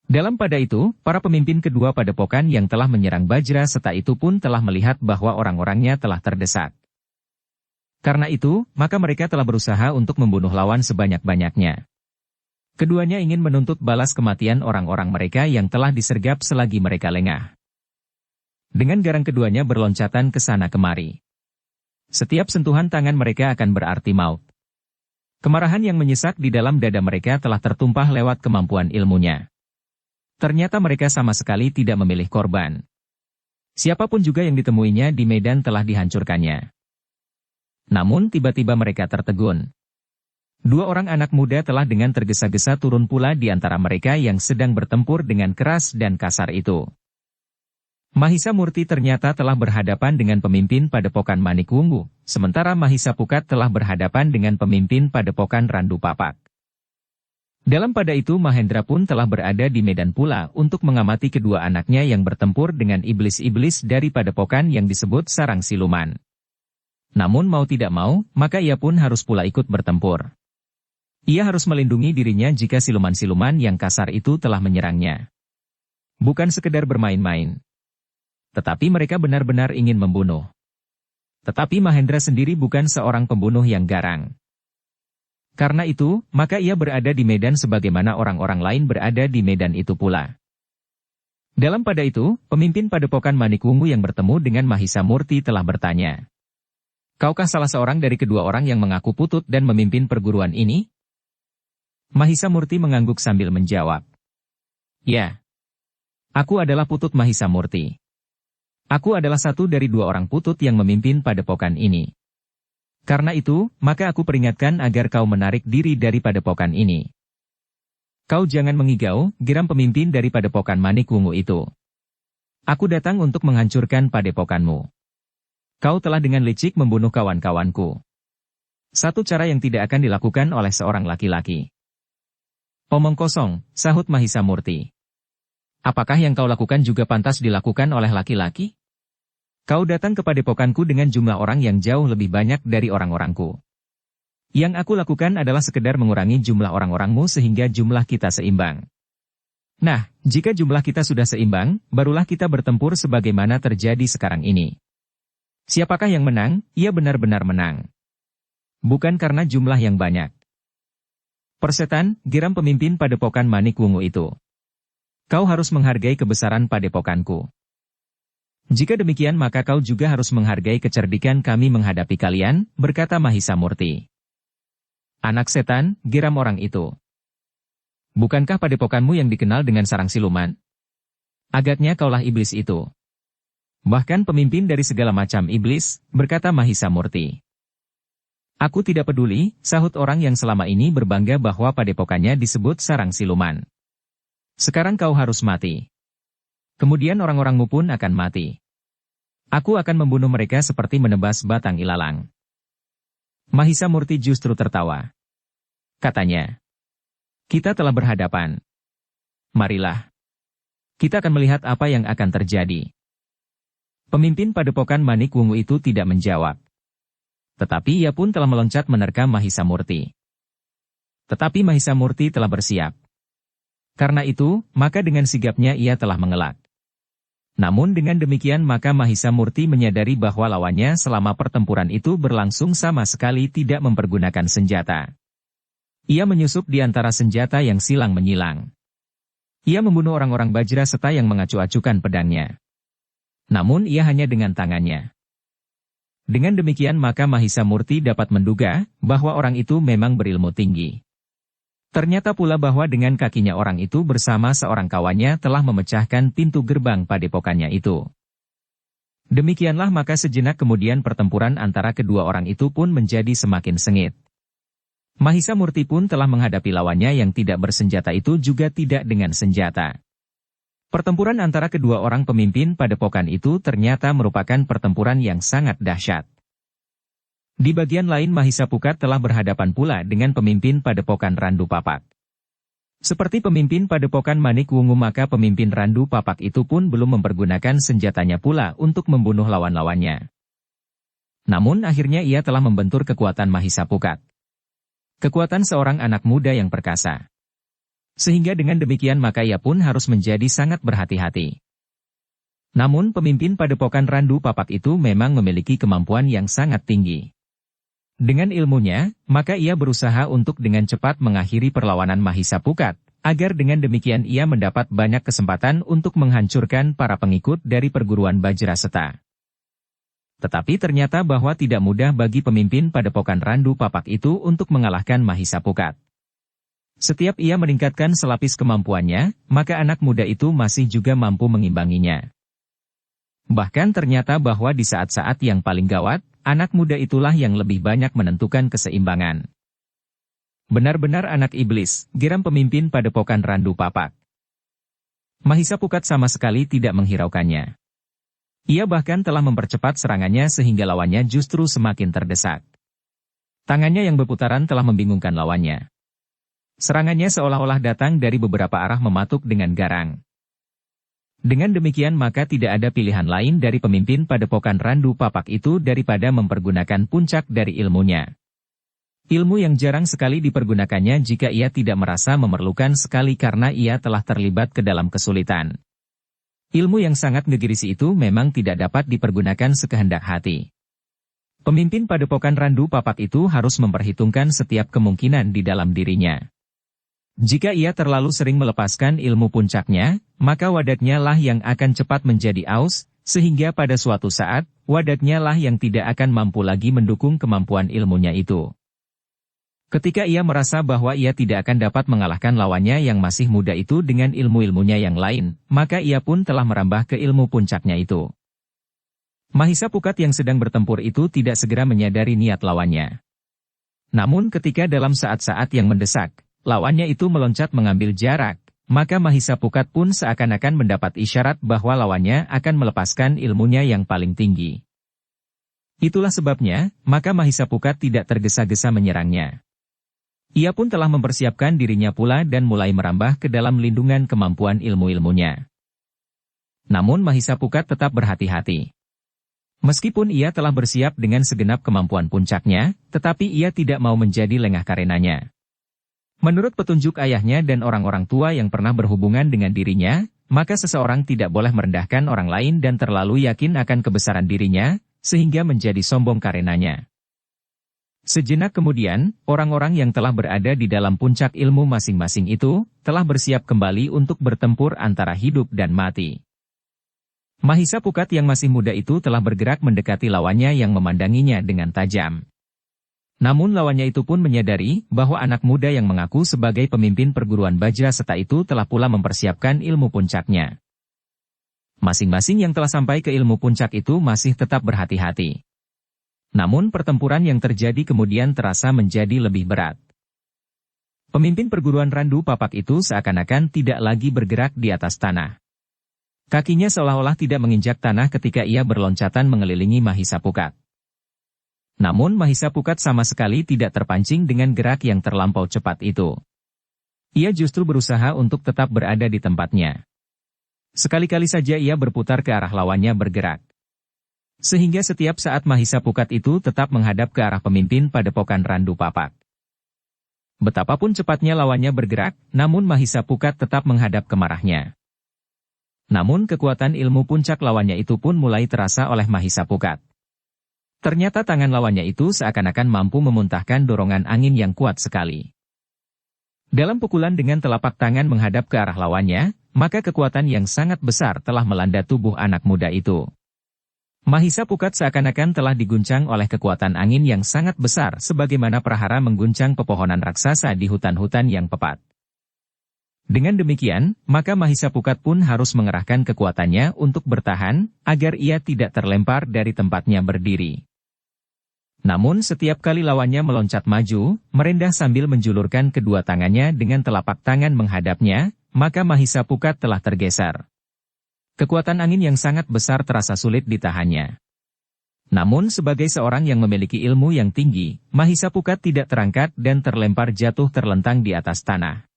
A: Dalam pada itu, para pemimpin kedua padepokan yang telah menyerang Bajraseta itu pun telah melihat bahwa orang-orangnya telah terdesak. Karena itu, maka mereka telah berusaha untuk membunuh lawan sebanyak-banyaknya. Keduanya ingin menuntut balas kematian orang-orang mereka yang telah disergap selagi mereka lengah. Dengan garang keduanya berloncatan ke sana kemari. Setiap sentuhan tangan mereka akan berarti maut. Kemarahan yang menyesak di dalam dada mereka telah tertumpah lewat kemampuan ilmunya. Ternyata mereka sama sekali tidak memilih korban. Siapapun juga yang ditemuinya di medan telah dihancurkannya. Namun tiba-tiba mereka tertegun. 2 orang anak muda telah dengan tergesa-gesa turun pula di antara mereka yang sedang bertempur dengan keras dan kasar itu. Mahisa Murti ternyata telah berhadapan dengan pemimpin padepokan Manik Wungu, sementara Mahisa Pukat telah berhadapan dengan pemimpin padepokan Randu Papak. Dalam pada itu Mahendra pun telah berada di medan pula untuk mengamati kedua anaknya yang bertempur dengan iblis-iblis dari padepokan yang disebut sarang siluman. Namun mau tidak mau, maka ia pun harus pula ikut bertempur. Ia harus melindungi dirinya jika siluman-siluman yang kasar itu telah menyerangnya. Bukan sekedar bermain-main. Tetapi mereka benar-benar ingin membunuh. Tetapi Mahendra sendiri bukan seorang pembunuh yang garang. Karena itu, maka ia berada di medan sebagaimana orang-orang lain berada di medan itu pula. Dalam pada itu, pemimpin padepokan Manik Wungu yang bertemu dengan Mahisa Murti telah bertanya. Kaukah salah seorang dari kedua orang yang mengaku Putut dan memimpin perguruan ini? Mahisa Murti mengangguk sambil menjawab. Ya. Aku adalah Putut Mahisa Murti. Aku adalah satu dari 2 orang Putut yang memimpin padepokan ini. Karena itu, maka aku peringatkan agar kau menarik diri dari padepokan ini. Kau jangan mengigau, geram pemimpin dari padepokan Manik Wungu itu. Aku datang untuk menghancurkan padepokanmu. Kau telah dengan licik membunuh kawan-kawanku. Satu cara yang tidak akan dilakukan oleh seorang laki-laki. Omong kosong, sahut Mahisa Murti. Apakah yang kau lakukan juga pantas dilakukan oleh laki-laki? Kau datang ke padepokanku dengan jumlah orang yang jauh lebih banyak dari orang-orangku. Yang aku lakukan adalah sekedar mengurangi jumlah orang-orangmu sehingga jumlah kita seimbang. Nah, jika jumlah kita sudah seimbang, barulah kita bertempur sebagaimana terjadi sekarang ini. Siapakah yang menang? Ia benar-benar menang. Bukan karena jumlah yang banyak. Persetan, geram pemimpin padepokan Manik Wungu itu. Kau harus menghargai kebesaran padepokanku. Jika demikian maka kau juga harus menghargai kecerdikan kami menghadapi kalian, berkata Mahisa Murti. Anak setan, geram orang itu. Bukankah padepokanmu yang dikenal dengan sarang siluman? Agaknya kaulah iblis itu. Bahkan pemimpin dari segala macam iblis, berkata Mahisa Murti. Aku tidak peduli, sahut orang yang selama ini berbangga bahwa padepokannya disebut sarang siluman. Sekarang kau harus mati. Kemudian orang-orangmu pun akan mati. Aku akan membunuh mereka seperti menebas batang ilalang. Mahisa Murti justru tertawa. Katanya, kita telah berhadapan. Marilah. Kita akan melihat apa yang akan terjadi. Pemimpin padepokan Manik Wungu itu tidak menjawab. Tetapi ia pun telah meloncat menerkam Mahisa Murti. Tetapi Mahisa Murti telah bersiap. Karena itu, maka dengan sigapnya ia telah mengelak. Namun dengan demikian maka Mahisa Murti menyadari bahwa lawannya selama pertempuran itu berlangsung sama sekali tidak mempergunakan senjata. Ia menyusup di antara senjata yang silang menyilang. Ia membunuh orang-orang Bajraseta yang mengacu-acukan pedangnya. Namun ia hanya dengan tangannya. Dengan demikian maka Mahisa Murti dapat menduga bahwa orang itu memang berilmu tinggi. Ternyata pula bahwa dengan kakinya orang itu bersama seorang kawannya telah memecahkan pintu gerbang padepokannya itu. Demikianlah maka sejenak kemudian pertempuran antara kedua orang itu pun menjadi semakin sengit. Mahisa Murti pun telah menghadapi lawannya yang tidak bersenjata itu juga tidak dengan senjata. Pertempuran antara kedua orang pemimpin padepokan itu ternyata merupakan pertempuran yang sangat dahsyat. Di bagian lain Mahisa Pukat telah berhadapan pula dengan pemimpin padepokan Randu Papak. Seperti pemimpin padepokan Manik Wungu maka pemimpin Randu Papak itu pun belum mempergunakan senjatanya pula untuk membunuh lawan-lawannya. Namun akhirnya ia telah membentur kekuatan Mahisa Pukat. Kekuatan seorang anak muda yang perkasa. Sehingga dengan demikian maka ia pun harus menjadi sangat berhati-hati. Namun pemimpin padepokan Randu Papak itu memang memiliki kemampuan yang sangat tinggi. Dengan ilmunya, maka ia berusaha untuk dengan cepat mengakhiri perlawanan Mahisa Pukat, agar dengan demikian ia mendapat banyak kesempatan untuk menghancurkan para pengikut dari perguruan Bajraseta. Tetapi ternyata bahwa tidak mudah bagi pemimpin padepokan Randu Papak itu untuk mengalahkan Mahisa Pukat. Setiap ia meningkatkan selapis kemampuannya, maka anak muda itu masih juga mampu mengimbanginya. Bahkan ternyata bahwa di saat-saat yang paling gawat, anak muda itulah yang lebih banyak menentukan keseimbangan. Benar-benar anak iblis, geram pemimpin padepokan Randu Papak. Mahisa Pukat sama sekali tidak menghiraukannya. Ia bahkan telah mempercepat serangannya sehingga lawannya justru semakin terdesak. Tangannya yang berputaran telah membingungkan lawannya. Serangannya seolah-olah datang dari beberapa arah mematuk dengan garang. Dengan demikian maka tidak ada pilihan lain dari pemimpin padepokan Randu Papak itu daripada mempergunakan puncak dari ilmunya. Ilmu yang jarang sekali dipergunakannya jika ia tidak merasa memerlukan sekali karena ia telah terlibat ke dalam kesulitan. Ilmu yang sangat ngegirisi itu memang tidak dapat dipergunakan sekehendak hati. Pemimpin padepokan Randu Papak itu harus memperhitungkan setiap kemungkinan di dalam dirinya. Jika ia terlalu sering melepaskan ilmu puncaknya, maka wadatnya lah yang akan cepat menjadi aus, sehingga pada suatu saat, wadatnya lah yang tidak akan mampu lagi mendukung kemampuan ilmunya itu. Ketika ia merasa bahwa ia tidak akan dapat mengalahkan lawannya yang masih muda itu dengan ilmu-ilmunya yang lain, maka ia pun telah merambah ke ilmu puncaknya itu. Mahisa Pukat yang sedang bertempur itu tidak segera menyadari niat lawannya. Namun ketika dalam saat-saat yang mendesak, lawannya itu meloncat mengambil jarak, maka Mahisa Pukat pun seakan-akan mendapat isyarat bahwa lawannya akan melepaskan ilmunya yang paling tinggi. Itulah sebabnya, maka Mahisa Pukat tidak tergesa-gesa menyerangnya. Ia pun telah mempersiapkan dirinya pula dan mulai merambah ke dalam lindungan kemampuan ilmu-ilmunya. Namun Mahisa Pukat tetap berhati-hati. Meskipun ia telah bersiap dengan segenap kemampuan puncaknya, tetapi ia tidak mau menjadi lengah karenanya. Menurut petunjuk ayahnya dan orang-orang tua yang pernah berhubungan dengan dirinya, maka seseorang tidak boleh merendahkan orang lain dan terlalu yakin akan kebesaran dirinya, sehingga menjadi sombong karenanya. Sejenak kemudian, orang-orang yang telah berada di dalam puncak ilmu masing-masing itu, telah bersiap kembali untuk bertempur antara hidup dan mati. Mahisa Pukat yang masih muda itu telah bergerak mendekati lawannya yang memandanginya dengan tajam. Namun lawannya itu pun menyadari bahwa anak muda yang mengaku sebagai pemimpin perguruan Bajraseta itu telah pula mempersiapkan ilmu puncaknya. Masing-masing yang telah sampai ke ilmu puncak itu masih tetap berhati-hati. Namun pertempuran yang terjadi kemudian terasa menjadi lebih berat. Pemimpin perguruan Randu Papak itu seakan-akan tidak lagi bergerak di atas tanah. Kakinya seolah-olah tidak menginjak tanah ketika ia berloncatan mengelilingi Mahisa Pukat. Namun Mahisa Pukat sama sekali tidak terpancing dengan gerak yang terlampau cepat itu. Ia justru berusaha untuk tetap berada di tempatnya. Sekali-kali saja ia berputar ke arah lawannya bergerak. Sehingga setiap saat Mahisa Pukat itu tetap menghadap ke arah pemimpin padepokan Randu Papak. Betapapun cepatnya lawannya bergerak, namun Mahisa Pukat tetap menghadap ke marahnya. Namun kekuatan ilmu puncak lawannya itu pun mulai terasa oleh Mahisa Pukat. Ternyata tangan lawannya itu seakan-akan mampu memuntahkan dorongan angin yang kuat sekali. Dalam pukulan dengan telapak tangan menghadap ke arah lawannya, maka kekuatan yang sangat besar telah melanda tubuh anak muda itu. Mahisa Pukat seakan-akan telah diguncang oleh kekuatan angin yang sangat besar sebagaimana prahara mengguncang pepohonan raksasa di hutan-hutan yang pepat. Dengan demikian, maka Mahisa Pukat pun harus mengerahkan kekuatannya untuk bertahan, agar ia tidak terlempar dari tempatnya berdiri. Namun setiap kali lawannya meloncat maju, merendah sambil menjulurkan kedua tangannya dengan telapak tangan menghadapnya, maka Mahisa Pukat telah tergeser. Kekuatan angin yang sangat besar terasa sulit ditahannya. Namun sebagai seorang yang memiliki ilmu yang tinggi, Mahisa Pukat tidak terangkat dan terlempar jatuh terlentang di atas tanah.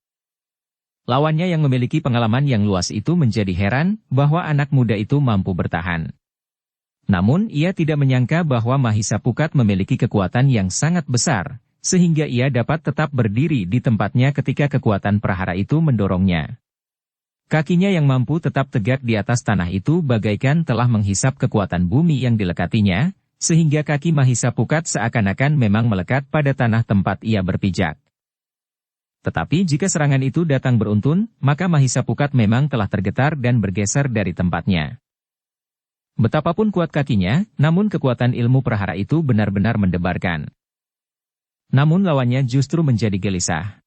A: Lawannya yang memiliki pengalaman yang luas itu menjadi heran bahwa anak muda itu mampu bertahan. Namun ia tidak menyangka bahwa Mahisa Pukat memiliki kekuatan yang sangat besar, sehingga ia dapat tetap berdiri di tempatnya ketika kekuatan prahara itu mendorongnya. Kakinya yang mampu tetap tegak di atas tanah itu bagaikan telah menghisap kekuatan bumi yang dilekatinya, sehingga kaki Mahisa Pukat seakan-akan memang melekat pada tanah tempat ia berpijak. Tetapi jika serangan itu datang beruntun, maka Mahisa Pukat memang telah tergetar dan bergeser dari tempatnya. Betapapun kuat kakinya, namun kekuatan ilmu prahara itu benar-benar mendebarkan. Namun lawannya justru menjadi gelisah.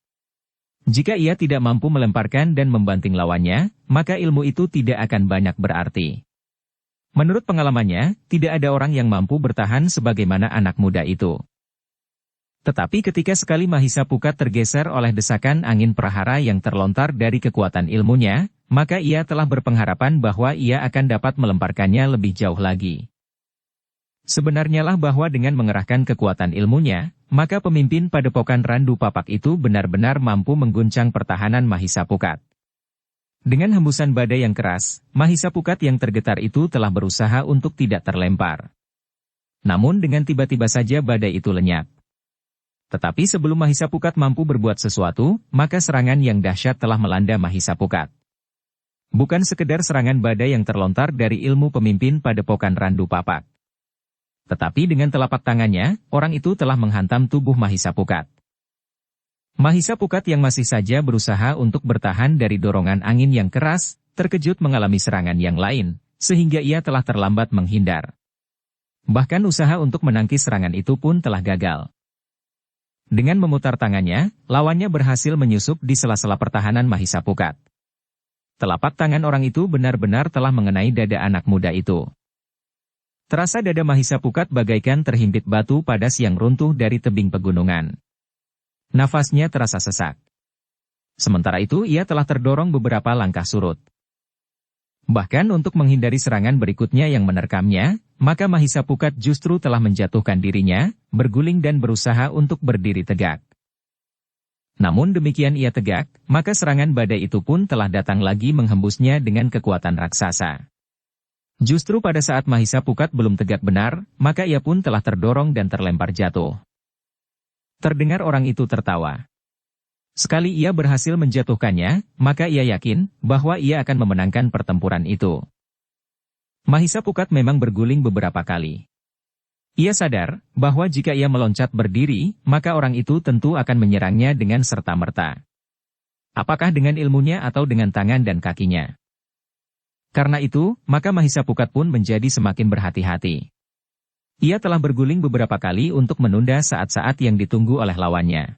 A: Jika ia tidak mampu melemparkan dan membanting lawannya, maka ilmu itu tidak akan banyak berarti. Menurut pengalamannya, tidak ada orang yang mampu bertahan sebagaimana anak muda itu. Tetapi ketika sekali Mahisa Pukat tergeser oleh desakan angin prahara yang terlontar dari kekuatan ilmunya, maka ia telah berpengharapan bahwa ia akan dapat melemparkannya lebih jauh lagi. Sebenarnya lah bahwa dengan mengerahkan kekuatan ilmunya, maka pemimpin padepokan Randu Papak itu benar-benar mampu mengguncang pertahanan Mahisa Pukat. Dengan hembusan badai yang keras, Mahisa Pukat yang tergetar itu telah berusaha untuk tidak terlempar. Namun dengan tiba-tiba saja badai itu lenyap. Tetapi sebelum Mahisa Pukat mampu berbuat sesuatu, maka serangan yang dahsyat telah melanda Mahisa Pukat. Bukan sekedar serangan badai yang terlontar dari ilmu pemimpin padepokan Randu Papak. Tetapi dengan telapak tangannya, orang itu telah menghantam tubuh Mahisa Pukat. Mahisa Pukat yang masih saja berusaha untuk bertahan dari dorongan angin yang keras, terkejut mengalami serangan yang lain, sehingga ia telah terlambat menghindar. Bahkan usaha untuk menangkis serangan itu pun telah gagal. Dengan memutar tangannya, lawannya berhasil menyusup di sela-sela pertahanan Mahisa Pukat. Telapak tangan orang itu benar-benar telah mengenai dada anak muda itu. Terasa dada Mahisa Pukat bagaikan terhimpit batu padas yang runtuh dari tebing pegunungan. Nafasnya terasa sesak. Sementara itu ia telah terdorong beberapa langkah surut. Bahkan untuk menghindari serangan berikutnya yang menerkamnya, maka Mahisa Pukat justru telah menjatuhkan dirinya, berguling dan berusaha untuk berdiri tegak. Namun demikian ia tegak, maka serangan badai itu pun telah datang lagi menghembusnya dengan kekuatan raksasa. Justru pada saat Mahisa Pukat belum tegak benar, maka ia pun telah terdorong dan terlempar jatuh. Terdengar orang itu tertawa. Sekali ia berhasil menjatuhkannya, maka ia yakin bahwa ia akan memenangkan pertempuran itu. Mahisa Pukat memang berguling beberapa kali. Ia sadar bahwa jika ia meloncat berdiri, maka orang itu tentu akan menyerangnya dengan serta-merta. Apakah dengan ilmunya atau dengan tangan dan kakinya? Karena itu, maka Mahisa Pukat pun menjadi semakin berhati-hati. Ia telah berguling beberapa kali untuk menunda saat-saat yang ditunggu oleh lawannya.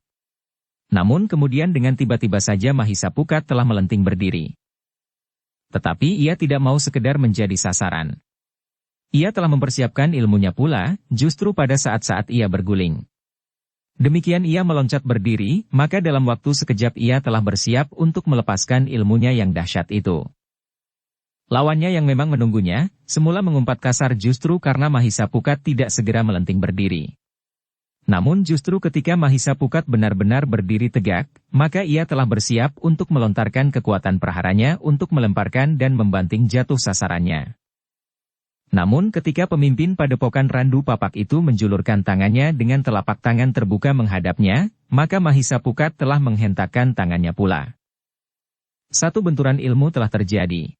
A: Namun kemudian dengan tiba-tiba saja Mahisa Pukat telah melenting berdiri. Tetapi ia tidak mau sekedar menjadi sasaran. Ia telah mempersiapkan ilmunya pula, justru pada saat-saat ia berguling. Demikian ia meloncat berdiri, maka dalam waktu sekejap ia telah bersiap untuk melepaskan ilmunya yang dahsyat itu. Lawannya yang memang menunggunya, semula mengumpat kasar justru karena Mahisa Pukat tidak segera melenting berdiri. Namun justru ketika Mahisa Pukat benar-benar berdiri tegak, maka ia telah bersiap untuk melontarkan kekuatan praharanya untuk melemparkan dan membanting jatuh sasarannya. Namun ketika pemimpin Padepokan Randu Papak itu menjulurkan tangannya dengan telapak tangan terbuka menghadapnya, maka Mahisa Pukat telah menghentakkan tangannya pula. Satu benturan ilmu telah terjadi.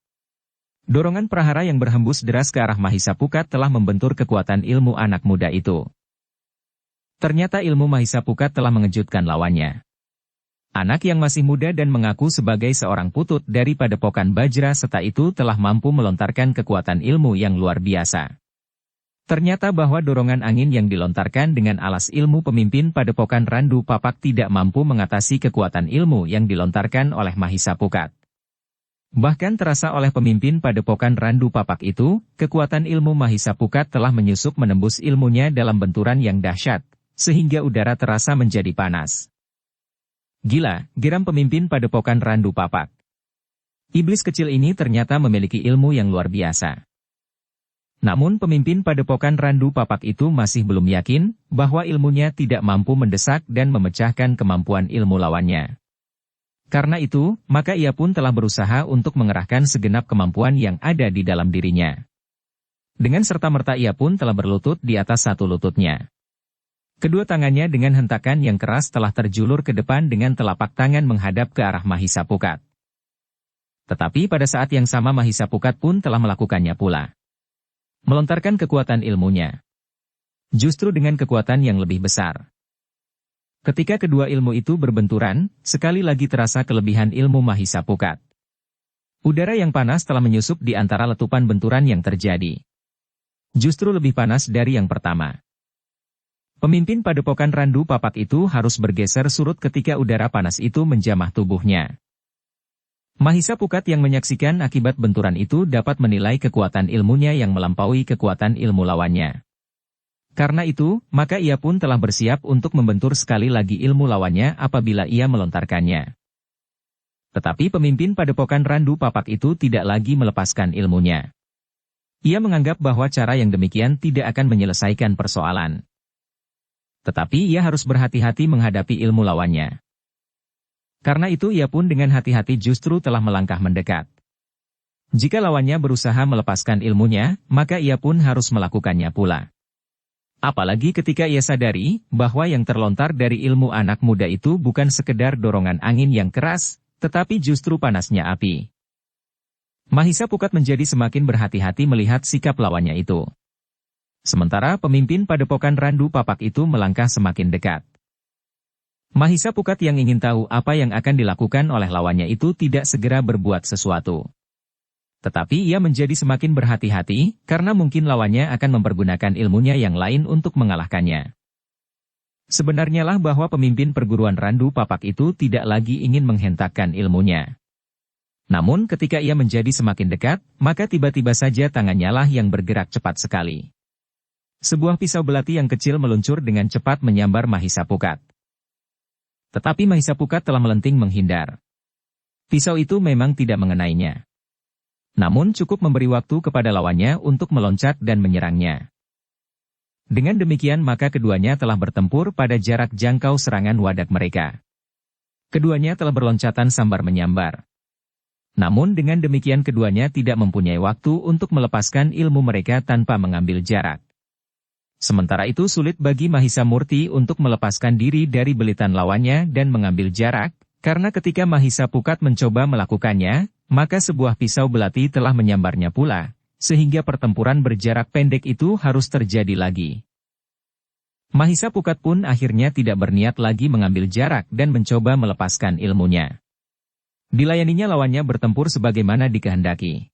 A: Dorongan prahara yang berhembus deras ke arah Mahisa Pukat telah membentur kekuatan ilmu anak muda itu. Ternyata ilmu Mahisa Pukat telah mengejutkan lawannya. Anak yang masih muda dan mengaku sebagai seorang putut dari Padepokan Bajra Seta itu telah mampu melontarkan kekuatan ilmu yang luar biasa. Ternyata bahwa dorongan angin yang dilontarkan dengan alas ilmu pemimpin Padepokan Randu Papak tidak mampu mengatasi kekuatan ilmu yang dilontarkan oleh Mahisa Pukat. Bahkan terasa oleh pemimpin Padepokan Randu Papak itu, kekuatan ilmu Mahisa Pukat telah menyusup menembus ilmunya dalam benturan yang dahsyat, sehingga udara terasa menjadi panas. Gila, geram pemimpin Padepokan Randu Papak. Iblis kecil ini ternyata memiliki ilmu yang luar biasa. Namun pemimpin Padepokan Randu Papak itu masih belum yakin bahwa ilmunya tidak mampu mendesak dan memecahkan kemampuan ilmu lawannya. Karena itu, maka ia pun telah berusaha untuk mengerahkan segenap kemampuan yang ada di dalam dirinya. Dengan serta-merta ia pun telah berlutut di atas satu lututnya. Kedua tangannya dengan hentakan yang keras telah terjulur ke depan dengan telapak tangan menghadap ke arah Mahisa Pukat. Tetapi pada saat yang sama Mahisa Pukat pun telah melakukannya pula. Melontarkan kekuatan ilmunya. Justru dengan kekuatan yang lebih besar. Ketika kedua ilmu itu berbenturan, sekali lagi terasa kelebihan ilmu Mahisa Pukat. Udara yang panas telah menyusup di antara letupan benturan yang terjadi. Justru lebih panas dari yang pertama. Pemimpin Padepokan Randu Papak itu harus bergeser surut ketika udara panas itu menjamah tubuhnya. Mahisa Pukat yang menyaksikan akibat benturan itu dapat menilai kekuatan ilmunya yang melampaui kekuatan ilmu lawannya. Karena itu, maka ia pun telah bersiap untuk membentur sekali lagi ilmu lawannya apabila ia melontarkannya. Tetapi pemimpin Padepokan Randu Papak itu tidak lagi melepaskan ilmunya. Ia menganggap bahwa cara yang demikian tidak akan menyelesaikan persoalan. Tetapi ia harus berhati-hati menghadapi ilmu lawannya. Karena itu ia pun dengan hati-hati justru telah melangkah mendekat. Jika lawannya berusaha melepaskan ilmunya, maka ia pun harus melakukannya pula. Apalagi ketika ia sadari bahwa yang terlontar dari ilmu anak muda itu bukan sekedar dorongan angin yang keras, tetapi justru panasnya api. Mahisa Pukat menjadi semakin berhati-hati melihat sikap lawannya itu. Sementara pemimpin Padepokan Randu Papak itu melangkah semakin dekat. Mahisa Pukat yang ingin tahu apa yang akan dilakukan oleh lawannya itu tidak segera berbuat sesuatu. Tetapi ia menjadi semakin berhati-hati, karena mungkin lawannya akan mempergunakan ilmunya yang lain untuk mengalahkannya. Sebenarnya lah bahwa pemimpin perguruan Randu Papak itu tidak lagi ingin menghentakkan ilmunya. Namun ketika ia menjadi semakin dekat, maka tiba-tiba saja tangannya lah yang bergerak cepat sekali. Sebuah pisau belati yang kecil meluncur dengan cepat menyambar Mahisa Pukat. Tetapi Mahisa Pukat telah melenting menghindar. Pisau itu memang tidak mengenainya. Namun cukup memberi waktu kepada lawannya untuk meloncat dan menyerangnya. Dengan demikian maka keduanya telah bertempur pada jarak jangkau serangan wadak mereka. Keduanya telah berloncatan sambar menyambar. Namun dengan demikian keduanya tidak mempunyai waktu untuk melepaskan ilmu mereka tanpa mengambil jarak. Sementara itu sulit bagi Mahisa Murti untuk melepaskan diri dari belitan lawannya dan mengambil jarak, karena ketika Mahisa Pukat mencoba melakukannya, maka sebuah pisau belati telah menyambarnya pula, sehingga pertempuran berjarak pendek itu harus terjadi lagi. Mahisa Pukat pun akhirnya tidak berniat lagi mengambil jarak dan mencoba melepaskan ilmunya. Dilayaninya lawannya bertempur sebagaimana dikehendaki.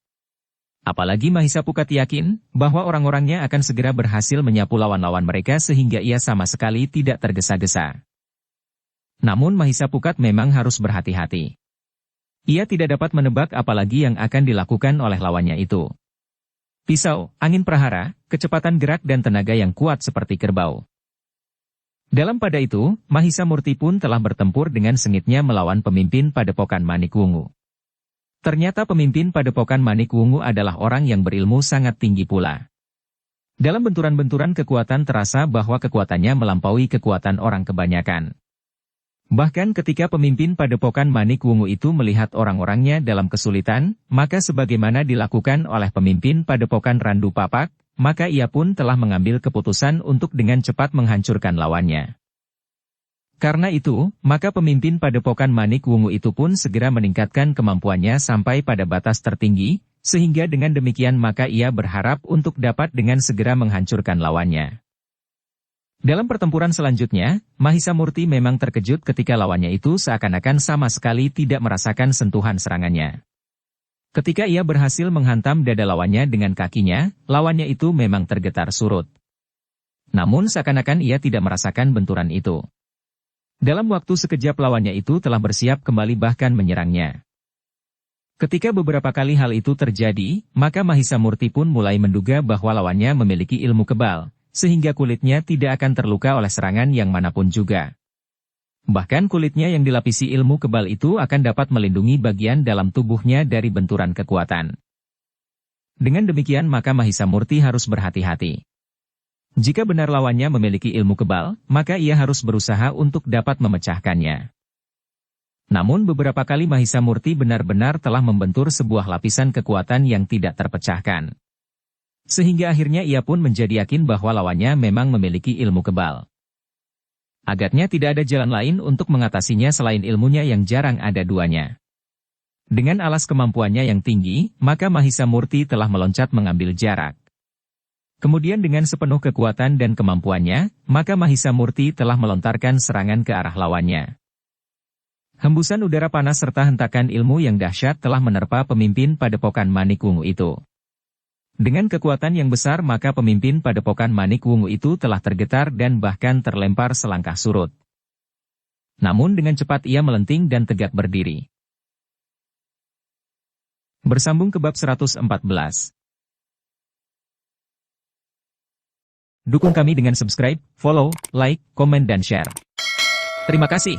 A: Apalagi Mahisa Pukat yakin bahwa orang-orangnya akan segera berhasil menyapu lawan-lawan mereka sehingga ia sama sekali tidak tergesa-gesa. Namun Mahisa Pukat memang harus berhati-hati. Ia tidak dapat menebak apalagi yang akan dilakukan oleh lawannya itu. Pisau, angin prahara, kecepatan gerak dan tenaga yang kuat seperti kerbau. Dalam pada itu, Mahisa Murti pun telah bertempur dengan sengitnya melawan pemimpin Padepokan Manik Wungu. Ternyata pemimpin Padepokan Manik Wungu adalah orang yang berilmu sangat tinggi pula. Dalam benturan-benturan kekuatan terasa bahwa kekuatannya melampaui kekuatan orang kebanyakan. Bahkan ketika pemimpin Padepokan Manik Wungu itu melihat orang-orangnya dalam kesulitan, maka sebagaimana dilakukan oleh pemimpin Padepokan Randu Papak, maka ia pun telah mengambil keputusan untuk dengan cepat menghancurkan lawannya. Karena itu, maka pemimpin Padepokan Manik Wungu itu pun segera meningkatkan kemampuannya sampai pada batas tertinggi, sehingga dengan demikian maka ia berharap untuk dapat dengan segera menghancurkan lawannya. Dalam pertempuran selanjutnya, Mahisa Murti memang terkejut ketika lawannya itu seakan-akan sama sekali tidak merasakan sentuhan serangannya. Ketika ia berhasil menghantam dada lawannya dengan kakinya, lawannya itu memang tergetar surut. Namun seakan-akan ia tidak merasakan benturan itu. Dalam waktu sekejap lawannya itu telah bersiap kembali bahkan menyerangnya. Ketika beberapa kali hal itu terjadi, maka Mahisa Murti pun mulai menduga bahwa lawannya memiliki ilmu kebal, sehingga kulitnya tidak akan terluka oleh serangan yang manapun juga. Bahkan kulitnya yang dilapisi ilmu kebal itu akan dapat melindungi bagian dalam tubuhnya dari benturan kekuatan. Dengan demikian maka Mahisa Murti harus berhati-hati. Jika benar lawannya memiliki ilmu kebal, maka ia harus berusaha untuk dapat memecahkannya. Namun beberapa kali Mahisa Murti benar-benar telah membentur sebuah lapisan kekuatan yang tidak terpecahkan. Sehingga akhirnya ia pun menjadi yakin bahwa lawannya memang memiliki ilmu kebal. Agaknya tidak ada jalan lain untuk mengatasinya selain ilmunya yang jarang ada duanya. Dengan alas kemampuannya yang tinggi, maka Mahisa Murti telah meloncat mengambil jarak. Kemudian dengan sepenuh kekuatan dan kemampuannya, maka Mahisa Murti telah melontarkan serangan ke arah lawannya. Hembusan udara panas serta hentakan ilmu yang dahsyat telah menerpa pemimpin Padepokan Manik Wungu itu. Dengan kekuatan yang besar maka pemimpin Padepokan Manik Wungu itu telah tergetar dan bahkan terlempar selangkah surut. Namun dengan cepat ia melenting dan tegak berdiri. Bersambung ke bab 114. Dukung kami dengan subscribe, follow, like, komen dan share. Terima kasih.